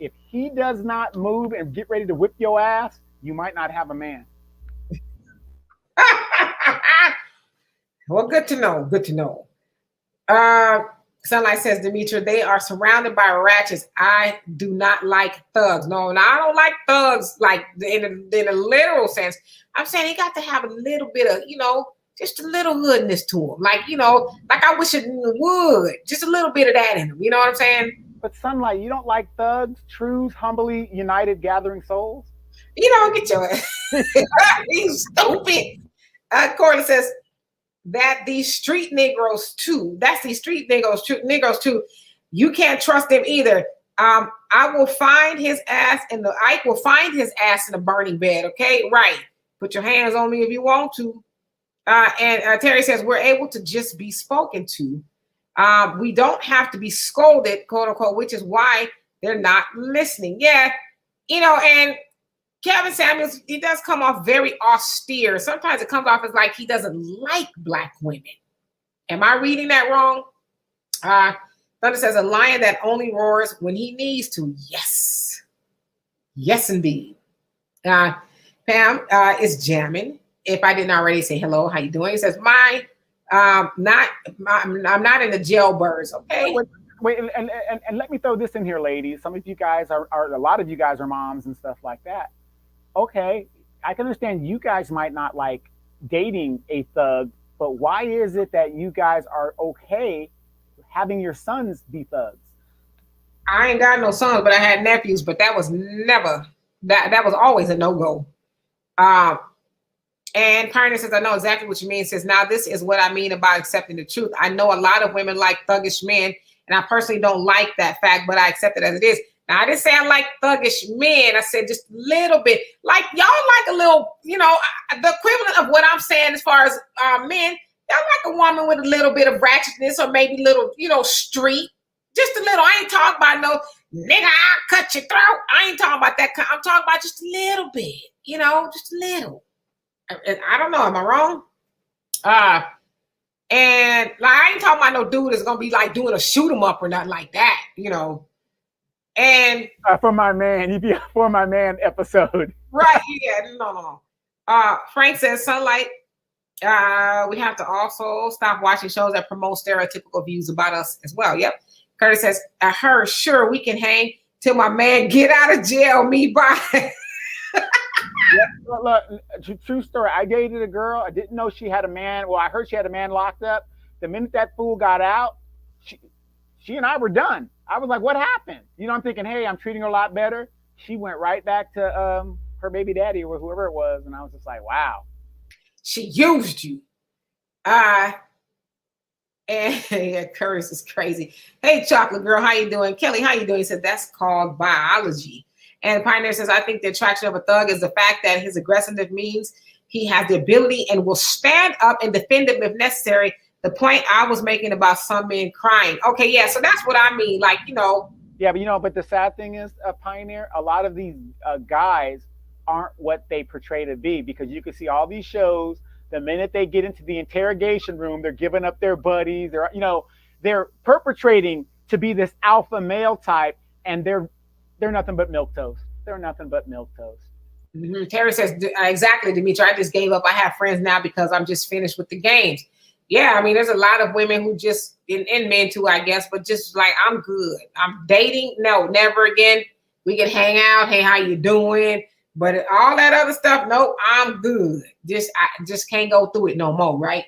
S2: If he does not move and get ready to whip your ass, you might not have a man.
S1: Well, good to know. Good to know. Sunlight says, Demetra, they are surrounded by ratchets. I do not like thugs. No, I don't like thugs like in a literal sense. I'm saying he got to have a little bit of, just a little hoodness to him. Like, like I wish it would. Just a little bit of that in him. You know what I'm saying?
S2: But Sunlight, you don't like thugs, trues, humbly united, gathering souls?
S1: Get your you stupid. Corley says that these street Negroes too. That's these street Negroes too. You can't trust them either. I will find his ass Ike will find his ass in a burning bed. Okay, right. Put your hands on me if you want to. And Terry says we're able to just be spoken to. We don't have to be scolded, quote unquote, which is why they're not listening. Yeah, and Kevin Samuels, he does come off very austere. Sometimes it comes off as like he doesn't like black women. Am I reading that wrong? Thunder says a lion that only roars when he needs to. Yes. Yes, indeed. Pam is jamming. If I didn't already say hello, how you doing? He says, my Not I'm not in the jailbirds. Okay.
S2: Wait, and let me throw this in here, ladies. Some of you guys are a lot of you guys are moms and stuff like that. Okay, I can understand you guys might not like dating a thug, but why is it that you guys are okay having your sons be thugs?
S1: I ain't got no sons, but I had nephews, but that was never that was always a no-go. Um, and Pioneer says, I know exactly what you mean. Says, now this is what I mean about accepting the truth. I know a lot of women like thuggish men, and I personally don't like that fact, but I accept it as it is. Now, I didn't say I like thuggish men. I said just a little bit. Like, y'all like a little, the equivalent of what I'm saying as far as men, y'all like a woman with a little bit of ratchetness or maybe little, street. Just a little. I ain't talking about no, nigga, I'll cut your throat. I ain't talking about that. I'm talking about just a little bit, just a little. I don't know. Am I wrong? And like, I ain't talking about no dude that's gonna be like doing a shoot 'em up or nothing like that, And
S2: for my man, you'd be for my man episode,
S1: right? Yeah, no. Frank says, sunlight. We have to also stop watching shows that promote stereotypical views about us as well. Yep. Curtis says, I heard, sure, we can hang till my man get out of jail. Me bye.
S2: Yeah, look, true story. I dated a girl. I didn't know she had a man. Well, I heard she had a man locked up. The minute that fool got out, she and I were done. I was like, what happened? I'm thinking, hey, I'm treating her a lot better. She went right back to her baby daddy or whoever it was. And I was just like, wow.
S1: She used you. And yeah, Curtis is crazy. Hey, chocolate girl, how you doing? Kelly, how you doing? He said, that's called biology. And Pioneer says, I think the attraction of a thug is the fact that his aggressiveness means he has the ability and will stand up and defend him if necessary. The point I was making about some men crying. Okay, yeah, so that's what I mean. Like,
S2: Yeah, but the sad thing is, Pioneer, a lot of these guys aren't what they portray to be, because you can see all these shows. The minute they get into the interrogation room, they're giving up their buddies. They're perpetrating to be this alpha male type, and they're nothing but milquetoast. They're nothing but milquetoast.
S1: Mm-hmm. Terry says, exactly, Demetri. I just gave up. I have friends now because I'm just finished with the games. Yeah, I mean, there's a lot of women who just, and men too, I guess, but just like, I'm good. I'm dating. No, never again. We can hang out. Hey, how you doing? But all that other stuff, no, I'm good. I just can't go through it no more, right?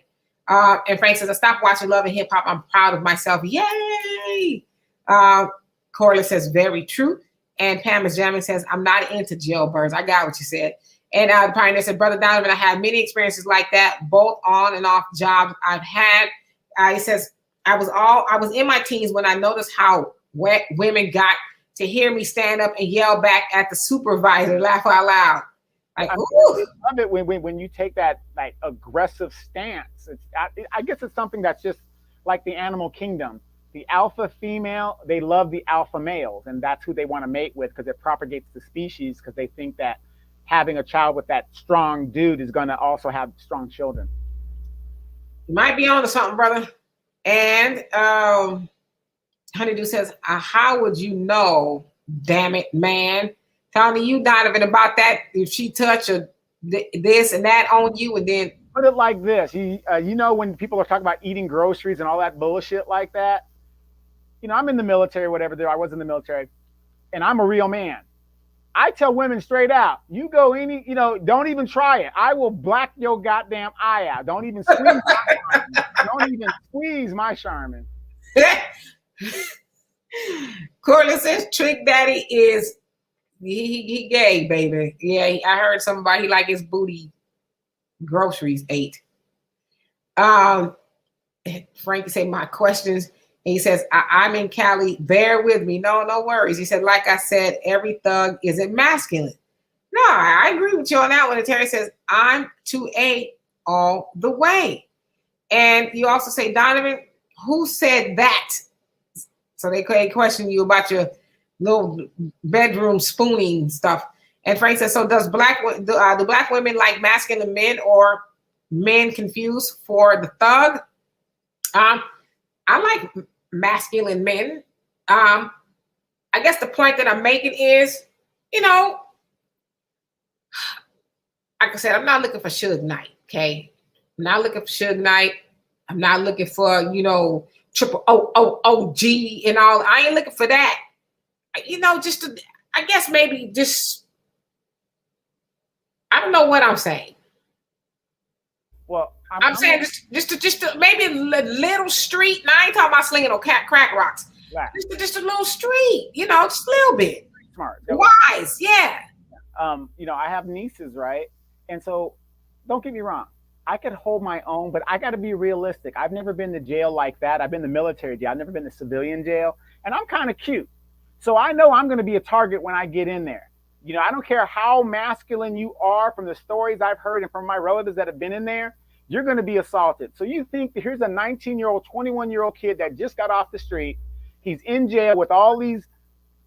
S1: And Frank says, I stopped watching Love and Hip Hop. I'm proud of myself. Yay! Corley says, very true. And Pam is jamming says, I'm not into jailbirds. I got what you said. And Pioneer said, Brother Donovan, I have many experiences like that, both on and off jobs I've had. He says, I was in my teens when I noticed how women got to hear me stand up and yell back at the supervisor, laugh out loud. Like,
S2: I love it when you take that like aggressive stance. I guess it's something that's just like the animal kingdom. The alpha female, they love the alpha males, and that's who they want to mate with because it propagates the species, because they think that having a child with that strong dude is going to also have strong children.
S1: You might be on to something, brother. And Honeydew says, how would you know, damn it, man? Telling you, Donovan, about that, if she touch or this and that on you, and then
S2: put it like this. When people are talking about eating groceries and all that bullshit like that, I'm in the military, whatever. I was in the military, and I'm a real man. I tell women straight out, you go don't even try it. I will black your goddamn eye out. Don't even squeeze my Charmin.
S1: Corley says Trick Daddy is he gay, baby. Yeah, I heard somebody like his booty groceries ate. Frankie said my questions. And he says, I'm in Cali. Bear with me. No worries. He said, like I said, every thug isn't masculine. No, I agree with you on that one. And Terry says, I'm 2A all the way. And you also say, Donovan, who said that? So they question you about your little bedroom spooning stuff. And Frank says, so do black women like masculine men, or men confused for the thug? I like masculine men. I guess the point that I'm making is, like I said, I'm not looking for Suge Knight, okay? I'm not looking for Suge Knight. I'm not looking for, triple OOOG and all. I ain't looking for that. Just to, I guess maybe just, I don't know what I'm saying.
S2: Well,
S1: I'm saying just maybe a little street. Now I ain't talking about slinging no crack rocks.
S2: Right.
S1: Just a little street, just a little bit.
S2: Smart.
S1: Wise, yeah.
S2: I have nieces, right? And so don't get me wrong. I could hold my own, but I got to be realistic. I've never been to jail like that. I've been to military jail. I've never been to civilian jail. And I'm kind of cute. So I know I'm going to be a target when I get in there. I don't care how masculine you are. From the stories I've heard and from my relatives that have been in there, you're going to be assaulted. So you think that here's a 19-year-old, 21-year-old kid that just got off the street. He's in jail with all these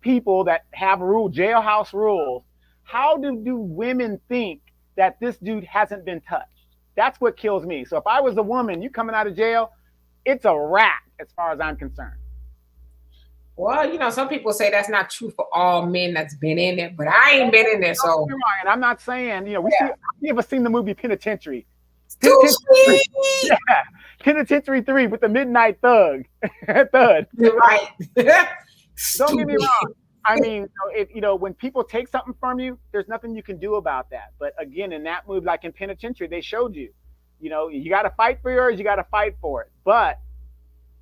S2: people that have jailhouse rules. How do women think that this dude hasn't been touched? That's what kills me. So if I was a woman, you coming out of jail, it's a wrap as far as I'm concerned.
S1: Well, some people say that's not true for all men that's been in there, but I ain't been in there, so.
S2: And I'm not saying, we ever seen the movie Penitentiary?
S1: Yeah.
S2: Penitentiary 3 with the Midnight Thug. Thud.
S1: You're right.
S2: Don't get me wrong. I mean, when people take something from you, there's nothing you can do about that. But again, in that movie, like in Penitentiary, they showed you, you got to fight for yours, you got to fight for it. But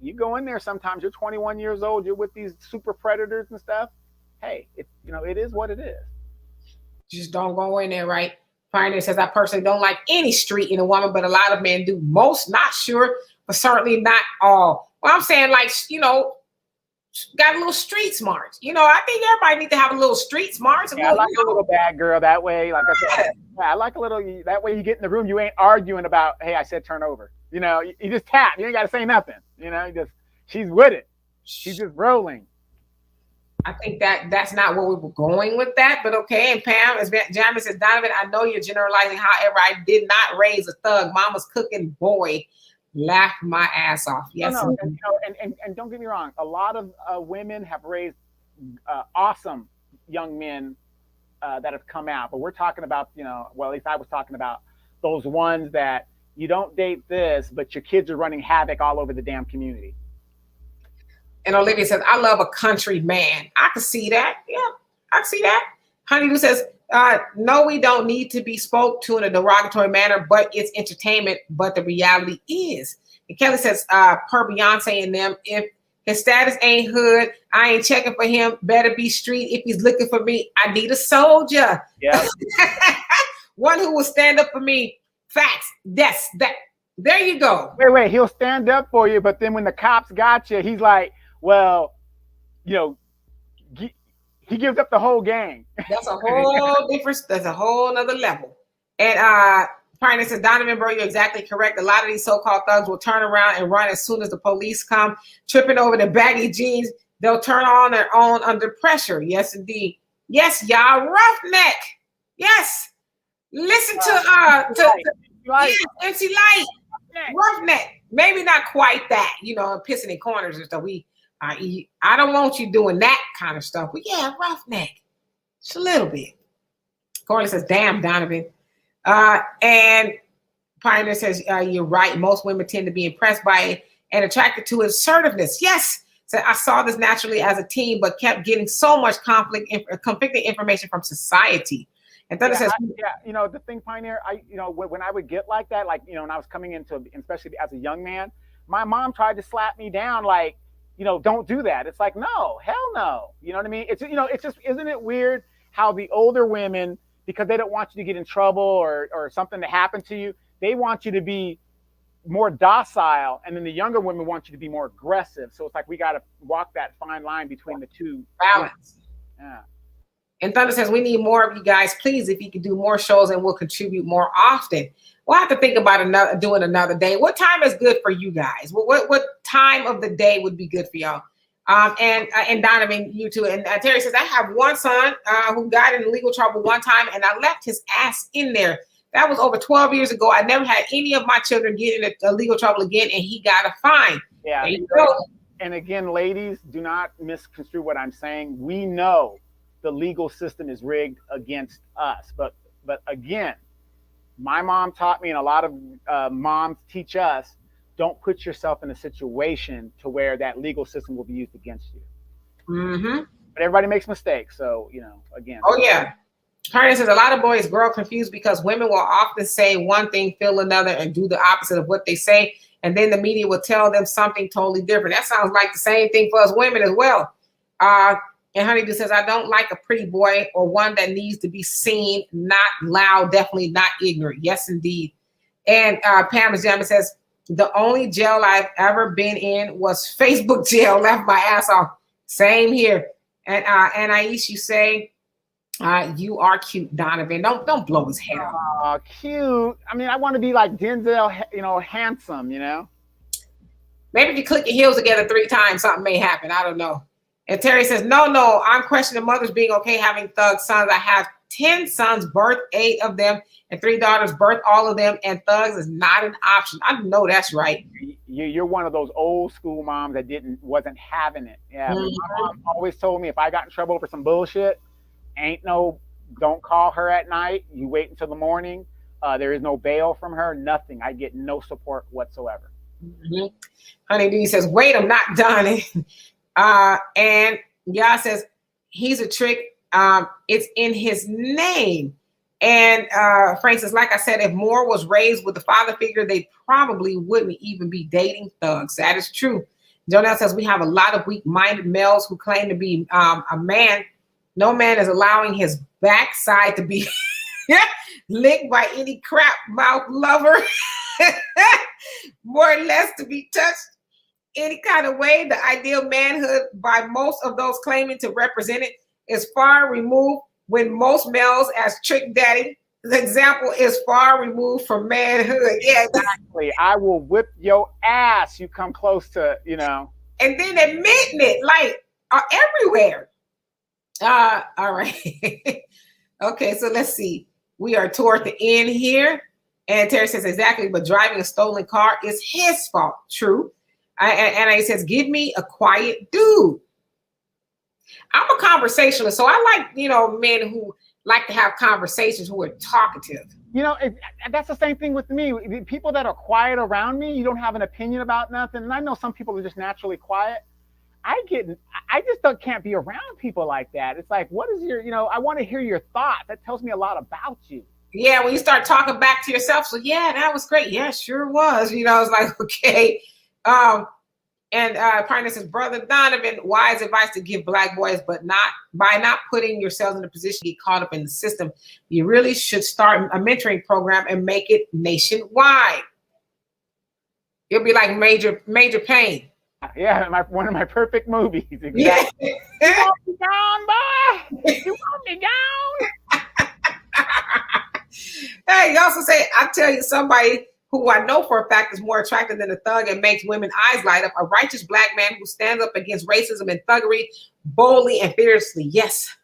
S2: you go in there sometimes, you're 21 years old, you're with these super predators and stuff. Hey, it is what it is.
S1: Just don't go in there, right? Pioneer says, I personally don't like any street in a woman, but a lot of men do. Most, not sure, but certainly not all. Well, I'm saying, got a little street smarts. I think everybody needs to have a little street smarts.
S2: Yeah, I like a little bad girl that way. Like I said, I like a little, that way you get in the room, you ain't arguing about, hey, I said turn over. You just tap. You ain't got to say nothing. She's with it. She's just rolling.
S1: I think that's not where we were going with that, but okay. And Pam, as Jamie says, Donovan, I know you're generalizing. However, I did not raise a thug. Mama's cooking, boy, laughed my ass off. Yes,
S2: no. And don't get me wrong. A lot of women have raised awesome young men that have come out, but we're talking about, well, at least I was talking about those ones that you don't date this, but your kids are running havoc all over the damn community.
S1: And Olivia says, I love a country man. I can see that. Yeah, I can see that. Honeydew says, no, we don't need to be spoke to in a derogatory manner, but it's entertainment. But the reality is. And Kelly says, per Beyonce and them, if his status ain't hood, I ain't checking for him. Better be street. If he's looking for me, I need a soldier.
S2: Yeah.
S1: One who will stand up for me. Facts. Yes, that. There you go.
S2: Wait. He'll stand up for you, but then when the cops got you, he's like, well, he gives up the whole gang.
S1: That's a whole different. That's a whole nother level. And Pioneer says, Donovan, bro, you're exactly correct. A lot of these so-called thugs will turn around and run as soon as the police come, tripping over the baggy jeans. They'll turn on their own under pressure. Yes, indeed. Yes, y'all, roughneck. Yes. Listen to MC Light. Roughneck. Maybe not quite that, pissing in corners and stuff. I don't want you doing that kind of stuff. But yeah, roughneck. Just a little bit. Corley says, damn, Donovan. And Pioneer says, you're right. Most women tend to be impressed by it and attracted to assertiveness. Yes. So I saw this naturally as a teen, but kept getting so much conflicting information from society. And then it says,
S2: the thing, Pioneer, when I would get like that, when I was coming into, especially as a young man, my mom tried to slap me down, don't do that. It's like, no, hell no. You know what I mean? It's, it's just, isn't it weird how the older women, because they don't want you to get in trouble or something to happen to you, they want you to be more docile, and then the younger women want you to be more aggressive. So it's like we got to walk that fine line between the two.
S1: Balance.
S2: Yeah.
S1: And Thunder says, we need more of you guys, please, if you can do more shows and we'll contribute more often. We'll have to think about doing another day. What time is good for you guys? What time of the day would be good for y'all? And Donovan, you too. And Terry says, I have one son who got in legal trouble one time, and I left his ass in there. That was over 12 years ago. I never had any of my children get in a legal trouble again, and he got a fine.
S2: Yeah. There you go. And again, ladies, do not misconstrue what I'm saying. We know the legal system is rigged against us. But again, my mom taught me, and a lot of moms teach us, don't put yourself in a situation to where that legal system will be used against you.
S1: Mm-hmm.
S2: But everybody makes mistakes. So, again.
S1: Oh, yeah. Harden says a lot of boys grow confused because women will often say one thing, feel another, and do the opposite of what they say. And then the media will tell them something totally different. That sounds like the same thing for us women as well. And Honeydew says, I don't like a pretty boy or one that needs to be seen, not loud, definitely not ignorant. Yes, indeed. And Pam Jammer says, the only jail I've ever been in was Facebook jail. Left my ass off. Same here. And Aish, you say, you are cute, Donovan. Don't blow his hair.
S2: Oh, cute. I mean, I want to be like Denzel, handsome,
S1: Maybe if you click your heels together 3 times, something may happen. I don't know. And Terry says, no, I'm questioning mothers being okay having thug sons. I have 10 sons, birth 8 of them, and 3 daughters, birth all of them, and thugs is not an option. I know that's right.
S2: You're one of those old school moms that wasn't having it. Yeah, my mom always told me if I got in trouble for some bullshit, don't call her at night. You wait until the morning. There is no bail from her, nothing. I get no support whatsoever.
S1: Mm-hmm. Honeydew says, wait, I'm not done. And Yah says, he's a trick. It's in his name. And Frank says, like I said, if Moore was raised with the father figure, they probably wouldn't even be dating thugs. That is true. Jonelle says, we have a lot of weak-minded males who claim to be a man. No man is allowing his backside to be licked by any crap mouth lover, more or less to be touched any kind of way. The ideal manhood by most of those claiming to represent it is far removed when most males as trick daddy. The example is far removed from manhood. Yeah,
S2: exactly. I will whip your ass. You come close to,
S1: And then admitting it, like everywhere. All right. Okay, so let's see. We are toward the end here. And Terry says, exactly, but driving a stolen car is his fault. True. And he says, give me a quiet dude. I'm a conversationalist, so I like, men who like to have conversations, who are talkative.
S2: That's the same thing with me. The people that are quiet around me, you don't have an opinion about nothing. And I know some people are just naturally quiet. I just can't be around people like that. It's like, what is your, I want to hear your thoughts. That tells me a lot about you.
S1: Yeah, when you start talking back to yourself, so yeah, that was great. Yeah, sure was. It's like, okay. And Partner says, Brother Donovan, wise advice to give Black boys, but by not putting yourselves in a position to get caught up in the system. You really should start a mentoring program and make it nationwide. It'll be like Major Payne.
S2: Yeah, one of my perfect movies. Exactly. Yeah. You want me gone, boy? You want me gone?
S1: Hey, you also say, I tell you, somebody who I know for a fact is more attractive than a thug and makes women's eyes light up, a righteous Black man who stands up against racism and thuggery boldly and fearlessly. Yes.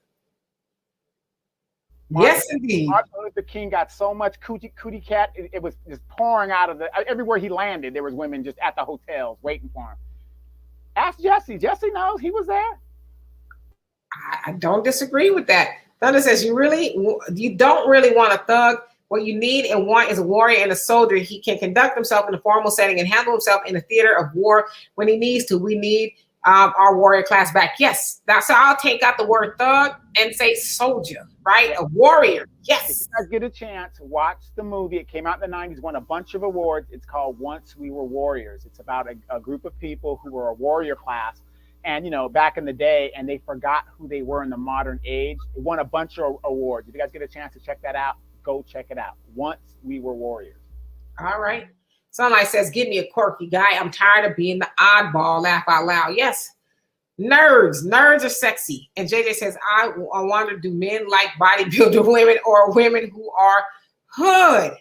S1: Yes, indeed.
S2: Martin Luther King got so much cootie cat, it was just pouring out of everywhere he landed, there was women just at the hotels waiting for him. Ask Jesse. Jesse knows he was there.
S1: I don't disagree with that. Thunder says, you don't really want a thug. What you need and want is a warrior and a soldier. He can conduct himself in a formal setting and handle himself in a theater of war when he needs to. We need our warrior class back. Yes. So I'll take out the word thug and say soldier, right? A warrior. Yes.
S2: If you guys get a chance, watch the movie. It came out in the 90s, won a bunch of awards. It's called Once We Were Warriors. It's about a group of people who were a warrior class. And, back in the day, and they forgot who they were in the modern age. It won a bunch of awards. If you guys get a chance to check that out, go check it out. Once We Were Warriors.
S1: All right. Sunlight says, give me a quirky guy. I'm tired of being the oddball. Laugh out loud. Yes. Nerds are sexy. And JJ says, I wonder, do men like bodybuilder women or women who are hood?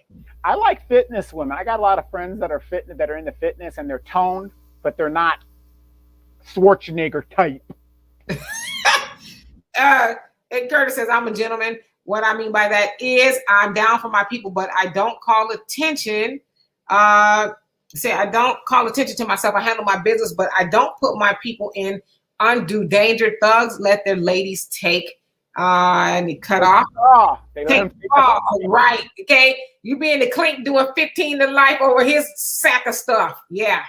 S2: I like fitness women. I got a lot of friends that are into fitness, and they're toned, but they're not Schwarzenegger type.
S1: And Curtis says, I'm a gentleman. What I mean by that is I'm down for my people, but I don't call attention. I don't call attention to myself. I handle my business, but I don't put my people in undue danger. Thugs let their ladies take And he cut off. Take off. Right. Okay. You be in the clink doing 15 to life over his sack of stuff. Yeah.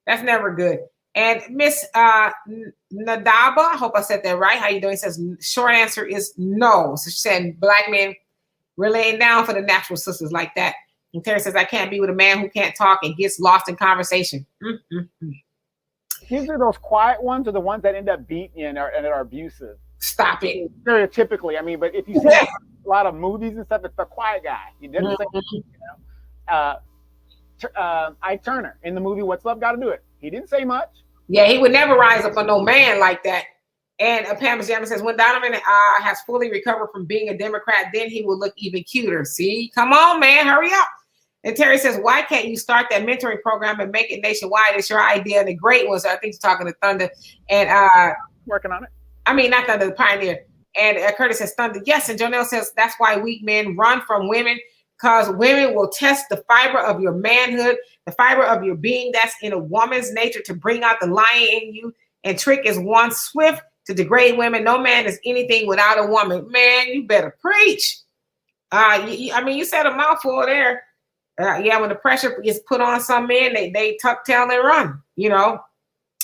S1: That's never good. And Miss Nadaba, I hope I said that right. How you doing? Says short answer is no. So she said black men really ain't down for the natural sisters like that. And Terry says I can't be with a man who can't talk and gets lost in conversation.
S2: These are those quiet ones, or the ones that end up beating you and are abusive.
S1: Stop it.
S2: Stereotypically, I mean, but if you see a lot of movies and stuff, it's the quiet guy. He didn't say, you know. Ike Turner in the movie What's Love Got to Do It. He didn't say much.
S1: Yeah, he would never rise up on no man like that. And Pam Jammer says, when Donovan has fully recovered from being a Democrat, then he will look even cuter. See? Come on, man. Hurry up. And Terry says, why can't you start that mentoring program and make it nationwide? It's your idea and a great one. So I think he's talking to Thunder. And
S2: working on it.
S1: I mean, not Thunder, the Pioneer. And Curtis says, Thunder, yes. And Jonelle says, that's why weak men run from women, because women will test the fiber of your manhood, the fiber of your being. That's in a woman's nature to bring out the lion in you. And trick is one swift to degrade women. No man is anything without a woman. Man, you better preach. I mean, you said a mouthful there. Yeah, when the pressure is put on some men, they tuck tail and run, you know.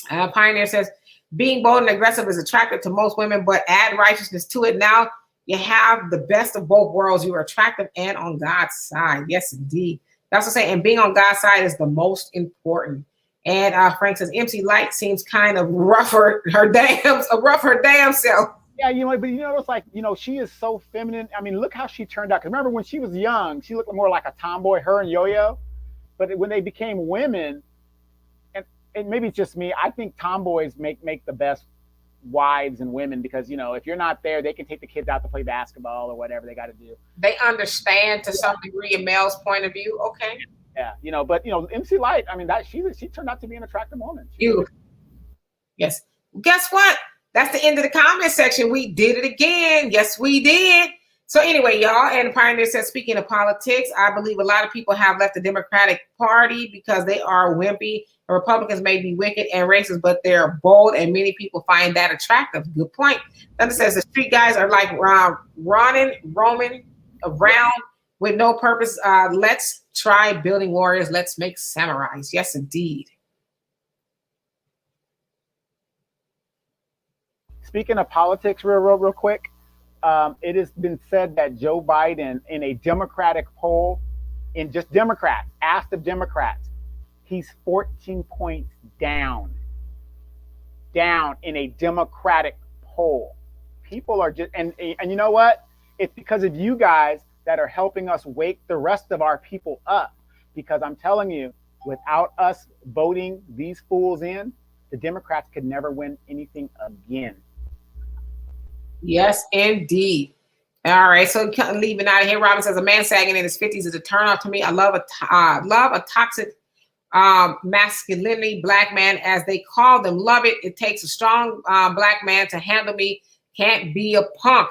S1: Pioneer says, being bold and aggressive is attractive to most women, but add righteousness to it. Now you have the best of both worlds. You are attractive and on God's side. Yes, indeed. That's what I'm saying. And being on God's side is the most important. And Frank says, MC Light seems kind of rough her damn self.
S2: Yeah, you know, but you know, it's like, you know, she is so feminine. I mean, look how she turned out. Because remember, when she was young, she looked more like a tomboy, her and Yo-Yo. But when they became women, and maybe it's just me, I think tomboys make the best wives and women, because, you know, if you're not there, they can take the kids out to play basketball or whatever they got to do.
S1: They understand to some degree a male's point of view. Okay.
S2: Yeah, you know, but, you know, MC Light, I mean, that she turned out to be an attractive woman.
S1: Yes. Guess what? That's the end of the comment section. We did it again. Yes, we did. So anyway, y'all, and the Pioneer says, speaking of politics, I believe a lot of people have left the Democratic Party because they are wimpy. The Republicans may be wicked and racist, but they're bold, and many people find that attractive. Good point. Thunder says the street guys are like roaming around with no purpose. Let's try building warriors. Let's make samurais. Yes, indeed.
S2: Speaking of politics, real quick, it has been said that Joe Biden, in a Democratic poll, in just Democrats, asked of Democrats, he's 14 points down in a Democratic poll. People are just, and you know what? It's because of you guys that are helping us wake the rest of our people up. Because I'm telling you, without us voting these fools in, the Democrats could never win anything again.
S1: Yes, indeed. All right, so leaving out of here, Robin says a man sagging in his 50s is a turnoff to me. I love a toxic masculinity, black man, as they call them. Love it. It takes a strong black man to handle me. Can't be a punk.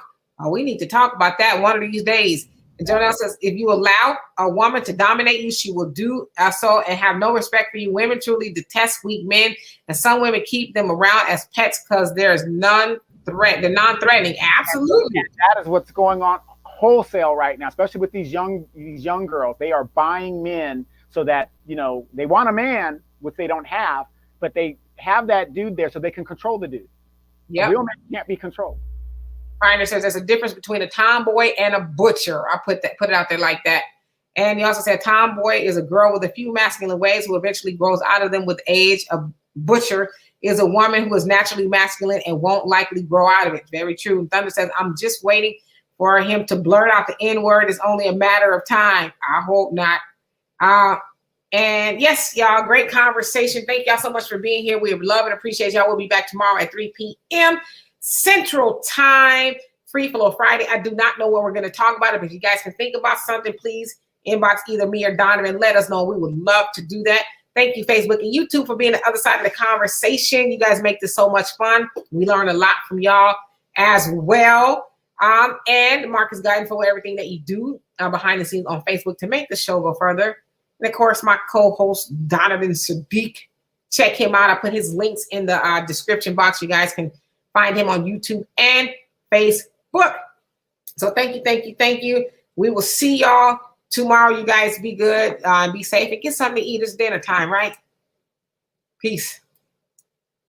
S1: We need to talk about that one of these days. And Jonelle says, if you allow a woman to dominate you, she will do so and have no respect for you. Women truly detest weak men, and some women keep them around as pets because there's none threat. They're non-threatening. Absolutely.
S2: And that is what's going on wholesale right now, especially with these young girls. They are buying men so that, you know, they want a man, which they don't have, but they have that dude there so they can control the dude. Yeah, real men can't be controlled.
S1: Pioneer says there's a difference between a tomboy and a butcher. I put it out there like that. And he also said tomboy is a girl with a few masculine ways who eventually grows out of them with age. A butcher is a woman who is naturally masculine and won't likely grow out of it. Very true. And Thunder says, I'm just waiting for him to blurt out the N-word. It's only a matter of time. I hope not. And yes, y'all, great conversation. Thank y'all so much for being here. We love and appreciate y'all. We'll be back tomorrow at 3 p.m. Central Time, Free Flow Friday. I do not know what we're going to talk about. If you guys can think about something, please inbox either me or Donovan. Let us know. We would love to do that. Thank you, Facebook and YouTube, for being the other side of the conversation. You guys make this so much fun. We learn a lot from y'all as well. And Mark is guiding for everything that you do behind the scenes on Facebook to make the show go further. And of course, my co-host, Donovan Sadiq. Check him out. I put his links in the description box. You guys can find him on YouTube and Facebook. book. So thank you. We will see y'all tomorrow. You guys be good, be safe, and get something to eat. It's dinner time, right? Peace.